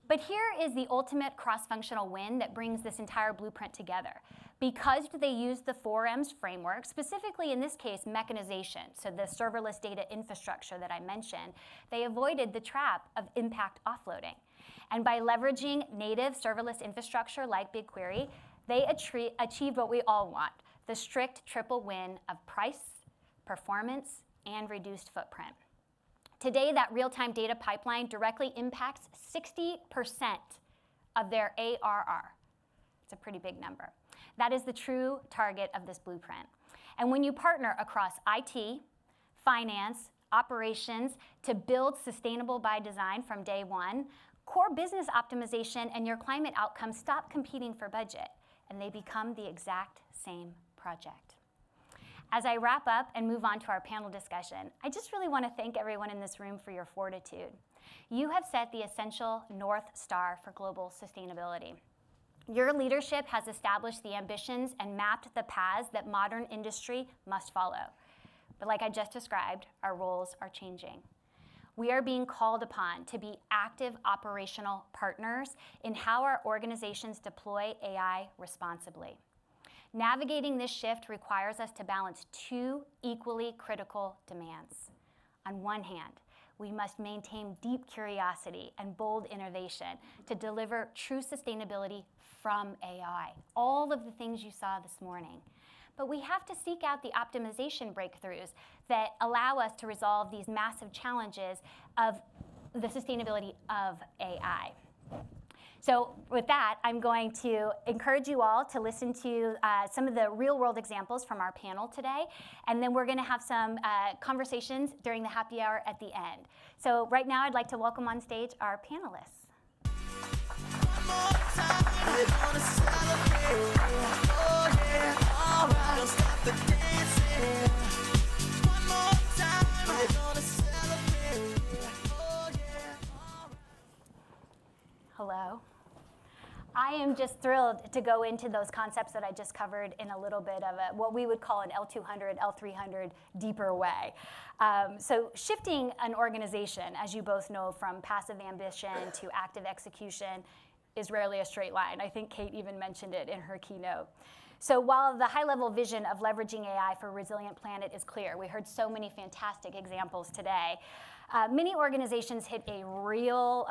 But here is the ultimate cross-functional win that brings this entire blueprint together. Because they used the 4Ms framework, specifically in this case, mechanization, so the serverless data infrastructure that I mentioned, they avoided the trap of impact offloading. And by leveraging native serverless infrastructure like BigQuery, they achieved what we all want, the strict triple win of price, performance, and reduced footprint. Today, that real-time data pipeline directly impacts 60% of their ARR. It's a pretty big number. That is the true target of this blueprint. And when you partner across IT, finance, operations to build sustainable by design from day one, core business optimization and your climate outcomes stop competing for budget, and they become the exact same project. As I wrap up and move on to our panel discussion, I just really want to thank everyone in this room for your fortitude. You have set the essential North Star for global sustainability. Your leadership has established the ambitions and mapped the paths that modern industry must follow. But like I just described, our roles are changing. We are being called upon to be active operational partners in how our organizations deploy AI responsibly. Navigating this shift requires us to balance two equally critical demands. On one hand, we must maintain deep curiosity and bold innovation to deliver true sustainability from AI, all of the things you saw this morning. But we have to seek out the optimization breakthroughs that allow us to resolve these massive challenges of the sustainability of AI. So with that, I'm going to encourage you all to listen to some of the real-world examples from our panel today, and then we're going to have some conversations during the happy hour at the end. So right now, I'd like to welcome on stage our panelists. Hello. I am just thrilled to go into those concepts that I just covered in a little bit of what we would call an L200, L300 deeper way. So shifting an organization, as you both know, from passive ambition to active execution is rarely a straight line. I think Kate even mentioned it in her keynote. So while the high-level vision of leveraging AI for a resilient planet is clear, we heard so many fantastic examples today, many organizations hit a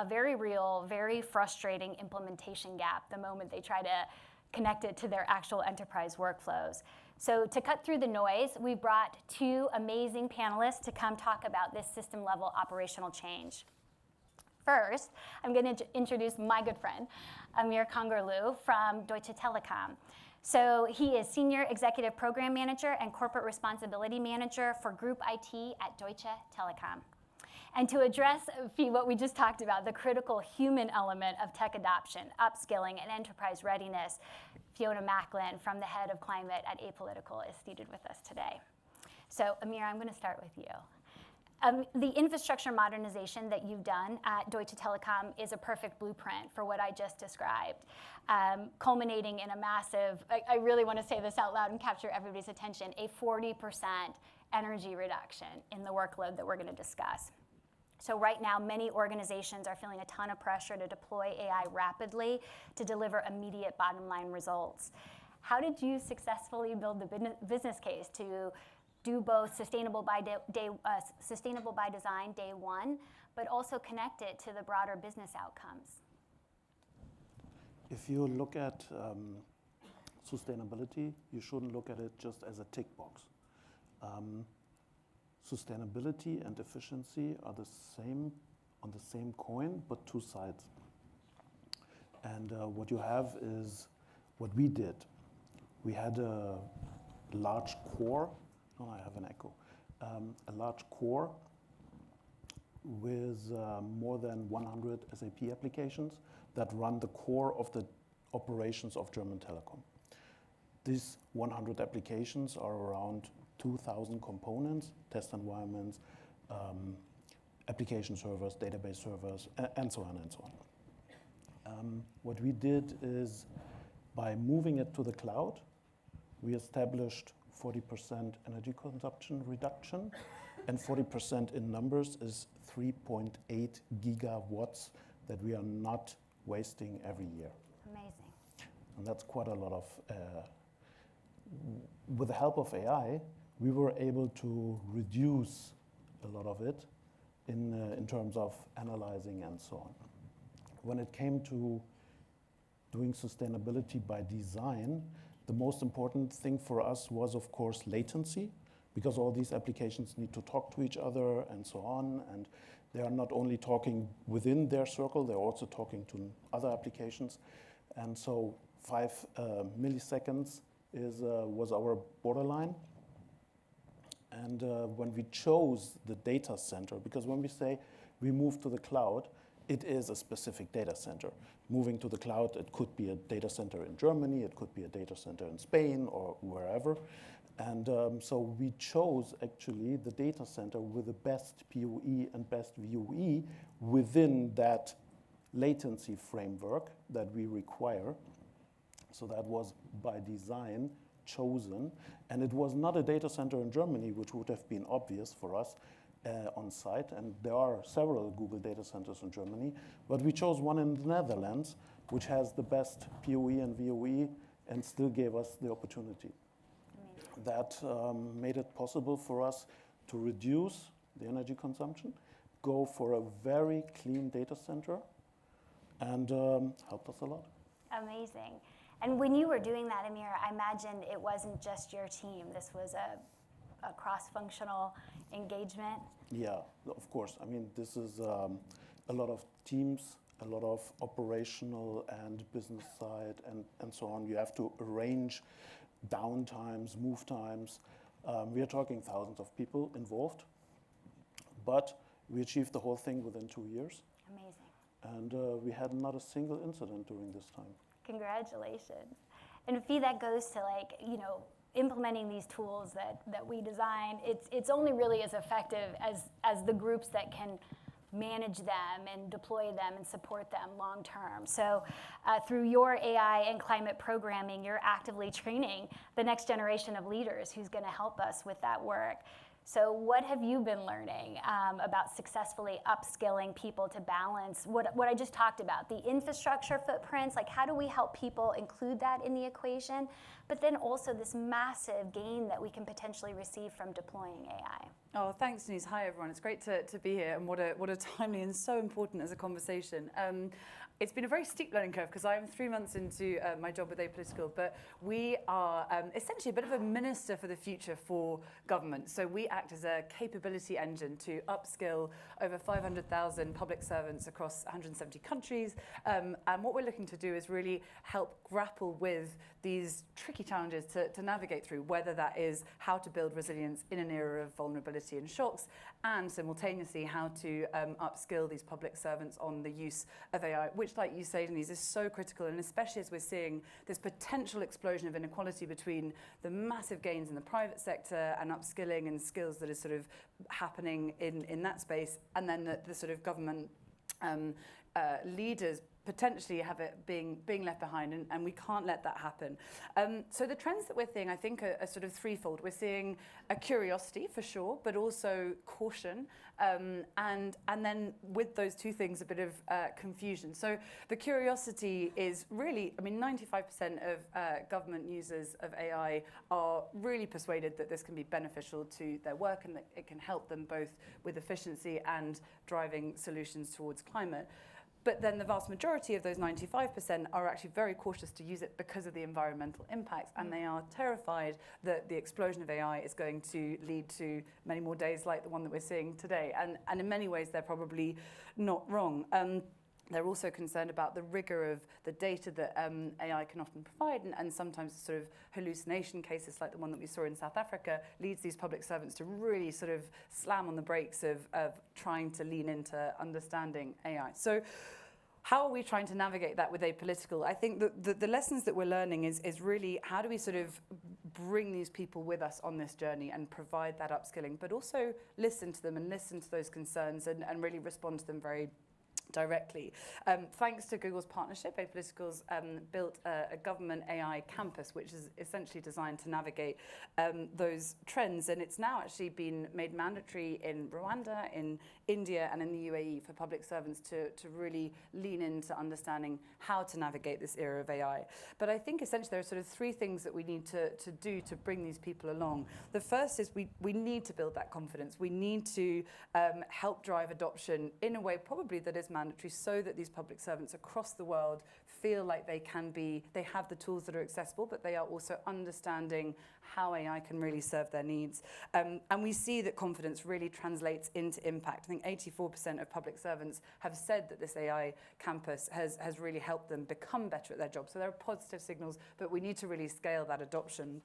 very real, very frustrating implementation gap the moment they try to connect it to their actual enterprise workflows. So to cut through the noise, we brought two amazing panelists to come talk about this system-level operational change. First, I'm going to introduce my good friend, Amir Kangarlou from Deutsche Telekom. So he is Senior Executive Program Manager and Corporate Responsibility Manager for Group IT at Deutsche Telekom. And to address what we just talked about, the critical human element of tech adoption, upskilling, and enterprise readiness, Fiona Macklin from the head of climate at Apolitical is seated with us today. So Amir, I'm going to start with you. The infrastructure modernization that you've done at Deutsche Telekom is a perfect blueprint for what I just described, culminating in a massive, I really want to say this out loud and capture everybody's attention, a 40% energy reduction in the workload that we're going to discuss. So right now, many organizations are feeling a ton of pressure to deploy AI rapidly to deliver immediate bottom line results. How did you successfully build the business case to do both sustainable by design day one, but also connect it to the broader business outcomes? If you look at sustainability, you shouldn't look at it just as a tick box. Sustainability and efficiency are the same on the same coin, but two sides. And what you have is what we did. We had a large core. Oh, I have an echo. A large core with more than 100 SAP applications that run the core of the operations of German Telekom. These 100 applications are around 2,000 components, test environments, application servers, database servers, and so on and so on. What we did is, by moving it to the cloud, we established 40% energy consumption reduction, and 40% in numbers is 3.8 gigawatts that we are not wasting every year. Amazing. And that's quite a lot of, with the help of AI, we were able to reduce a lot of it in terms of analyzing and so on. When it came to doing sustainability by design, the most important thing for us was, of course, latency, because all these applications need to talk to each other and so on, and they are not only talking within their circle, they're also talking to other applications. And so 5 milliseconds was our borderline. And when we chose the data center, because when we say we move to the cloud, it is a specific data center. Moving to the cloud, it could be a data center in Germany, it could be a data center in Spain or wherever. And so we chose actually the data center with the best PoE and best VoE within that latency framework that we require. So that was by design chosen. And it was not a data center in Germany, which would have been obvious for us on site. And there are several Google data centers in Germany, but we chose one in the Netherlands, which has the best PoE and VoE and still gave us the opportunity. That made it possible for us to reduce the energy consumption, go for a very clean data center, and helped us a lot. Amazing. And when you were doing that, Amir, I imagine it wasn't just your team. This was a cross-functional engagement. Yeah, of course. I mean, this is a lot of teams, a lot of operational and business side and so on. You have to arrange downtimes, move times. We are talking thousands of people involved, but we achieved the whole thing within 2 years. Amazing. And we had not a single incident during this time. Congratulations. And Fee, that goes to implementing these tools that we design. It's only really as effective as the groups that can manage them and deploy them and support them long term. So through your AI and climate programming, you're actively training the next generation of leaders who's going to help us with that work. So what have you been learning about successfully upskilling people to balance what I just talked about, the infrastructure footprints, like how do we help people include that in the equation, but then also this massive gain that we can potentially receive from deploying AI? Oh, thanks, Denise. Hi, everyone. It's great to be here, and what a timely and so important as a conversation. It's been a very steep learning curve because I am 3 months into my job with Apolitical, but we are essentially a bit of a minister for the future for government. So we act as a capability engine to upskill over 500,000 public servants across 170 countries. And what we're looking to do is really help grapple with these tricky challenges to navigate through, whether that is how to build resilience in an era of vulnerability and shocks, and simultaneously how to upskill these public servants on the use of AI, which, like you say, Denise, is so critical, and especially as we're seeing this potential explosion of inequality between the massive gains in the private sector and upskilling and skills that is sort of happening in that space, and then the sort of government leaders potentially have it being left behind, and we can't let that happen. So the trends that we're seeing, I think, are sort of threefold. We're seeing a curiosity for sure, but also caution, and then with those two things, a bit of confusion. So the curiosity is really, I mean, 95% of government users of AI are really persuaded that this can be beneficial to their work and that it can help them both with efficiency and driving solutions towards climate. But then the vast majority of those 95% are actually very cautious to use it because of the environmental impacts, and they are terrified that the explosion of AI is going to lead to many more days like the one that we're seeing today. And in many ways, they're probably not wrong. They're also concerned about the rigor of the data that AI can often provide, and sometimes sort of hallucination cases like the one that we saw in South Africa leads these public servants to really sort of slam on the brakes of trying to lean into understanding AI. So how are we trying to navigate that with apolitical? I think that the lessons that we're learning is really how do we sort of bring these people with us on this journey and provide that upskilling, but also listen to them and listen to those concerns and really respond to them very directly. Thanks to Google's partnership, Apolitical's built a government AI campus, which is essentially designed to navigate those trends. And it's now actually been made mandatory in Rwanda, in India, and in the UAE for public servants to really lean into understanding how to navigate this era of AI. But I think essentially there are sort of three things that we need to do to bring these people along. The first is we need to build that confidence. We need to help drive adoption in a way probably that is mandatory, so that these public servants across the world feel like they have the tools that are accessible, but they are also understanding how AI can really serve their needs. And we see that confidence really translates into impact. I think 84% of public servants have said that this AI campus has really helped them become better at their job. So there are positive signals, but we need to really scale that adoption.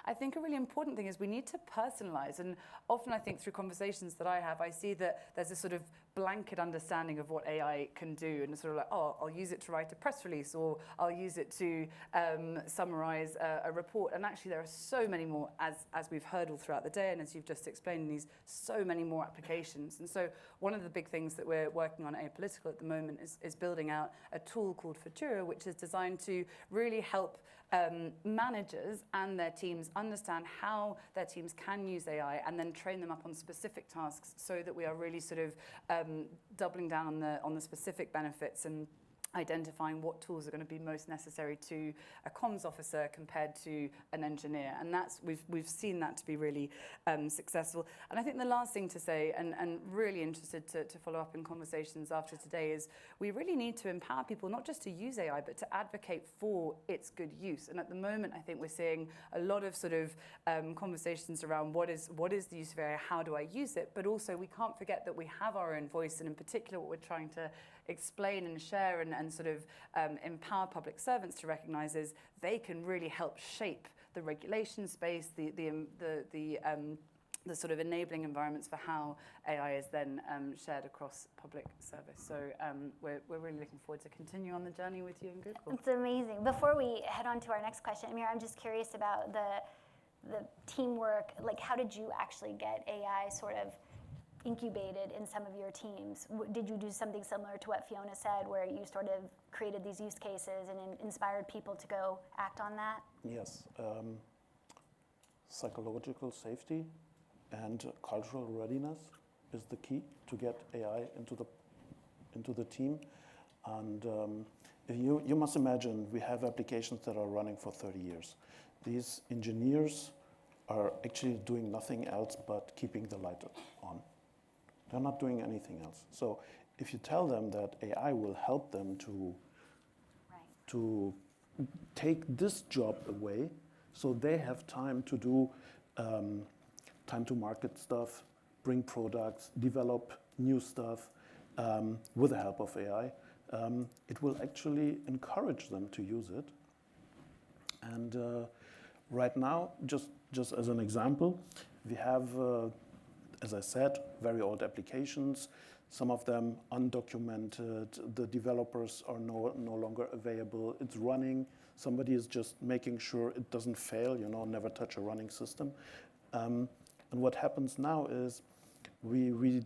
I think a really important thing is we need to personalize. And often I think through conversations that I have, I see that there's a sort of blanket understanding of what AI can do, and sort of like, oh, I'll use it to write a press release, or I'll use it to summarize a report. And actually there are so many more, as we've heard all throughout the day, and as you've just explained, these so many more applications. And so one of the big things that we're working on at Apolitical at the moment is building out a tool called Futura, which is designed to really help managers and their teams understand how their teams can use AI, and then train them up on specific tasks, so that we are really sort of doubling down on the specific benefits and identifying what tools are going to be most necessary to a comms officer compared to an engineer. And that's we've seen that to be really successful. And I think the last thing to say, and really interested to follow up in conversations after today, is we really need to empower people not just to use AI, but to advocate for its good use. And at the moment, I think we're seeing a lot of sort of conversations around what is the use of AI, how do I use it? But also we can't forget that we have our own voice, and in particular what we're trying to explain and share and sort of empower public servants to recognize is they can really help shape the regulation space, the sort of enabling environments for how AI is then shared across public service. So we're really looking forward to continue on the journey with you and Google. It's amazing. Before we head on to our next question, Amir, I'm just curious about the teamwork. Like, how did you actually get AI sort of incubated in some of your teams? Did you do something similar to what Fiona said, where you sort of created these use cases and inspired people to go act on that? Yes. Psychological safety and cultural readiness is the key to get AI into the team. And you must imagine we have applications that are running for 30 years. These engineers are actually doing nothing else but keeping the light on. They're not doing anything else. So if you tell them that AI will help them to take this job away, so they have time to do time to market stuff, bring products, develop new stuff with the help of AI, it will actually encourage them to use it. And right now, just as an example, we have, as I said, very old applications some of them undocumented, the developers are no longer available, it's running, somebody is just making sure it doesn't fail, never touch a running system. And what happens now is we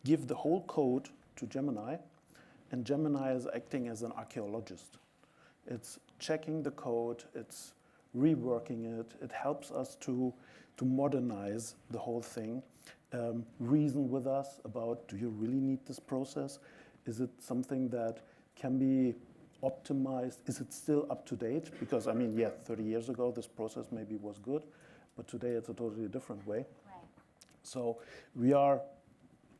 give the whole code to Gemini, and Gemini is acting as an archaeologist. It's checking the code, it's reworking it, it helps us to modernize the whole thing, reason with us about, do you really need this process? Is it something that can be optimized? Is it still up to date? Because, 30 years ago, this process maybe was good, but today it's a totally different way. Right. So we are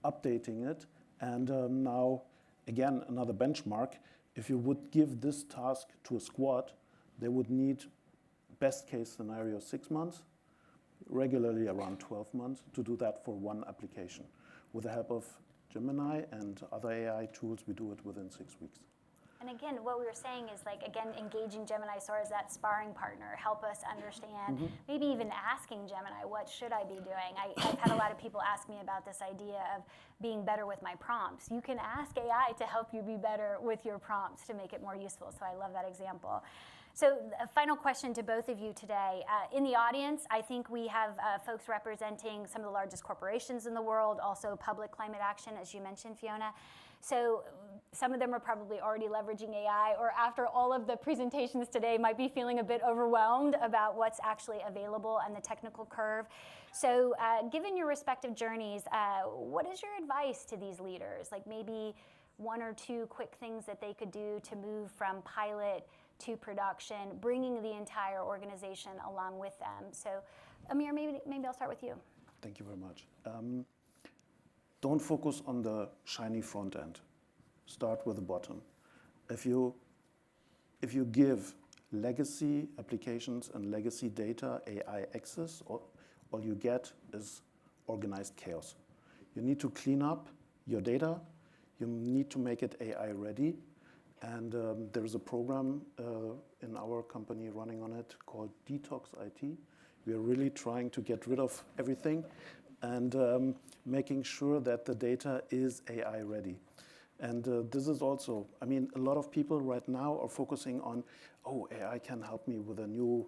updating it, and now, again, another benchmark. If you would give this task to a squad, they would need, best case scenario, 6 months, regularly around 12 months to do that for one application. With the help of Gemini and other AI tools, we do it within 6 weeks. And again, what we were saying is engaging Gemini sort of as that sparring partner, help us understand, maybe even asking Gemini, what should I be doing? I've had a lot of people ask me about this idea of being better with my prompts. You can ask AI to help you be better with your prompts to make it more useful. So I love that example. So a final question to both of you today. In the audience, I think we have folks representing some of the largest corporations in the world, also public climate action, as you mentioned, Fiona. So some of them are probably already leveraging AI, or after all of the presentations today might be feeling a bit overwhelmed about what's actually available and the technical curve. So given your respective journeys, what is your advice to these leaders? Like maybe 1 or 2 quick things that they could do to move from pilot to production, bringing the entire organization along with them. So Amir, maybe I'll start with you. Thank you very much. Don't focus on the shiny front end. Start with the bottom. If you give legacy applications and legacy data AI access, all you get is organized chaos. You need to clean up your data. You need to make it AI ready. And there is a program in our company running on it called Detox IT. We are really trying to get rid of everything and making sure that the data is AI ready. And this is also, a lot of people right now are focusing on, AI can help me with a new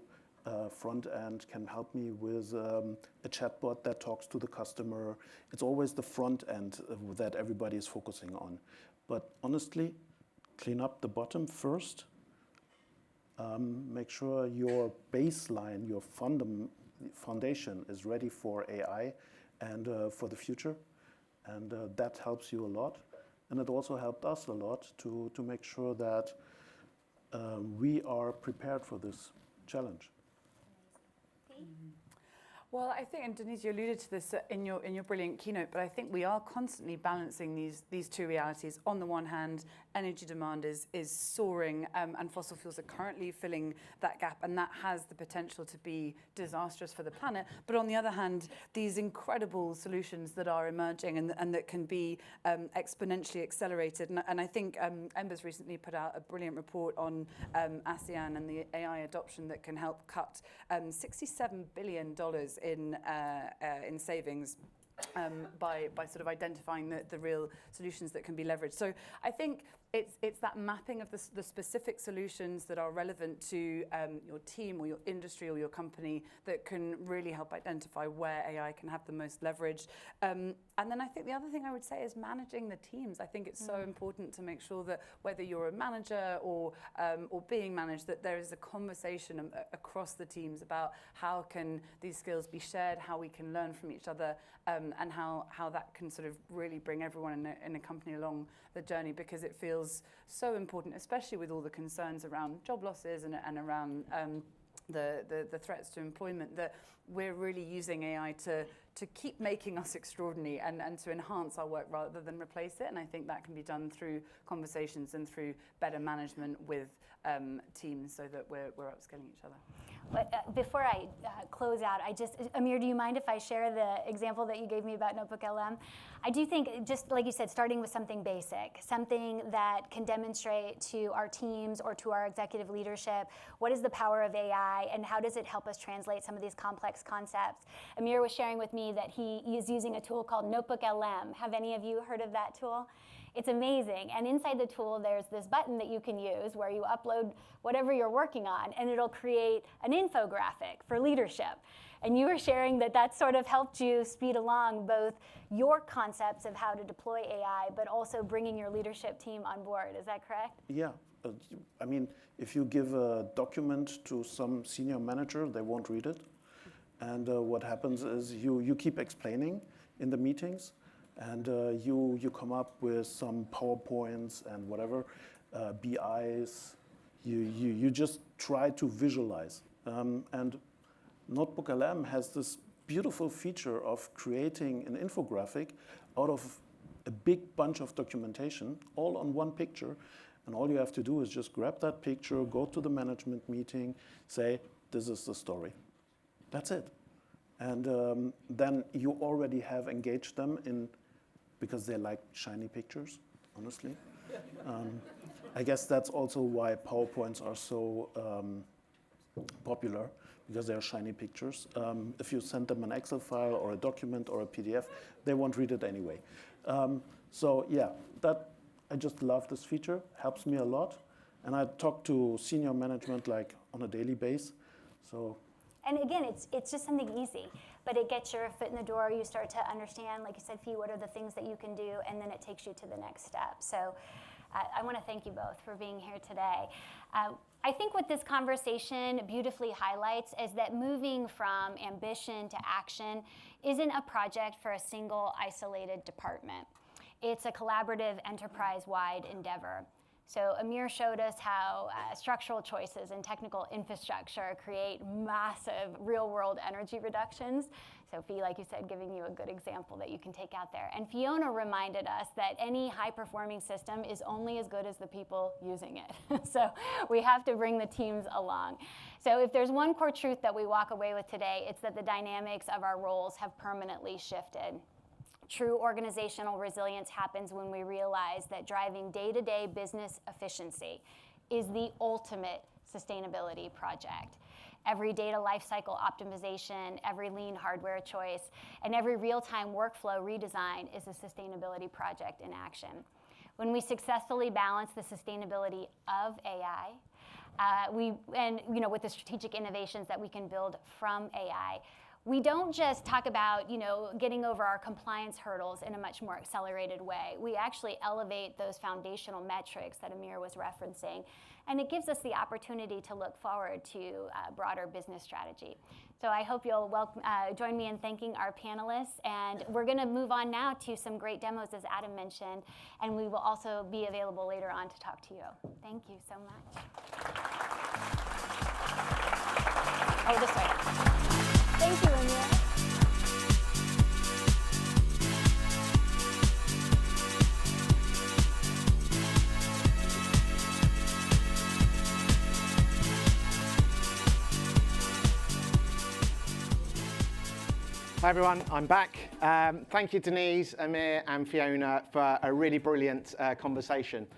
front end, can help me with a chatbot that talks to the customer. It's always the front end that everybody is focusing on. But honestly, clean up the bottom first. Make sure your baseline, your foundation is ready for AI and for the future. And that helps you a lot. And it also helped us a lot to make sure that we are prepared for this challenge. Well, I think, and Denise, you alluded to this in your brilliant keynote, but I think we are constantly balancing these two realities. On the one hand, energy demand is soaring, and fossil fuels are currently filling that gap, and that has the potential to be disastrous for the planet. But on the other hand, these incredible solutions that are emerging and that can be exponentially accelerated. And I think Ember's recently put out a brilliant report on ASEAN and the AI adoption that can help cut $67 billion in savings by sort of identifying the real solutions that can be leveraged. So I think it's that mapping of the specific solutions that are relevant to your team or your industry or your company that can really help identify where AI can have the most leverage. And then I think the other thing I would say is managing the teams. I think it's so important to make sure that whether you're a manager or being managed, that there is a conversation across the teams about how can these skills be shared, how we can learn from each other, and how that can sort of really bring everyone in a company along the journey, because it feels so important, especially with all the concerns around job losses and around the threats to employment, that we're really using AI to keep making us extraordinary and to enhance our work rather than replace it. And I think that can be done through conversations and through better management with teams so that we're upskilling each other. Before I close out, Amir, do you mind if I share the example that you gave me about Notebook LM? I do think, just like you said, starting with something basic, something that can demonstrate to our teams or to our executive leadership what is the power of AI and how does it help us translate some of these complex concepts. Amir was sharing with me that he is using a tool called Notebook LM. Have any of you heard of that tool? It's amazing. And inside the tool, there's this button that you can use where you upload whatever you're working on, and it'll create an infographic for leadership. And you were sharing that that sort of helped you speed along both your concepts of how to deploy AI, but also bringing your leadership team on board. Is that correct? Yeah. I mean, if you give a document to some senior manager, they won't read it. And what happens is you keep explaining in the meetings, and you come up with some PowerPoints and whatever, BIs. You just try to visualize. And Notebook LM has this beautiful feature of creating an infographic out of a big bunch of documentation, all on one picture. And all you have to do is just grab that picture, go to the management meeting, say, this is the story. That's it. And then you already have engaged them in, because they like shiny pictures, honestly. I guess that's also why PowerPoints are so popular, because they are shiny pictures. If you send them an Excel file or a document or a PDF, they won't read it anyway. So yeah, I just love this feature, helps me a lot. And I talk to senior management like on a daily basis. So. And again, it's just something easy, but it gets your foot in the door. You start to understand, like you said, Fee, what are the things that you can do, and then it takes you to the next step. So I want to thank you both for being here today. I think what this conversation beautifully highlights is that moving from ambition to action isn't a project for a single isolated department. It's a collaborative enterprise-wide endeavor. So Amir showed us how structural choices and technical infrastructure create massive real-world energy reductions. So Fee, like you said, giving you a good example that you can take out there. And Fiona reminded us that any high-performing system is only as good as the people using it. So we have to bring the teams along. So if there's one core truth that we walk away with today, it's that the dynamics of our roles have permanently shifted. True organizational resilience happens when we realize that driving day-to-day business efficiency is the ultimate sustainability project. Every data lifecycle optimization, every lean hardware choice, and every real-time workflow redesign is a sustainability project in action. When we successfully balance the sustainability of AI, with the strategic innovations that we can build from AI, we don't just talk about, getting over our compliance hurdles in a much more accelerated way. We actually elevate those foundational metrics that Amir was referencing, and it gives us the opportunity to look forward to broader business strategy. So I hope you'll join me in thanking our panelists, and we're going to move on now to some great demos, as Adam mentioned, and we will also be available later on to talk to you. Thank you so much. Oh, this way. Thank you, Amir. Hi everyone, I'm back. Thank you Denise, Amir and Fiona for a really brilliant conversation.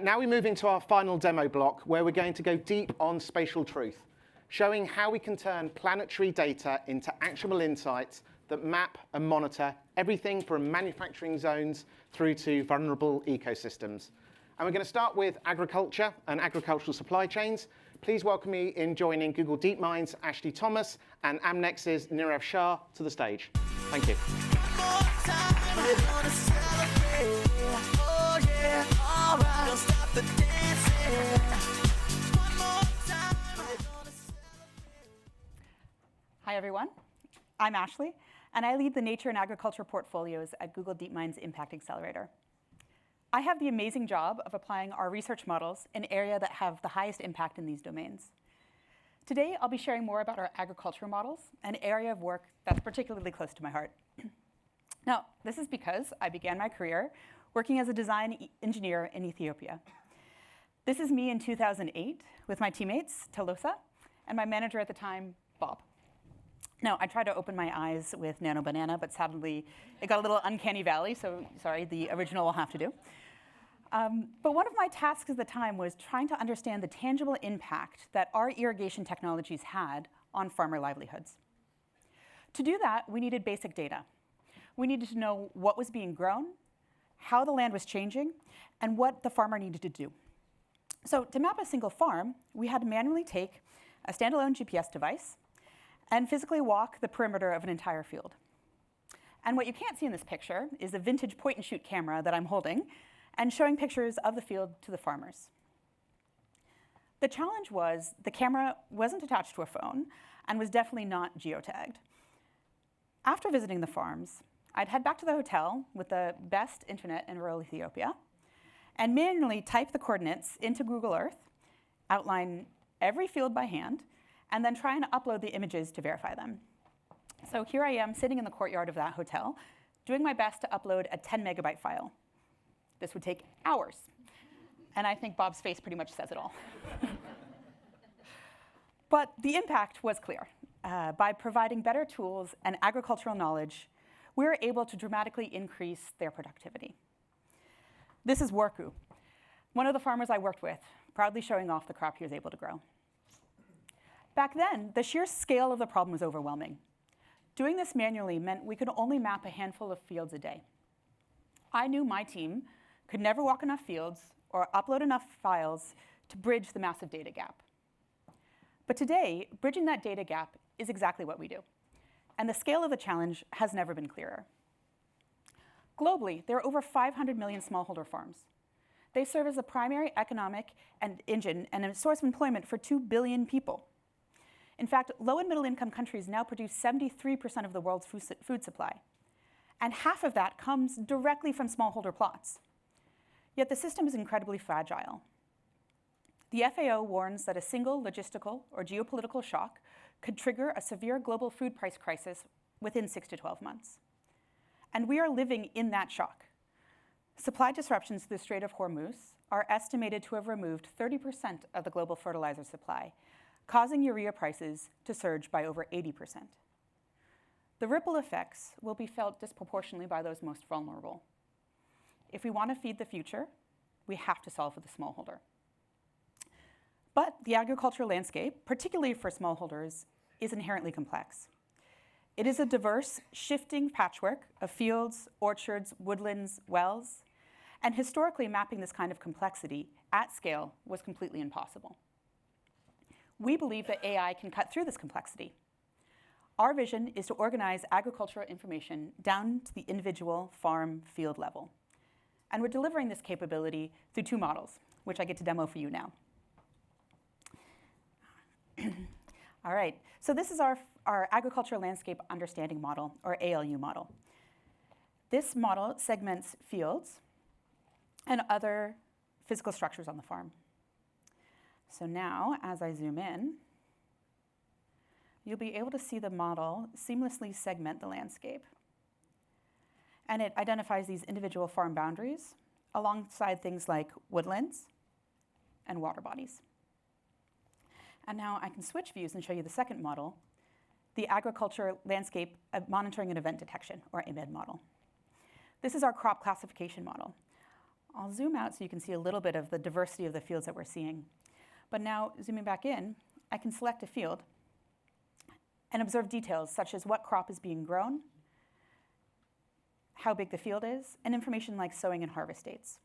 Now we move into our final demo block where we're going to go deep on spatial truth, showing how we can turn planetary data into actionable insights that map and monitor everything from manufacturing zones through to vulnerable ecosystems. And we're going to start with agriculture and agricultural supply chains. Please welcome me in joining Google DeepMind's Ashley Thomas and Amnex's Nirav Shah to the stage. Thank you. Hi, everyone. I'm Ashley, and I lead the nature and agriculture portfolios at Google DeepMind's Impact Accelerator. I have the amazing job of applying our research models in areas that have the highest impact in these domains. Today, I'll be sharing more about our agricultural models, an area of work that's particularly close to my heart. Now, this is because I began my career working as a design engineer in Ethiopia. This is me in 2008 with my teammates, Tolosa, and my manager at the time, Bob. Now, I tried to open my eyes with Nano Banana, but sadly, it got a little uncanny valley, so sorry, the original will have to do. But one of my tasks at the time was trying to understand the tangible impact that our irrigation technologies had on farmer livelihoods. To do that, we needed basic data. We needed to know what was being grown, how the land was changing, and what the farmer needed to do. So to map a single farm, we had to manually take a standalone GPS device and physically walk the perimeter of an entire field. And what you can't see in this picture is a vintage point-and-shoot camera that I'm holding and showing pictures of the field to the farmers. The challenge was the camera wasn't attached to a phone and was definitely not geotagged. After visiting the farms, I'd head back to the hotel with the best internet in rural Ethiopia and manually type the coordinates into Google Earth, outline every field by hand, and then try and upload the images to verify them. So here I am sitting in the courtyard of that hotel, doing my best to upload a 10 megabyte file. This would take hours. And I think Bob's face pretty much says it all. But the impact was clear. By providing better tools and agricultural knowledge, we were able to dramatically increase their productivity. This is Worku, one of the farmers I worked with, proudly showing off the crop he was able to grow. Back then, the sheer scale of the problem was overwhelming. Doing this manually meant we could only map a handful of fields a day. I knew my team could never walk enough fields or upload enough files to bridge the massive data gap. But today, bridging that data gap is exactly what we do. And the scale of the challenge has never been clearer. Globally, there are over 500 million smallholder farms. They serve as a primary economic engine and a source of employment for 2 billion people. In fact, low and middle income countries now produce 73% of the world's food supply. And half of that comes directly from smallholder plots. Yet the system is incredibly fragile. The FAO warns that a single logistical or geopolitical shock could trigger a severe global food price crisis within 6 to 12 months. And we are living in that shock. Supply disruptions to the Strait of Hormuz are estimated to have removed 30% of the global fertilizer supply, causing urea prices to surge by over 80%. The ripple effects will be felt disproportionately by those most vulnerable. If we want to feed the future, we have to solve for the smallholder. But the agricultural landscape, particularly for smallholders, is inherently complex. It is a diverse, shifting patchwork of fields, orchards, woodlands, wells, and historically mapping this kind of complexity at scale was completely impossible. We believe that AI can cut through this complexity. Our vision is to organize agricultural information down to the individual farm field level. And we're delivering this capability through 2 models, which I get to demo for you now. All right, so this is our agricultural landscape understanding model, or ALU model. This model segments fields and other physical structures on the farm. So now, as I zoom in, you'll be able to see the model seamlessly segment the landscape. And it identifies these individual farm boundaries alongside things like woodlands and water bodies. And now I can switch views and show you the second model, the agriculture landscape monitoring and event detection, or AMED model. This is our crop classification model. I'll zoom out so you can see a little bit of the diversity of the fields that we're seeing. But now, zooming back in, I can select a field and observe details such as what crop is being grown, how big the field is, and information like sowing and harvest dates.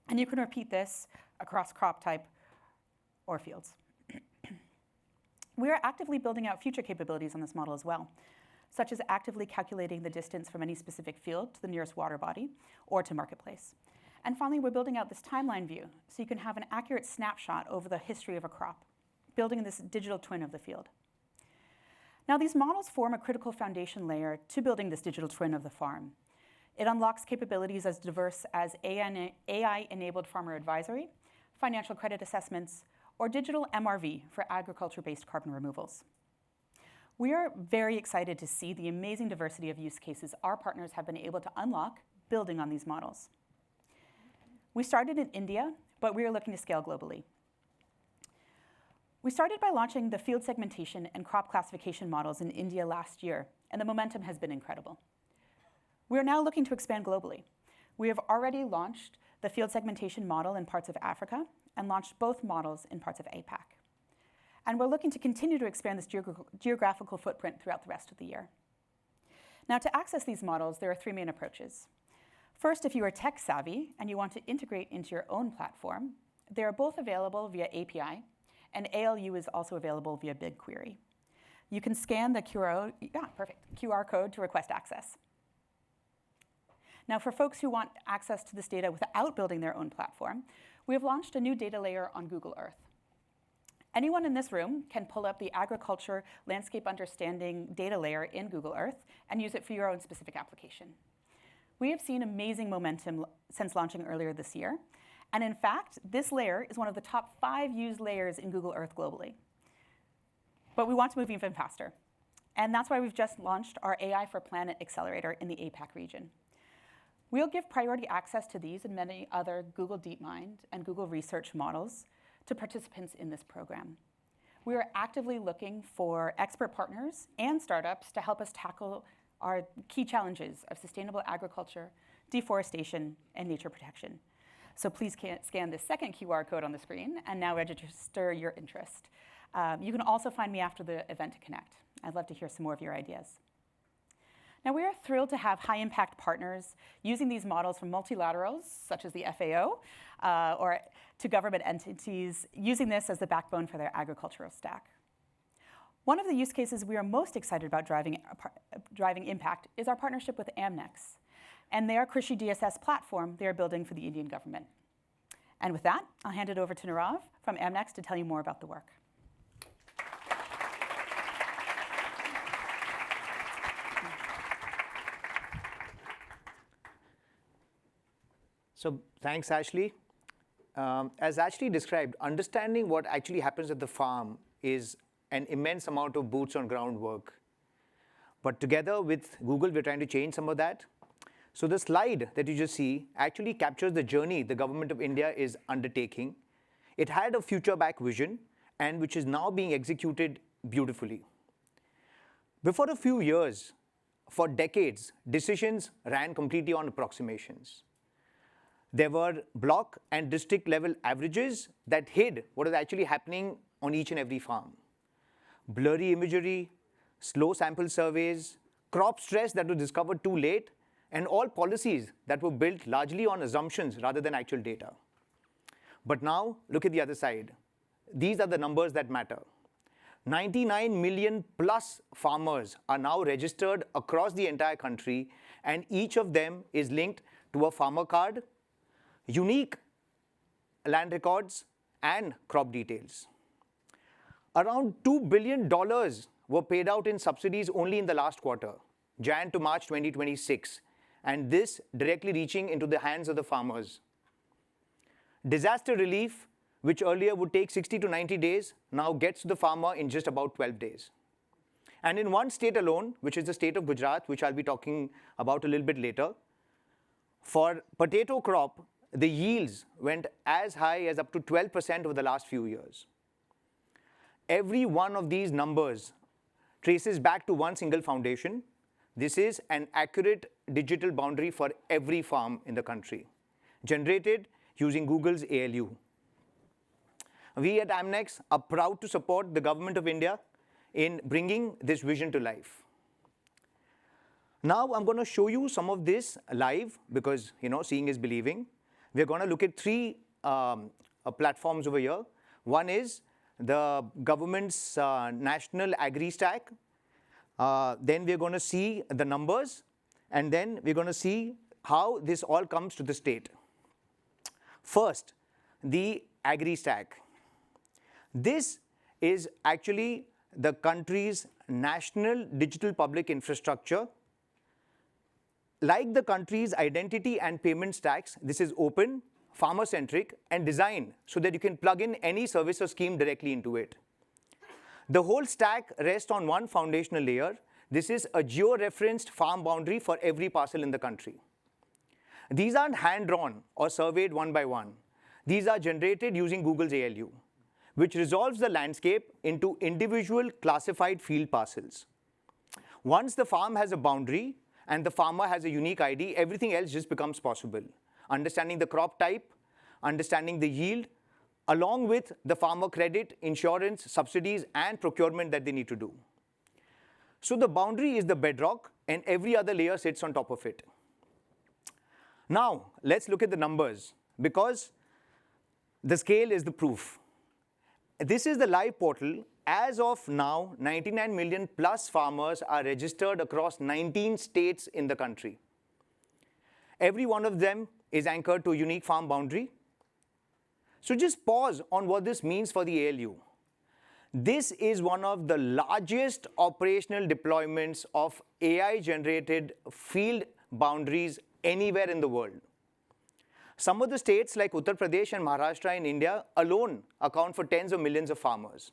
And you can repeat this across crop type or fields. We are actively building out future capabilities on this model as well, such as actively calculating the distance from any specific field to the nearest water body or to marketplace. And finally, we're building out this timeline view so you can have an accurate snapshot over the history of a crop, building this digital twin of the field. Now, these models form a critical foundation layer to building this digital twin of the farm. It unlocks capabilities as diverse as AI-enabled farmer advisory, financial credit assessments, or digital MRV for agriculture-based carbon removals. We are very excited to see the amazing diversity of use cases our partners have been able to unlock building on these models. We started in India, but we are looking to scale globally. We started by launching the field segmentation and crop classification models in India last year, and the momentum has been incredible. We are now looking to expand globally. We have already launched the field segmentation model in parts of Africa and launched both models in parts of APAC. And we're looking to continue to expand this geographical footprint throughout the rest of the year. Now, to access these models, there are three main approaches. First, if you are tech savvy and you want to integrate into your own platform, they are both available via API, and ALU is also available via BigQuery. You can scan the QR code to request access. Now, for folks who want access to this data without building their own platform, we have launched a new data layer on Google Earth. Anyone in this room can pull up the agriculture landscape understanding data layer in Google Earth and use it for your own specific application. We have seen amazing momentum since launching earlier this year. And in fact, this layer is one of the top 5 used layers in Google Earth globally. But we want to move even faster. And that's why we've just launched our AI for Planet Accelerator in the APAC region. We'll give priority access to these and many other Google DeepMind and Google Research models to participants in this program. We are actively looking for expert partners and startups to help us tackle our key challenges of sustainable agriculture, deforestation, and nature protection. So please scan this second QR code on the screen and now register your interest. You can also find me after the event to connect. I'd love to hear some more of your ideas. Now, we are thrilled to have high-impact partners using these models from multilaterals, such as the FAO, or to government entities, using this as the backbone for their agricultural stack. One of the use cases we are most excited about driving impact is our partnership with Amnex and their Krishi DSS platform they are building for the Indian government. And with that, I'll hand it over to Nirav from Amnex to tell you more about the work. So thanks, Ashley. As Ashley described, understanding what actually happens at the farm is an immense amount of boots on ground work. But together with Google, we're trying to change some of that. So the slide that you just see actually captures the journey the government of India is undertaking. It had a future back vision, and which is now being executed beautifully. Before a few years, for decades, decisions ran completely on approximations. There were block and district level averages that hid what is actually happening on each and every farm. Blurry imagery, slow sample surveys, crop stress that was discovered too late, and all policies that were built largely on assumptions rather than actual data. But now, look at the other side. These are the numbers that matter. 99 million plus farmers are now registered across the entire country, and each of them is linked to a farmer card, unique land records, and crop details. Around $2 billion were paid out in subsidies only in the last quarter, Jan to March 2026, and this directly reaching into the hands of the farmers. Disaster relief, which earlier would take 60 to 90 days, now gets to the farmer in just about 12 days. And in one state alone, which is the state of Gujarat, which I'll be talking about a little bit later, for potato crop, the yields went as high as up to 12% over the last few years. Every one of these numbers traces back to one single foundation. This is an accurate digital boundary for every farm in the country, generated using Google's ALU. We at Amnex are proud to support the government of India in bringing this vision to life. Now I'm going to show you some of this live because, seeing is believing. We're going to look at 3 platforms over here. One is the government's national agri stack. Then we're going to see the numbers, and then we're going to see how this all comes to the state. First, the agri stack. This is actually the country's national digital public infrastructure. Like the country's identity and payment stacks, this is open, farmer-centric, and designed so that you can plug in any service or scheme directly into it. The whole stack rests on one foundational layer. This is a geo-referenced farm boundary for every parcel in the country. These aren't hand-drawn or surveyed one by one. These are generated using Google's ALU. which resolves the landscape into individual classified field parcels. Once the farm has a boundary and the farmer has a unique ID, everything else just becomes possible. Understanding the crop type, understanding the yield, along with the farmer credit, insurance, subsidies, and procurement that they need to do. So the boundary is the bedrock, and every other layer sits on top of it. Now, let's look at the numbers, because the scale is the proof. This is the live portal. As of now, 99 million plus farmers are registered across 19 states in the country. Every one of them is anchored to a unique farm boundary. So just pause on what this means for the ALU. This is one of the largest operational deployments of AI-generated field boundaries anywhere in the world. Some of the states like Uttar Pradesh and Maharashtra in India alone account for tens of millions of farmers.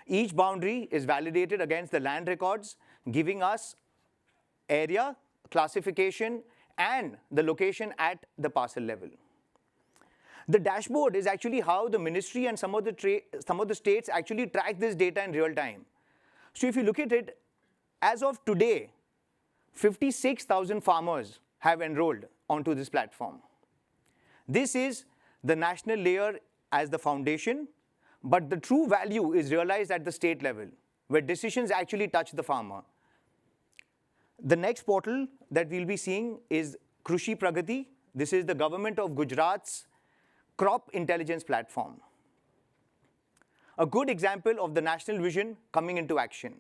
Each boundary is validated against the land records, giving us area, classification, and the location at the parcel level. The dashboard is actually how the ministry and some of the states actually track this data in real time. So if you look at it, as of today, 56,000 farmers have enrolled onto this platform. This is the national layer as the foundation, but the true value is realized at the state level, where decisions actually touch the farmer. The next portal that we'll be seeing is Kruse Pragati. This is the government of Gujarat's crop intelligence platform. A good example of the national vision coming into action.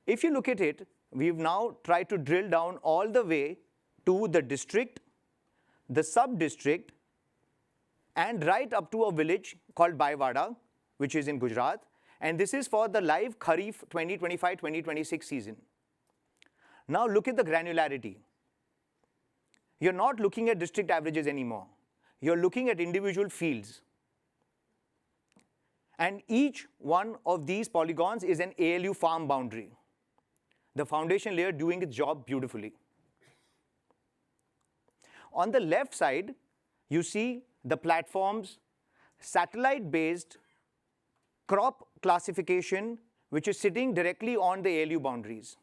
If you look at it, we've now tried to drill down all the way to the district, the sub-district, and right up to a village called Baiwada, which is in Gujarat. And this is for the live Kharif 2025-2026 season. Now look at the granularity. You're not looking at district averages anymore. You're looking at individual fields. And each one of these polygons is an ALU farm boundary. The foundation layer doing its job beautifully. On the left side, you see the platform's satellite-based crop classification, which is sitting directly on the ALU boundaries.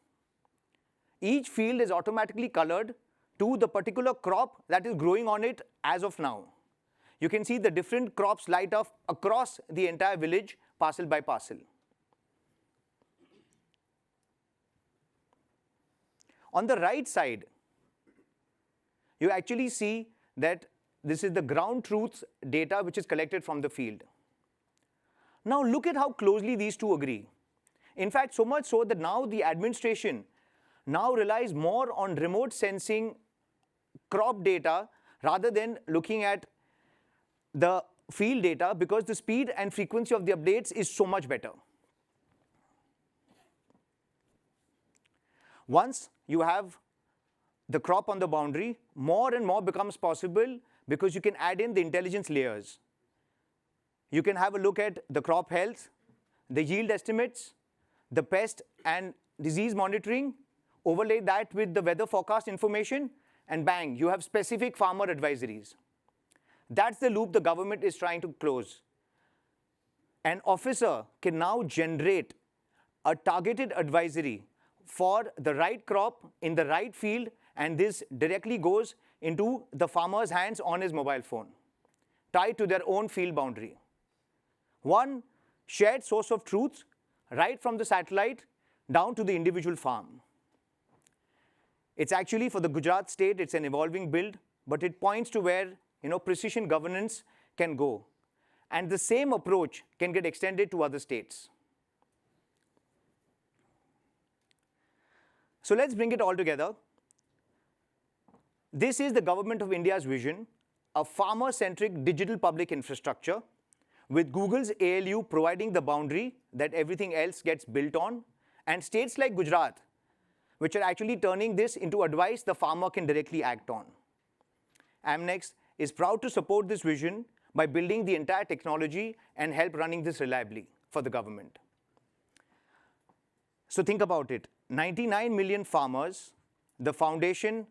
Each field is automatically colored to the particular crop that is growing on it as of now. You can see the different crops light up across the entire village, parcel by parcel. On the right side, you actually see that this is the ground truth data which is collected from the field. Now look at how closely these two agree. In fact, so much so that now the administration now relies more on remote sensing crop data rather than looking at the field data, because the speed and frequency of the updates is so much better. Once you have the crop on the boundary, more and more becomes possible because you can add in the intelligence layers. You can have a look at the crop health, the yield estimates, the pest and disease monitoring, overlay that with the weather forecast information, and bang, you have specific farmer advisories. That's the loop the government is trying to close. An officer can now generate a targeted advisory for the right crop in the right field, and this directly goes into the farmer's hands on his mobile phone, tied to their own field boundary. One shared source of truth, right from the satellite down to the individual farm. It's actually, for the Gujarat state, it's an evolving build, but it points to where precision governance can go. And the same approach can get extended to other states. So let's bring it all together. This is the Government of India's vision, a farmer-centric digital public infrastructure, with Google's ALU providing the boundary that everything else gets built on, and states like Gujarat, which are actually turning this into advice the farmer can directly act on. Amnex is proud to support this vision by building the entire technology and help running this reliably for the government. So think about it. 99 million farmers, the foundation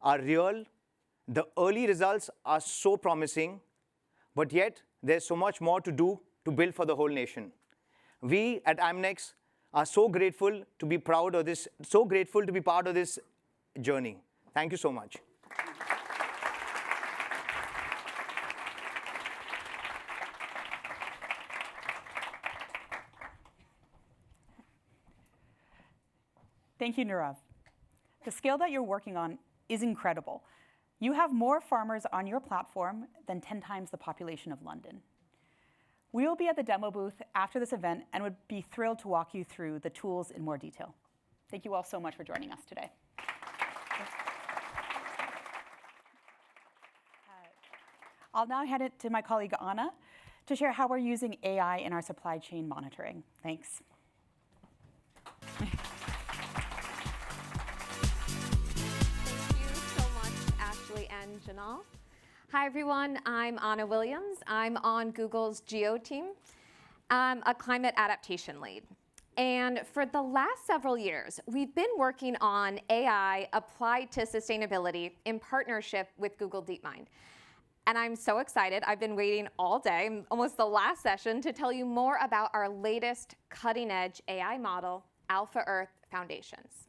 are real, the early results are so promising, but yet there's so much more to do to build for the whole nation. We at Amnex are so grateful to be proud of this, so grateful to be part of this journey. Thank you so much. Thank you, Nirav. The scale that you're working on is incredible. You have more farmers on your platform than 10 times the population of London. We will be at the demo booth after this event and would be thrilled to walk you through the tools in more detail. Thank you all so much for joining us today. I'll now hand it to my colleague Anna to share how we're using AI in our supply chain monitoring. Thanks. And Janal. Hi everyone, I'm Anna Williams. I'm on Google's Geo team. I'm a climate adaptation lead. And for the last several years, we've been working on AI applied to sustainability in partnership with Google DeepMind. And I'm so excited. I've been waiting all day, almost the last session, to tell you more about our latest cutting-edge AI model, Alpha Earth Foundations.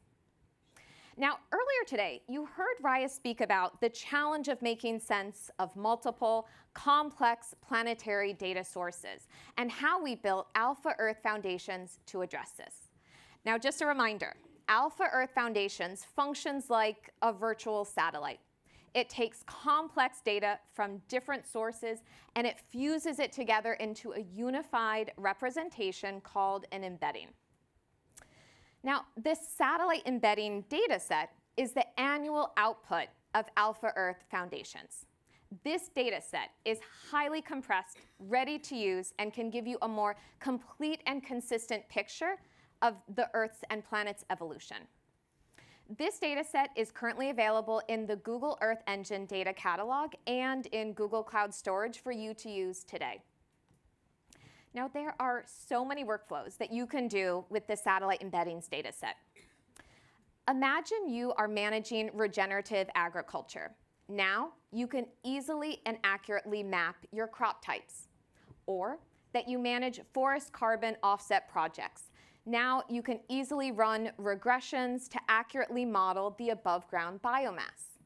Now, earlier today, you heard Raia speak about the challenge of making sense of multiple, complex planetary data sources and how we built Alpha Earth Foundations to address this. Now, just a reminder, Alpha Earth Foundations functions like a virtual satellite. It takes complex data from different sources and it fuses it together into a unified representation called an embedding. Now, this satellite embedding data set is the annual output of Alpha Earth Foundations. This data set is highly compressed, ready to use, and can give you a more complete and consistent picture of the Earth's and planet's evolution. This data set is currently available in the Google Earth Engine data catalog and in Google Cloud Storage for you to use today. Now, there are so many workflows that you can do with the satellite embeddings data set. Imagine you are managing regenerative agriculture. Now, you can easily and accurately map your crop types. Or that you manage forest carbon offset projects. Now, you can easily run regressions to accurately model the above-ground biomass.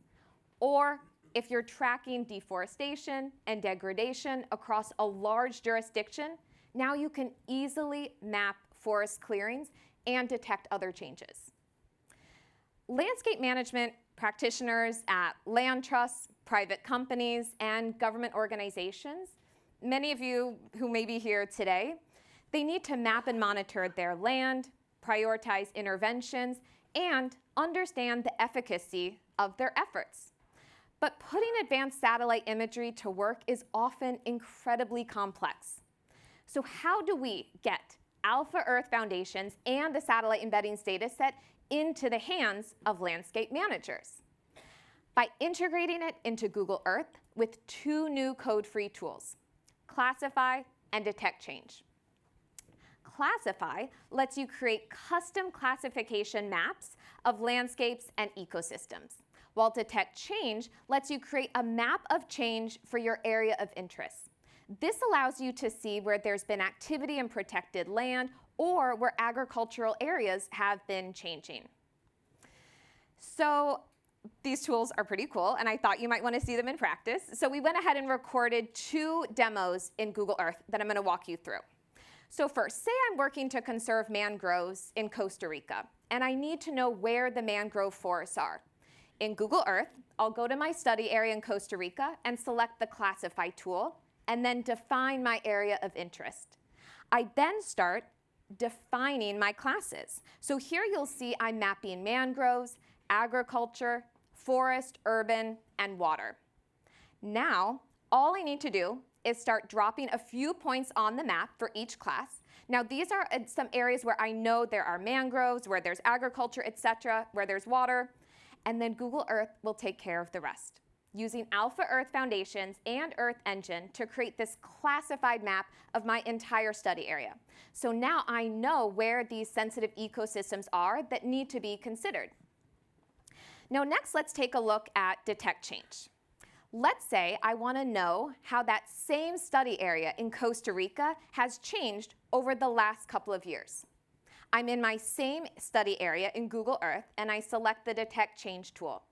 Or if you're tracking deforestation and degradation across a large jurisdiction, now you can easily map forest clearings and detect other changes. Landscape management practitioners at land trusts, private companies, and government organizations, many of you who may be here today, they need to map and monitor their land, prioritize interventions, and understand the efficacy of their efforts. But putting advanced satellite imagery to work is often incredibly complex. So how do we get Alpha Earth Foundations and the satellite embeddings data set into the hands of landscape managers? By integrating it into Google Earth with two new code-free tools, Classify and Detect Change. Classify lets you create custom classification maps of landscapes and ecosystems, while Detect Change lets you create a map of change for your area of interest. This allows you to see where there's been activity in protected land or where agricultural areas have been changing. So these tools are pretty cool, and I thought you might want to see them in practice. So we went ahead and recorded two demos in Google Earth that I'm going to walk you through. So first, say I'm working to conserve mangroves in Costa Rica, and I need to know where the mangrove forests are. In Google Earth, I'll go to my study area in Costa Rica and select the Classify tool, and then define my area of interest. I then start defining my classes. So here you'll see I'm mapping mangroves, agriculture, forest, urban, and water. Now, all I need to do is start dropping a few points on the map for each class. Now, these are some areas where I know there are mangroves, where there's agriculture, etc., where there's water, and then Google Earth will take care of the rest, using Alpha Earth Foundations and Earth Engine to create this classified map of my entire study area. So now I know where these sensitive ecosystems are that need to be considered. Now next, let's take a look at Detect Change. Let's say I want to know how that same study area in Costa Rica has changed over the last couple of years. I'm in my same study area in Google Earth, and I select the Detect Change tool.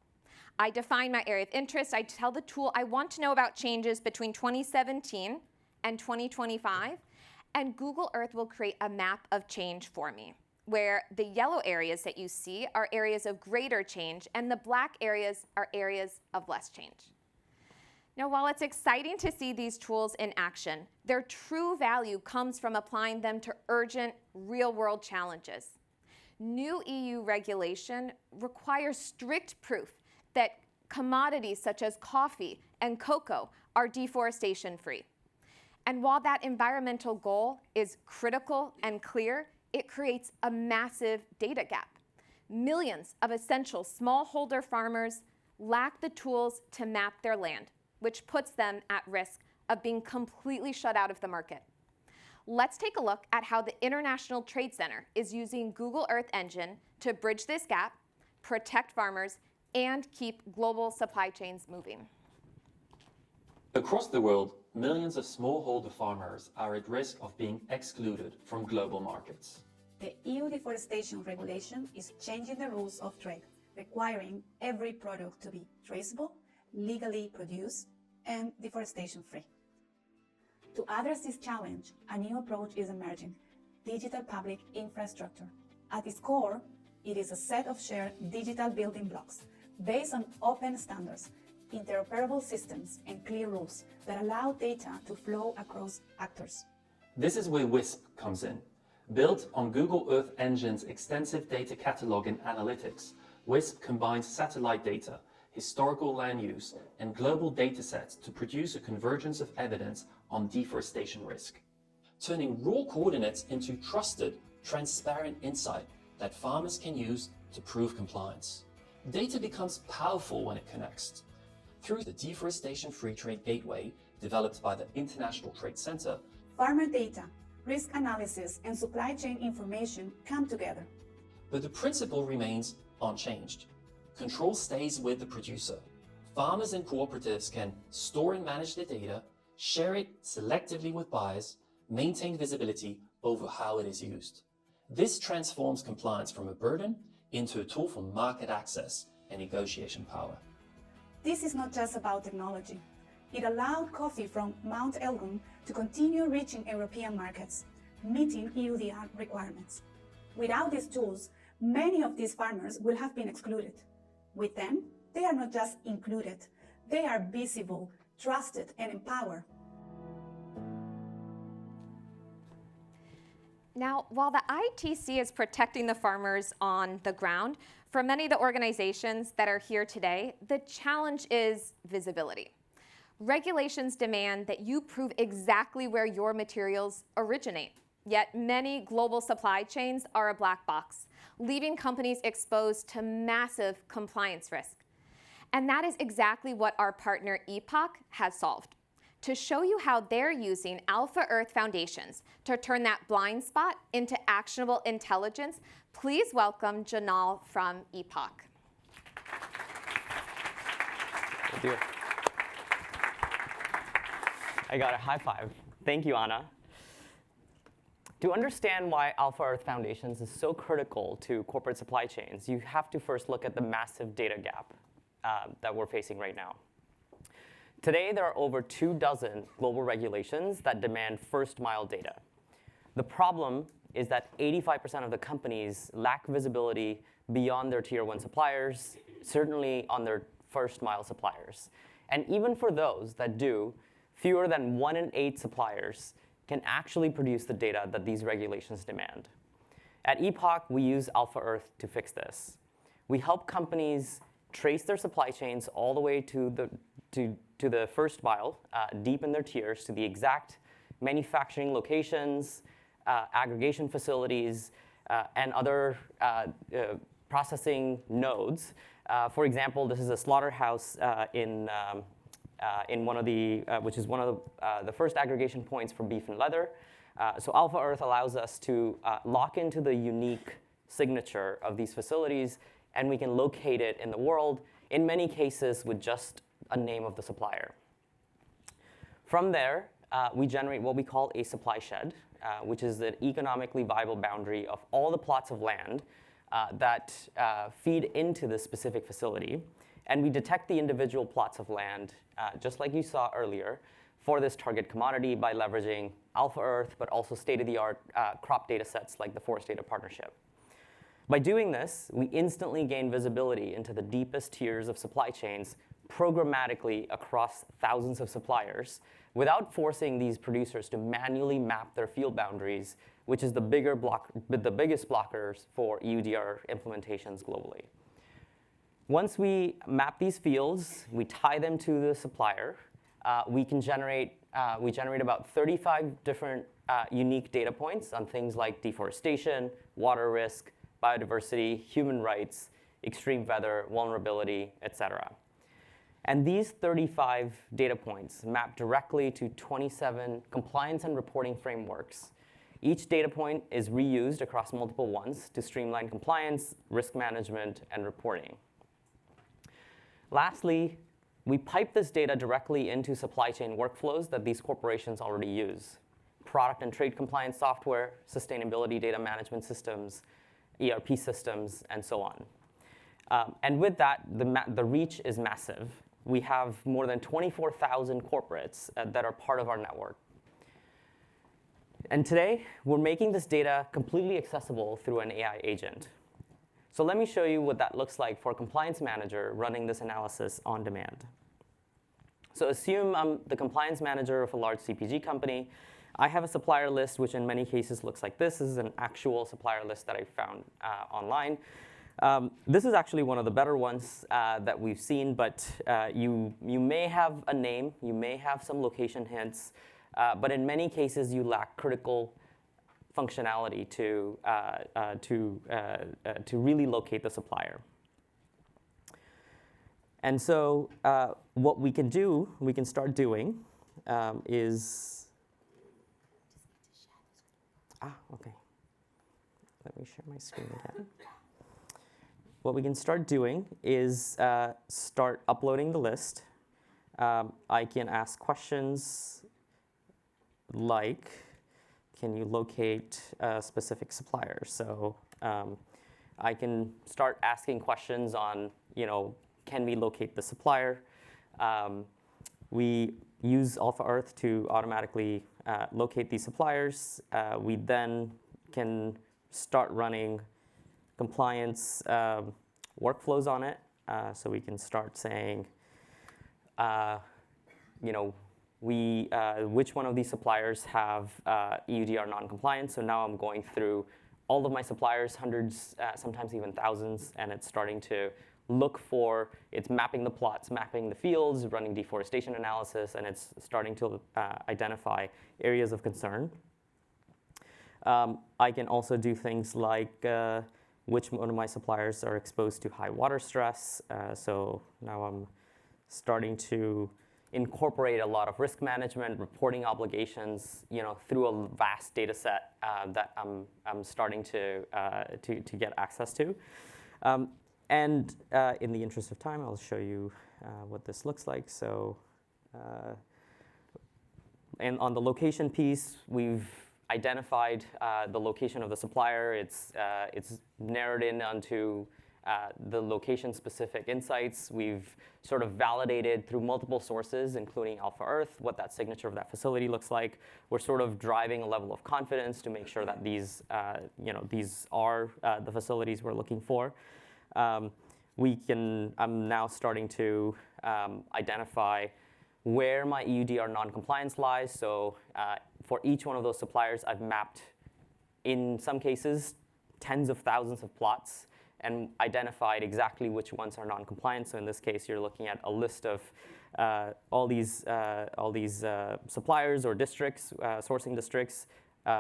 I define my area of interest. I tell the tool I want to know about changes between 2017 and 2025, and Google Earth will create a map of change for me, where the yellow areas that you see are areas of greater change, and the black areas are areas of less change. Now, while it's exciting to see these tools in action, their true value comes from applying them to urgent, real-world challenges. New EU regulation requires strict proof that commodities such as coffee and cocoa are deforestation-free. And while that environmental goal is critical and clear, it creates a massive data gap. Millions of essential smallholder farmers lack the tools to map their land, which puts them at risk of being completely shut out of the market. Let's take a look at how the International Trade Center is using Google Earth Engine to bridge this gap, protect farmers, and keep global supply chains moving. Across the world, millions of smallholder farmers are at risk of being excluded from global markets. The EU deforestation regulation is changing the rules of trade, requiring every product to be traceable, legally produced, and deforestation-free. To address this challenge, a new approach is emerging: digital public infrastructure. At its core, it is a set of shared digital building blocks based on open standards, interoperable systems, and clear rules that allow data to flow across actors. This is where WISP comes in. Built on Google Earth Engine's extensive data catalog and analytics, WISP combines satellite data, historical land use, and global datasets to produce a convergence of evidence on deforestation risk, turning raw coordinates into trusted, transparent insight that farmers can use to prove compliance. Data becomes powerful when it connects. Through the Deforestation Free Trade Gateway, developed by the International Trade Center, farmer data, risk analysis, and supply chain information come together. but the principle remains unchanged. Control stays with the producer. Farmers and cooperatives can store and manage the data, share it selectively with buyers, maintain visibility over how it is used. This transforms compliance from a burden into a tool for market access and negotiation power. This is not just about technology. It allowed coffee from Mount Elgon to continue reaching European markets, meeting EUDR requirements. Without these tools, many of these farmers will have been excluded. With them, they are not just included, they are visible, trusted, and empowered. Now, while the ITC is protecting the farmers on the ground, for many of the organizations that are here today, the challenge is visibility. Regulations demand that you prove exactly where your materials originate, yet many global supply chains are a black box, leaving companies exposed to massive compliance risk. And that is exactly what our partner Epoch has solved. To show you how they're using Alpha Earth Foundations to turn that blind spot into actionable intelligence, please welcome Janal from Epoch. Thank you. I got a high five. Thank you, Anna. To understand why Alpha Earth Foundations is so critical to corporate supply chains, you have to first look at the massive data gap that we're facing right now. Today, there are over 24 global regulations that demand first-mile data. The problem is that 85% of the companies lack visibility beyond their tier 1 suppliers, certainly on their first-mile suppliers. And even for those that do, fewer than 1 in 8 suppliers can actually produce the data that these regulations demand. At Epoch, we use Alpha Earth to fix this. We help companies trace their supply chains all the way to the first mile, deep in their tiers, to the exact manufacturing locations, aggregation facilities, and other processing nodes. For example, this is a slaughterhouse in one of the, which is one of the first aggregation points for beef and leather. So Alpha Earth allows us to lock into the unique signature of these facilities, and we can locate it in the world, in many cases with just a name of the supplier. From there, we generate what we call a supply shed, which is an economically viable boundary of all the plots of land that feed into this specific facility. And we detect the individual plots of land, just like you saw earlier, for this target commodity by leveraging Alpha Earth, but also state-of-the-art crop data sets like the Forest Data Partnership. By doing this, we instantly gain visibility into the deepest tiers of supply chains programmatically across thousands of suppliers without forcing these producers to manually map their field boundaries, which is the biggest blockers for EUDR implementations globally. Once we map these fields, we tie them to the supplier. We generate about 35 different unique data points on things like deforestation, water risk, biodiversity, human rights, extreme weather, vulnerability, etc. And these 35 data points map directly to 27 compliance and reporting frameworks. Each data point is reused across multiple ones to streamline compliance, risk management, and reporting. Lastly, we pipe this data directly into supply chain workflows that these corporations already use. Product and trade compliance software, sustainability data management systems, ERP systems, and so on. And with that, the reach is massive. We have more than 24,000 corporates that are part of our network. And today, we're making this data completely accessible through an AI agent. So let me show you what that looks like for a compliance manager running this analysis on demand. So assume I'm the compliance manager of a large CPG company. I have a supplier list, which in many cases looks like this. This is an actual supplier list that I found online. This is actually one of the better ones that we've seen, but you may have a name, you may have some location hints, but in many cases you lack critical functionality to really locate the supplier. And so what we can start doing is, okay. Let me share my screen again. What we can start doing is start uploading the list. I can ask questions like, can you locate a specific supplier? So I can start asking questions on, can we locate the supplier? We use Alpha Earth to automatically locate these suppliers. We then can start running compliance workflows on it. So we can start saying, which one of these suppliers have EUDR non-compliance. So now I'm going through all of my suppliers, hundreds, sometimes even thousands, and it's starting to look for, it's mapping the plots, mapping the fields, running deforestation analysis, and it's starting to identify areas of concern. I can also do things like which one of my suppliers are exposed to high water stress. So now I'm starting to incorporate a lot of risk management, reporting obligations, through a vast data set that I'm starting to get access to. And in the interest of time, I'll show you what this looks like. So, and on the location piece, we've identified the location of the supplier. It's narrowed in onto the location-specific insights. We've sort of validated through multiple sources, including Alpha Earth, what that signature of that facility looks like. We're sort of driving a level of confidence to make sure that these are the facilities we're looking for. I'm now starting to identify where my EUDR non-compliance lies. So for each one of those suppliers, I've mapped, in some cases, tens of thousands of plots and identified exactly which ones are non-compliant. So in this case, you're looking at a list of all these suppliers or districts, sourcing districts.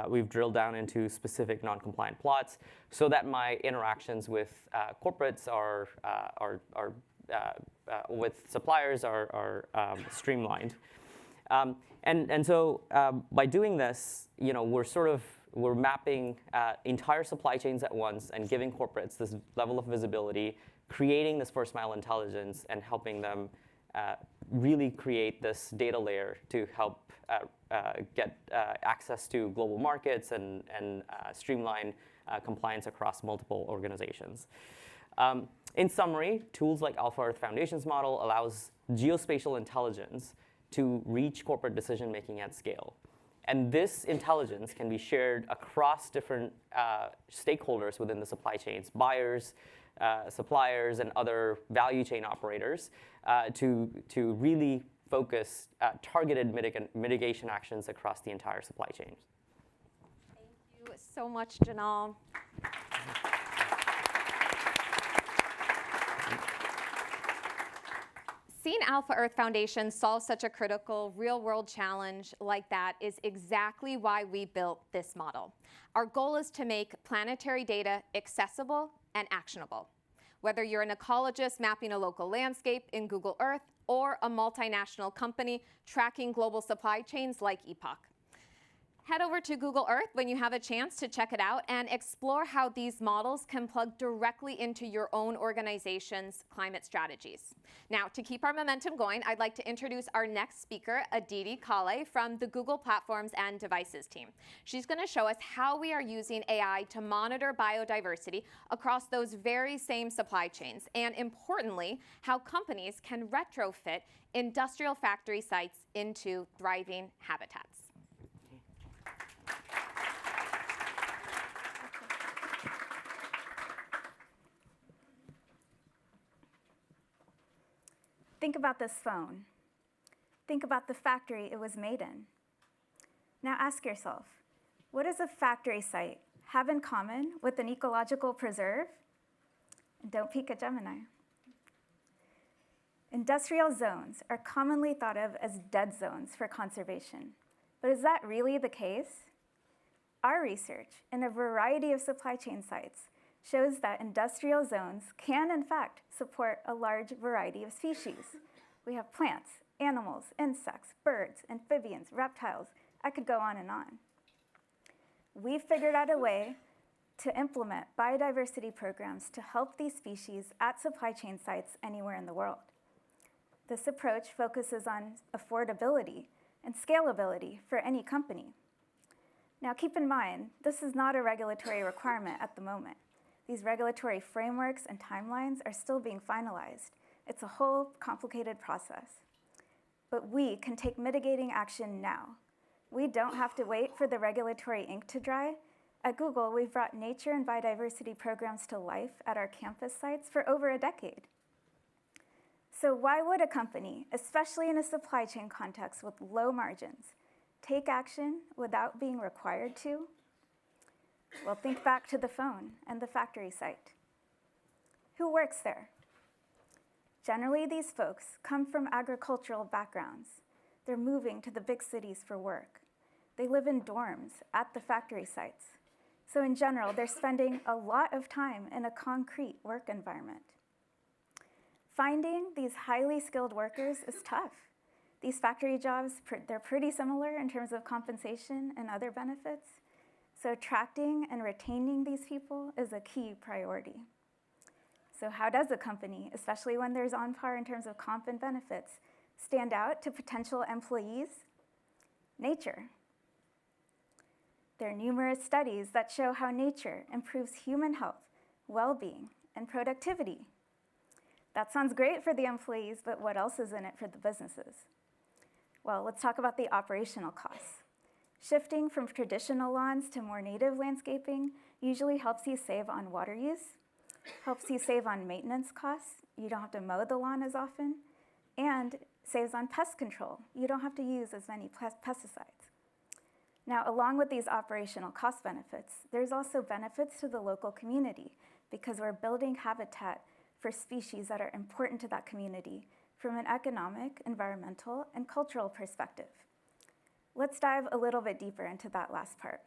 We've drilled down into specific non-compliant plots so that my interactions with corporates with suppliers are streamlined. And so by doing this, we're mapping entire supply chains at once and giving corporates this level of visibility, creating this first mile intelligence, and helping them really create this data layer to help get access to global markets and streamline compliance across multiple organizations. In summary, tools like Alpha Earth Foundation's model allows geospatial intelligence to reach corporate decision-making at scale. And this intelligence can be shared across different stakeholders within the supply chains, buyers, suppliers, and other value chain operators to really focus targeted mitigation actions across the entire supply chain. Thank you so much, Janal. Seeing Alpha Earth Foundation solve such a critical real-world challenge like that is exactly why we built this model. Our goal is to make planetary data accessible and actionable. Whether you're an ecologist mapping a local landscape in Google Earth or a multinational company tracking global supply chains like Epoch. Head over to Google Earth when you have a chance to check it out and explore how these models can plug directly into your own organization's climate strategies. Now, to keep our momentum going, I'd like to introduce our next speaker, Aditi Kale from the Google Platforms and Devices team. She's going to show us how we are using AI to monitor biodiversity across those very same supply chains, and importantly, how companies can retrofit industrial factory sites into thriving habitats. Think about this phone. Think about the factory it was made in. Now ask yourself, what does a factory site have in common with an ecological preserve? And don't peek at Gemini. Industrial zones are commonly thought of as dead zones for conservation. But is that really the case? Our research in a variety of supply chain sites shows that industrial zones can, in fact, support a large variety of species. We have plants, animals, insects, birds, amphibians, reptiles. I could go on and on. We've figured out a way to implement biodiversity programs to help these species at supply chain sites anywhere in the world. This approach focuses on affordability and scalability for any company. Now, keep in mind, this is not a regulatory requirement at the moment. These regulatory frameworks and timelines are still being finalized. It's a whole complicated process. But we can take mitigating action now. We don't have to wait for the regulatory ink to dry. At Google, we've brought nature and biodiversity programs to life at our campus sites for over a decade. So why would a company, especially in a supply chain context with low margins, take action without being required to? Well, think back to the phone and the factory site. Who works there? Generally, these folks come from agricultural backgrounds. They're moving to the big cities for work. They live in dorms at the factory sites. So in general, they're spending a lot of time in a concrete work environment. Finding these highly skilled workers is tough. These factory jobs, they're pretty similar in terms of compensation and other benefits. So attracting and retaining these people is a key priority. So how does a company, especially when there's on par in terms of comp and benefits, stand out to potential employees? Nature. There are numerous studies that show how nature improves human health, well-being, and productivity. That sounds great for the employees, but what else is in it for the businesses? Well, let's talk about the operational costs. Shifting from traditional lawns to more native landscaping usually helps you save on water use, helps you save on maintenance costs. You don't have to mow the lawn as often, and saves on pest control. You don't have to use as many pesticides. Now, along with these operational cost benefits, there's also benefits to the local community because we're building habitat for species that are important to that community from an economic, environmental, and cultural perspective. Let's dive a little bit deeper into that last part.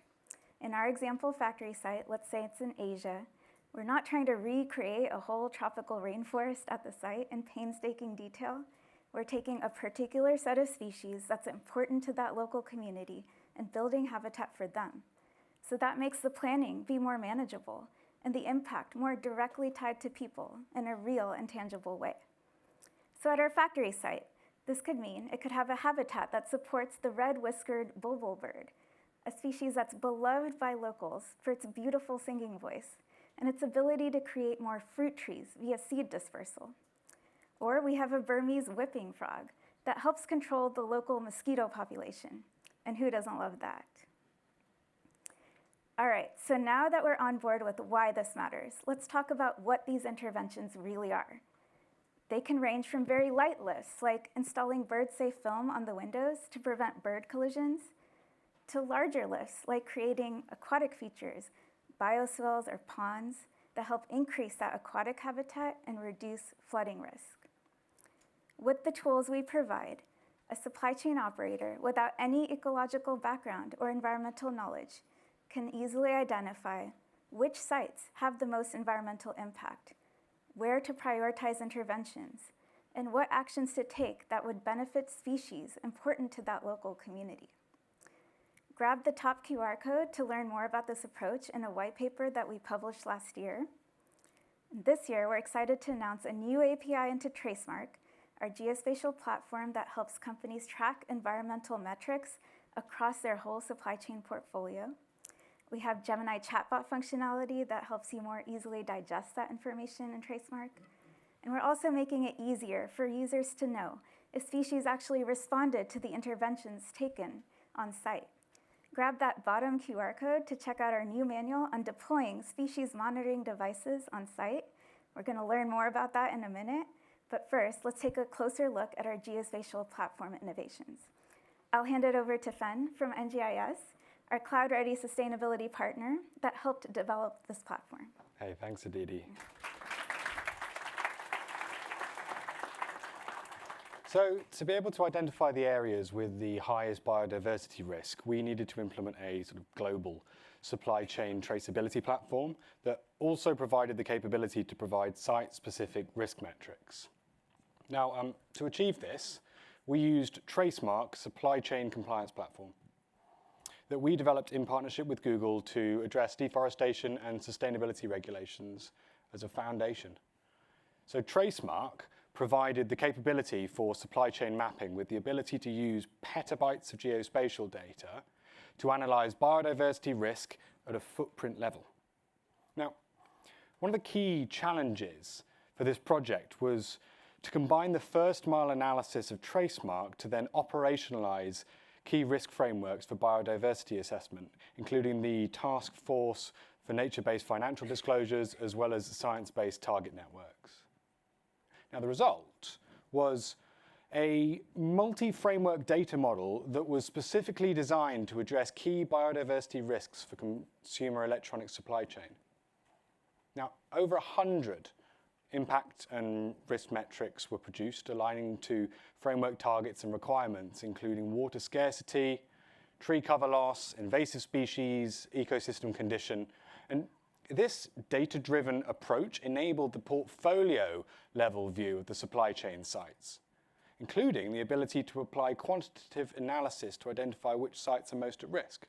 In our example factory site, let's say it's in Asia, we're not trying to recreate a whole tropical rainforest at the site in painstaking detail. We're taking a particular set of species that's important to that local community and building habitat for them. So that makes the planning be more manageable and the impact more directly tied to people in a real and tangible way. So at our factory site, This could mean it could have a habitat that supports the red-whiskered bulbul bird, a species that's beloved by locals for its beautiful singing voice and its ability to create more fruit trees via seed dispersal. Or we have a Burmese whipping frog that helps control the local mosquito population. And who doesn't love that? All right, so now that we're on board with why this matters, let's talk about what these interventions really are. They can range from very light lifts, like installing bird-safe film on the windows to prevent bird collisions, to larger lifts, like creating aquatic features, bioswales or ponds, that help increase that aquatic habitat and reduce flooding risk. With the tools we provide, a supply chain operator without any ecological background or environmental knowledge can easily identify which sites have the most environmental impact, where to prioritize interventions, and what actions to take that would benefit species important to that local community. Grab the top QR code to learn more about this approach in a white paper that we published last year. This year, we're excited to announce a new API into Tracemark, our geospatial platform that helps companies track environmental metrics across their whole supply chain portfolio. We have Gemini chatbot functionality that helps you more easily digest that information in Tracemark. And we're also making it easier for users to know if species actually responded to the interventions taken on site. Grab that bottom QR code to check out our new manual on deploying species monitoring devices on site. We're going to learn more about that in a minute. But first, let's take a closer look at our geospatial platform innovations. I'll hand it over to Fen from NGIS, our cloud-ready sustainability partner that helped develop this platform. Hey, thanks, Aditi. So to be able to identify the areas with the highest biodiversity risk, we needed to implement a sort of global supply chain traceability platform that also provided the capability to provide site-specific risk metrics. Now, to achieve this, we used Tracemark supply chain compliance platform that we developed in partnership with Google to address deforestation and sustainability regulations as a foundation. So Tracemark provided the capability for supply chain mapping with the ability to use petabytes of geospatial data to analyze biodiversity risk at a footprint level. Now, one of the key challenges for this project was to combine the first mile analysis of Tracemark to then operationalize key risk frameworks for biodiversity assessment, including the Task Force for Nature-Based Financial Disclosures, as well as science-based target networks. Now, the result was a multi-framework data model that was specifically designed to address key biodiversity risks for consumer electronics supply chain. Now, over 100 impact and risk metrics were produced, aligning to framework targets and requirements, including water scarcity, tree cover loss, invasive species, ecosystem condition. And this data-driven approach enabled the portfolio-level view of the supply chain sites, including the ability to apply quantitative analysis to identify which sites are most at risk.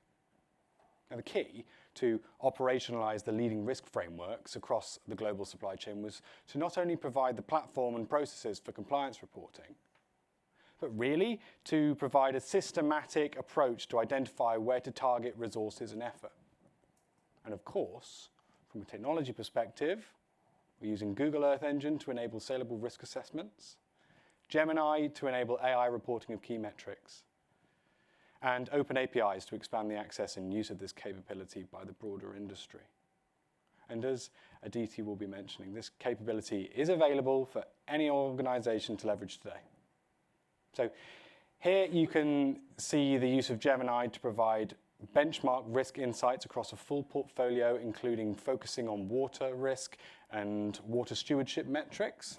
Now, the key to operationalize the leading risk frameworks across the global supply chain was to not only provide the platform and processes for compliance reporting, but really to provide a systematic approach to identify where to target resources and effort. And of course, from a technology perspective, we're using Google Earth Engine to enable saleable risk assessments, Gemini to enable AI reporting of key metrics, and open APIs to expand the access and use of this capability by the broader industry. And as Aditi will be mentioning, this capability is available for any organization to leverage today. So here you can see the use of Gemini to provide benchmark risk insights across a full portfolio, including focusing on water risk and water stewardship metrics.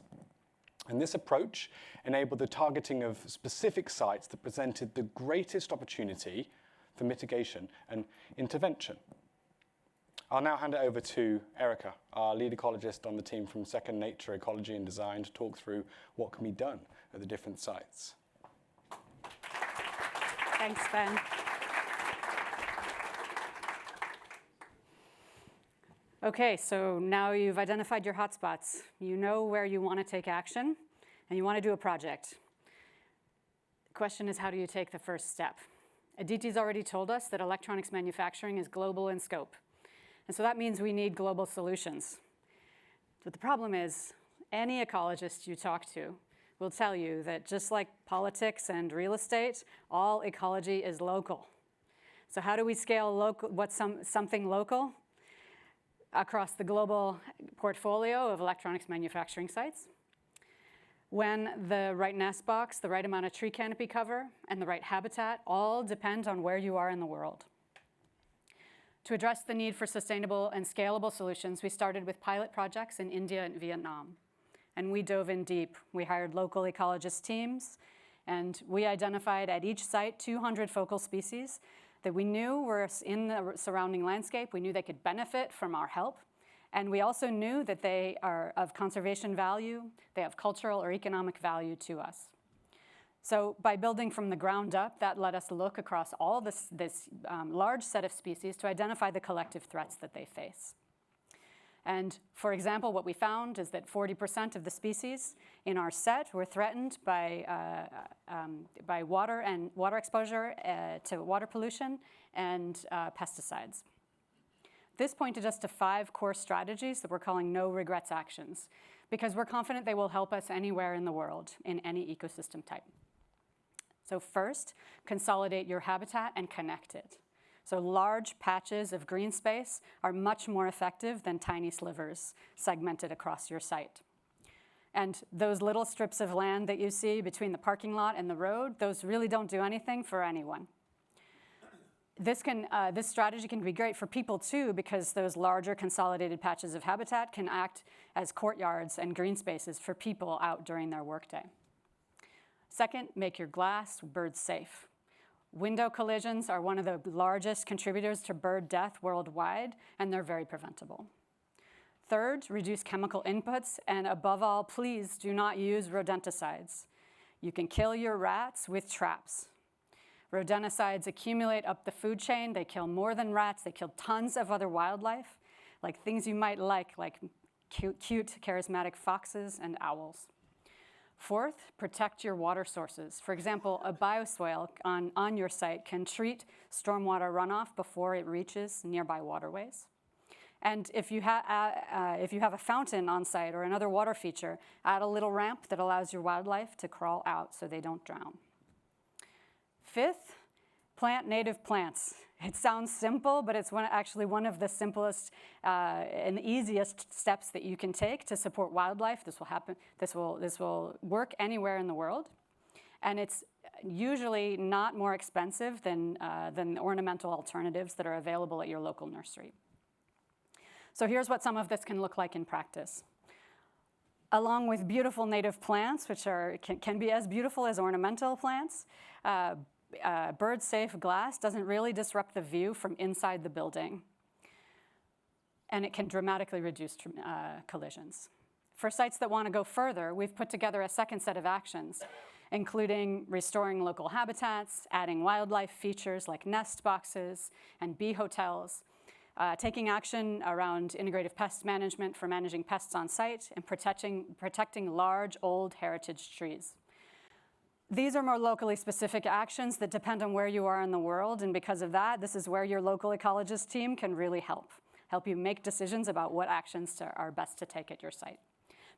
And this approach enabled the targeting of specific sites that presented the greatest opportunity for mitigation and intervention. I'll now hand it over to Erica, our lead ecologist on the team from Second Nature Ecology and Design, to talk through what can be done at the different sites. Thanks, Ben. Okay, so now you've identified your hotspots. You know where you want to take action, and you want to do a project. The question is, how do you take the first step? Aditi's already told us that electronics manufacturing is global in scope. And so that means we need global solutions. But the problem is, any ecologist you talk to will tell you that just like politics and real estate, all ecology is local. So how do we scale something local across the global portfolio of electronics manufacturing sites? When the right nest box, the right amount of tree canopy cover, and the right habitat all depend on where you are in the world. To address the need for sustainable and scalable solutions, we started with pilot projects in India and Vietnam. And we dove in deep. We hired local ecologist teams, and we identified at each site 200 focal species that we knew were in the surrounding landscape. We knew they could benefit from our help. And we also knew that they are of conservation value, they have cultural or economic value to us. So by building from the ground up, that let us look across all this large set of species to identify the collective threats that they face. And for example, what we found is that 40% of the species in our set were threatened by water exposure to water pollution and pesticides. This pointed us to 5 core strategies that we're calling no regrets actions, because we're confident they will help us anywhere in the world, in any ecosystem type. So first, consolidate your habitat and connect it. So large patches of green space are much more effective than tiny slivers segmented across your site. And those little strips of land that you see between the parking lot and the road, those really don't do anything for anyone. This strategy can be great for people too, because those larger consolidated patches of habitat can act as courtyards and green spaces for people out during their workday. Second, make your glass bird safe. Window collisions are one of the largest contributors to bird death worldwide, and they're very preventable. Third, reduce chemical inputs, and above all, please do not use rodenticides. You can kill your rats with traps. Rodenticides accumulate up the food chain. They kill more than rats. They kill tons of other wildlife, like things you might like cute, charismatic foxes and owls. Fourth, protect your water sources. For example, a bioswale on your site can treat stormwater runoff before it reaches nearby waterways. And if you have a fountain on site or another water feature, add a little ramp that allows your wildlife to crawl out so they don't drown. Fifth, plant native plants. It sounds simple, but it's actually one of the simplest and easiest steps that you can take to support wildlife. This will work anywhere in the world, and it's usually not more expensive than ornamental alternatives that are available at your local nursery. So here's what some of this can look like in practice. Along with beautiful native plants, which can be as beautiful as ornamental plants, bird-safe glass doesn't really disrupt the view from inside the building, and it can dramatically reduce collisions. For sites that want to go further, we've put together a second set of actions, including restoring local habitats, adding wildlife features like nest boxes and bee hotels, taking action around integrative pest management for managing pests on site, and protecting large, old heritage trees. These are more locally specific actions that depend on where you are in the world, and because of that, this is where your local ecologist team can really help you make decisions about what actions are best to take at your site.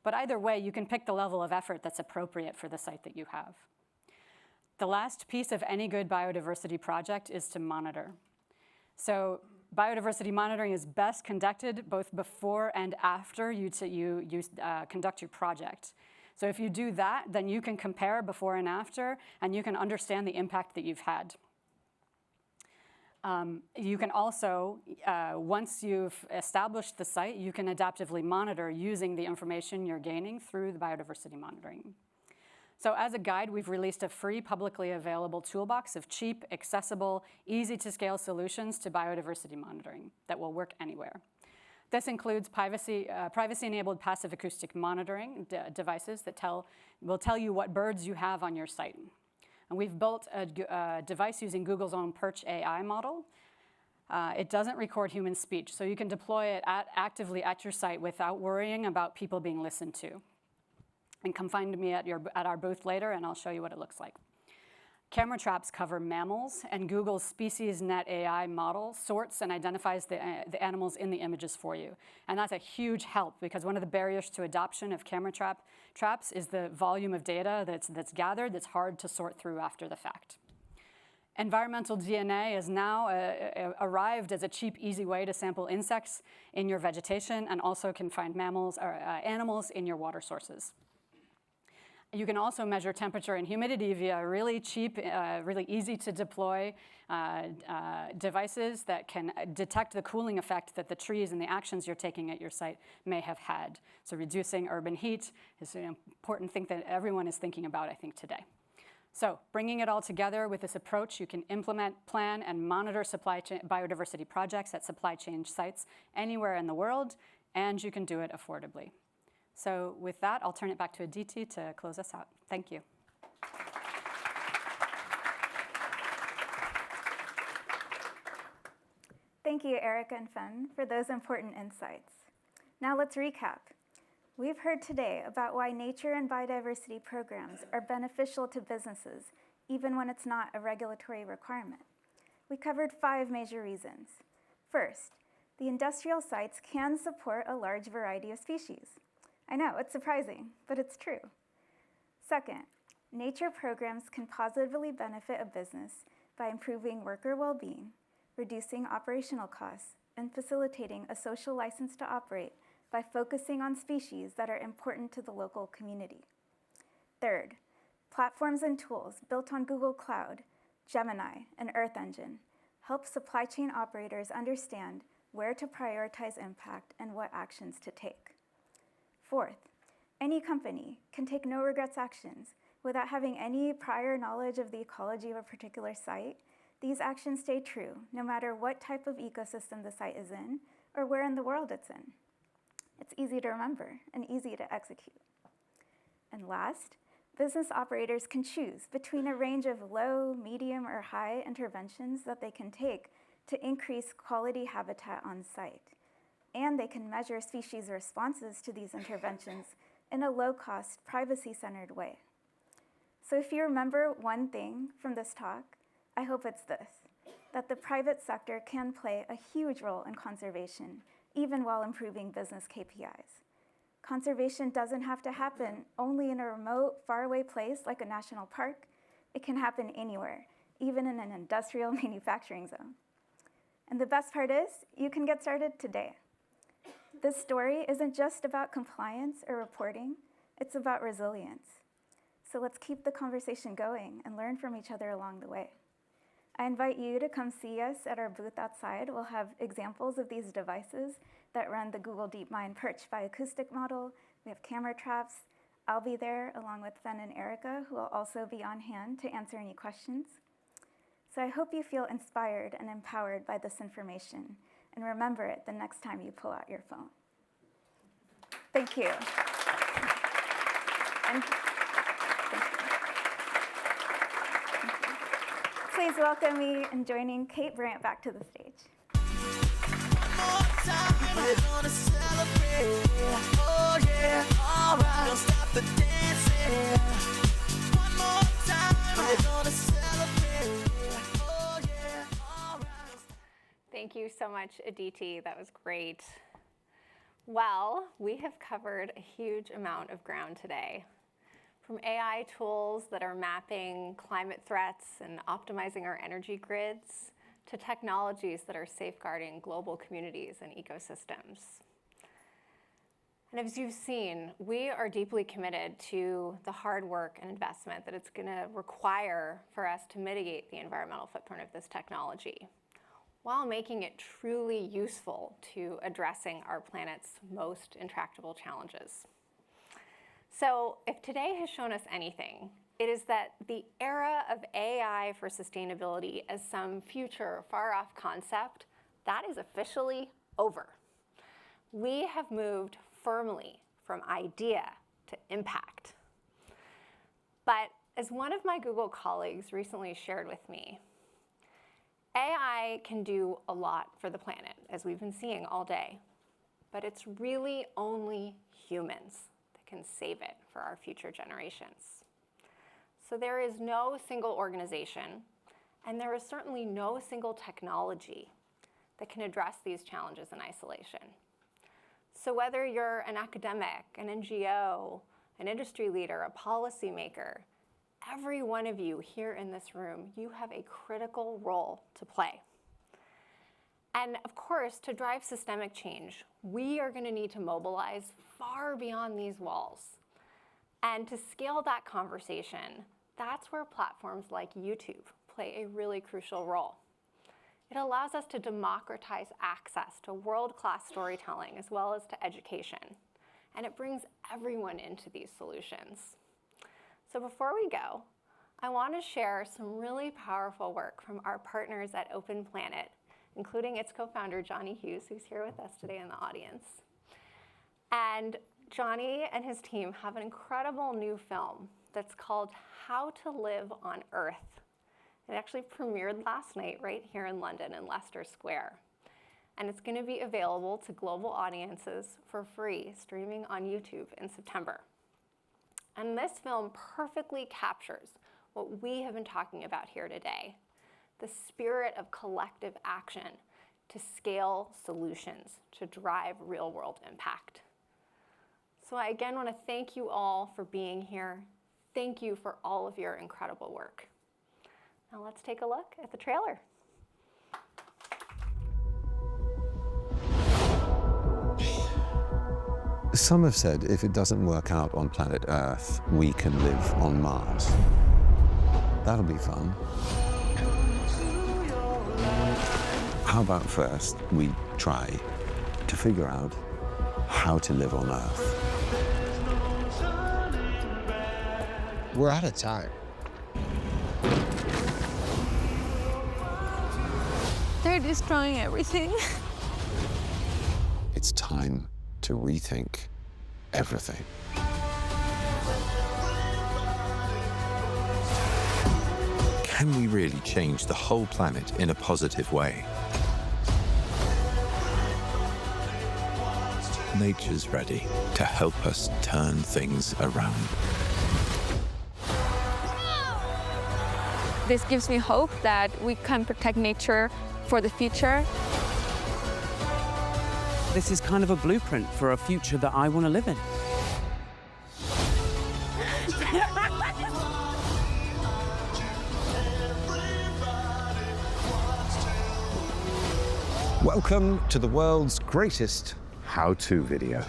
But either way, you can pick the level of effort that's appropriate for the site that you have. The last piece of any good biodiversity project is to monitor. So biodiversity monitoring is best conducted both before and after you conduct your project. So if you do that, then you can compare before and after, and you can understand the impact that you've had. You can also, once you've established the site, you can adaptively monitor using the information you're gaining through the biodiversity monitoring. So as a guide, we've released a free publicly available toolbox of cheap, accessible, easy-to-scale solutions to biodiversity monitoring that will work anywhere. This includes privacy-enabled passive acoustic monitoring devices that will tell you what birds you have on your site. And we've built a device using Google's own Perch AI model. It doesn't record human speech, so you can deploy it actively at your site without worrying about people being listened to. And come find me at our booth later, and I'll show you what it looks like. Camera traps cover mammals, and Google's SpeciesNet AI model sorts and identifies the animals in the images for you. And that's a huge help, because one of the barriers to adoption of camera traps is the volume of data that's gathered that's hard to sort through after the fact. Environmental DNA has now arrived as a cheap, easy way to sample insects in your vegetation, and also can find mammals or animals in your water sources. You can also measure temperature and humidity via really cheap, really easy to deploy devices that can detect the cooling effect that the trees and the actions you're taking at your site may have had. So reducing urban heat is an important thing that everyone is thinking about, I think, today. So bringing it all together with this approach, you can implement, plan, and monitor supply chain biodiversity projects at supply chain sites anywhere in the world, and you can do it affordably. So with that, I'll turn it back to Aditi to close us out. Thank you. Thank you, Erica and Fen, for those important insights. Now let's recap. We've heard today about why nature and biodiversity programs are beneficial to businesses, even when it's not a regulatory requirement. We covered 5 major reasons. First, the industrial sites can support a large variety of species. I know, it's surprising, but it's true. Second, nature programs can positively benefit a business by improving worker well-being, reducing operational costs, and facilitating a social license to operate by focusing on species that are important to the local community. Third, platforms and tools built on Google Cloud, Gemini, and Earth Engine help supply chain operators understand where to prioritize impact and what actions to take. Fourth, any company can take no regrets actions without having any prior knowledge of the ecology of a particular site. These actions stay true no matter what type of ecosystem the site is in or where in the world it's in. It's easy to remember and easy to execute. And last, business operators can choose between a range of low, medium, or high interventions that they can take to increase quality habitat on site. And they can measure species responses to these interventions in a low-cost, privacy-centered way. So if you remember one thing from this talk, I hope it's this, that the private sector can play a huge role in conservation, even while improving business KPIs. Conservation doesn't have to happen only in a remote, faraway place like a national park. It can happen anywhere, even in an industrial manufacturing zone. And the best part is, you can get started today. This story isn't just about compliance or reporting, it's about resilience. So let's keep the conversation going and learn from each other along the way. I invite you to come see us at our booth outside. We'll have examples of these devices that run the Google DeepMind Perch by Acoustic model. We have camera traps. I'll be there along with Fen and Erica, who will also be on hand to answer any questions. So I hope you feel inspired and empowered by this information. And remember it the next time you pull out your phone. Thank you. And please welcome me in joining Kate Brandt back to the stage. Thank you so much, Aditi. That was great. Well, we have covered a huge amount of ground today. From AI tools that are mapping climate threats and optimizing our energy grids, to technologies that are safeguarding global communities and ecosystems. And as you've seen, we are deeply committed to the hard work and investment that it's going to require for us to mitigate the environmental footprint of this technology, while making it truly useful to addressing our planet's most intractable challenges. So if today has shown us anything, it is that the era of AI for sustainability as some future far-off concept, that is officially over. We have moved firmly from idea to impact. But as one of my Google colleagues recently shared with me, AI can do a lot for the planet, as we've been seeing all day, but it's really only humans that can save it for our future generations. So there is no single organization, and there is certainly no single technology that can address these challenges in isolation. So whether you're an academic, an NGO, an industry leader, a policymaker, every one of you here in this room, you have a critical role to play. And of course, to drive systemic change, we are going to need to mobilize far beyond these walls. And to scale that conversation, that's where platforms like YouTube play a really crucial role. It allows us to democratize access to world-class storytelling as well as to education. And it brings everyone into these solutions. So before we go, I want to share some really powerful work from our partners at Open Planet, including its co-founder, Johnny Hughes, who's here with us today in the audience. And Johnny and his team have an incredible new film that's called How to Live on Earth. It actually premiered last night right here in London in Leicester Square. And it's going to be available to global audiences for free, streaming on YouTube in September. And this film perfectly captures what we have been talking about here today, the spirit of collective action to scale solutions to drive real-world impact. So I again want to thank you all for being here. Thank you for all of your incredible work. Now let's take a look at the trailer. Some have said if it doesn't work out on planet Earth, we can live on Mars. That'll be fun. How about first we try to figure out how to live on Earth? We're out of time. They're destroying everything. It's time to rethink everything. Can we really change the whole planet in a positive way? Nature's ready to help us turn things around. This gives me hope that we can protect nature for the future. This is kind of a blueprint for a future that I want to live in. Welcome to the world's greatest how-to video.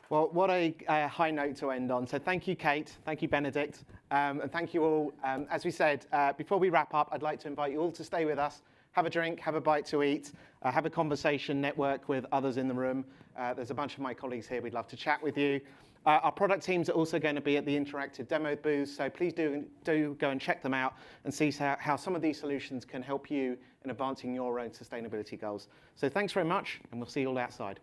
Well, what a high note to end on. So thank you, Kate. Thank you, Benedict. And thank you all. As we said, before we wrap up, I'd like to invite you all to stay with us, have a drink, have a bite to eat, have a conversation, network with others in the roam. There's a bunch of my colleagues here. We'd love to chat with you. Our product teams are also going to be at the interactive demo booth, so please do go and check them out and see how some of these solutions can help you in advancing your own sustainability goals. So thanks very much, and we'll see you all outside.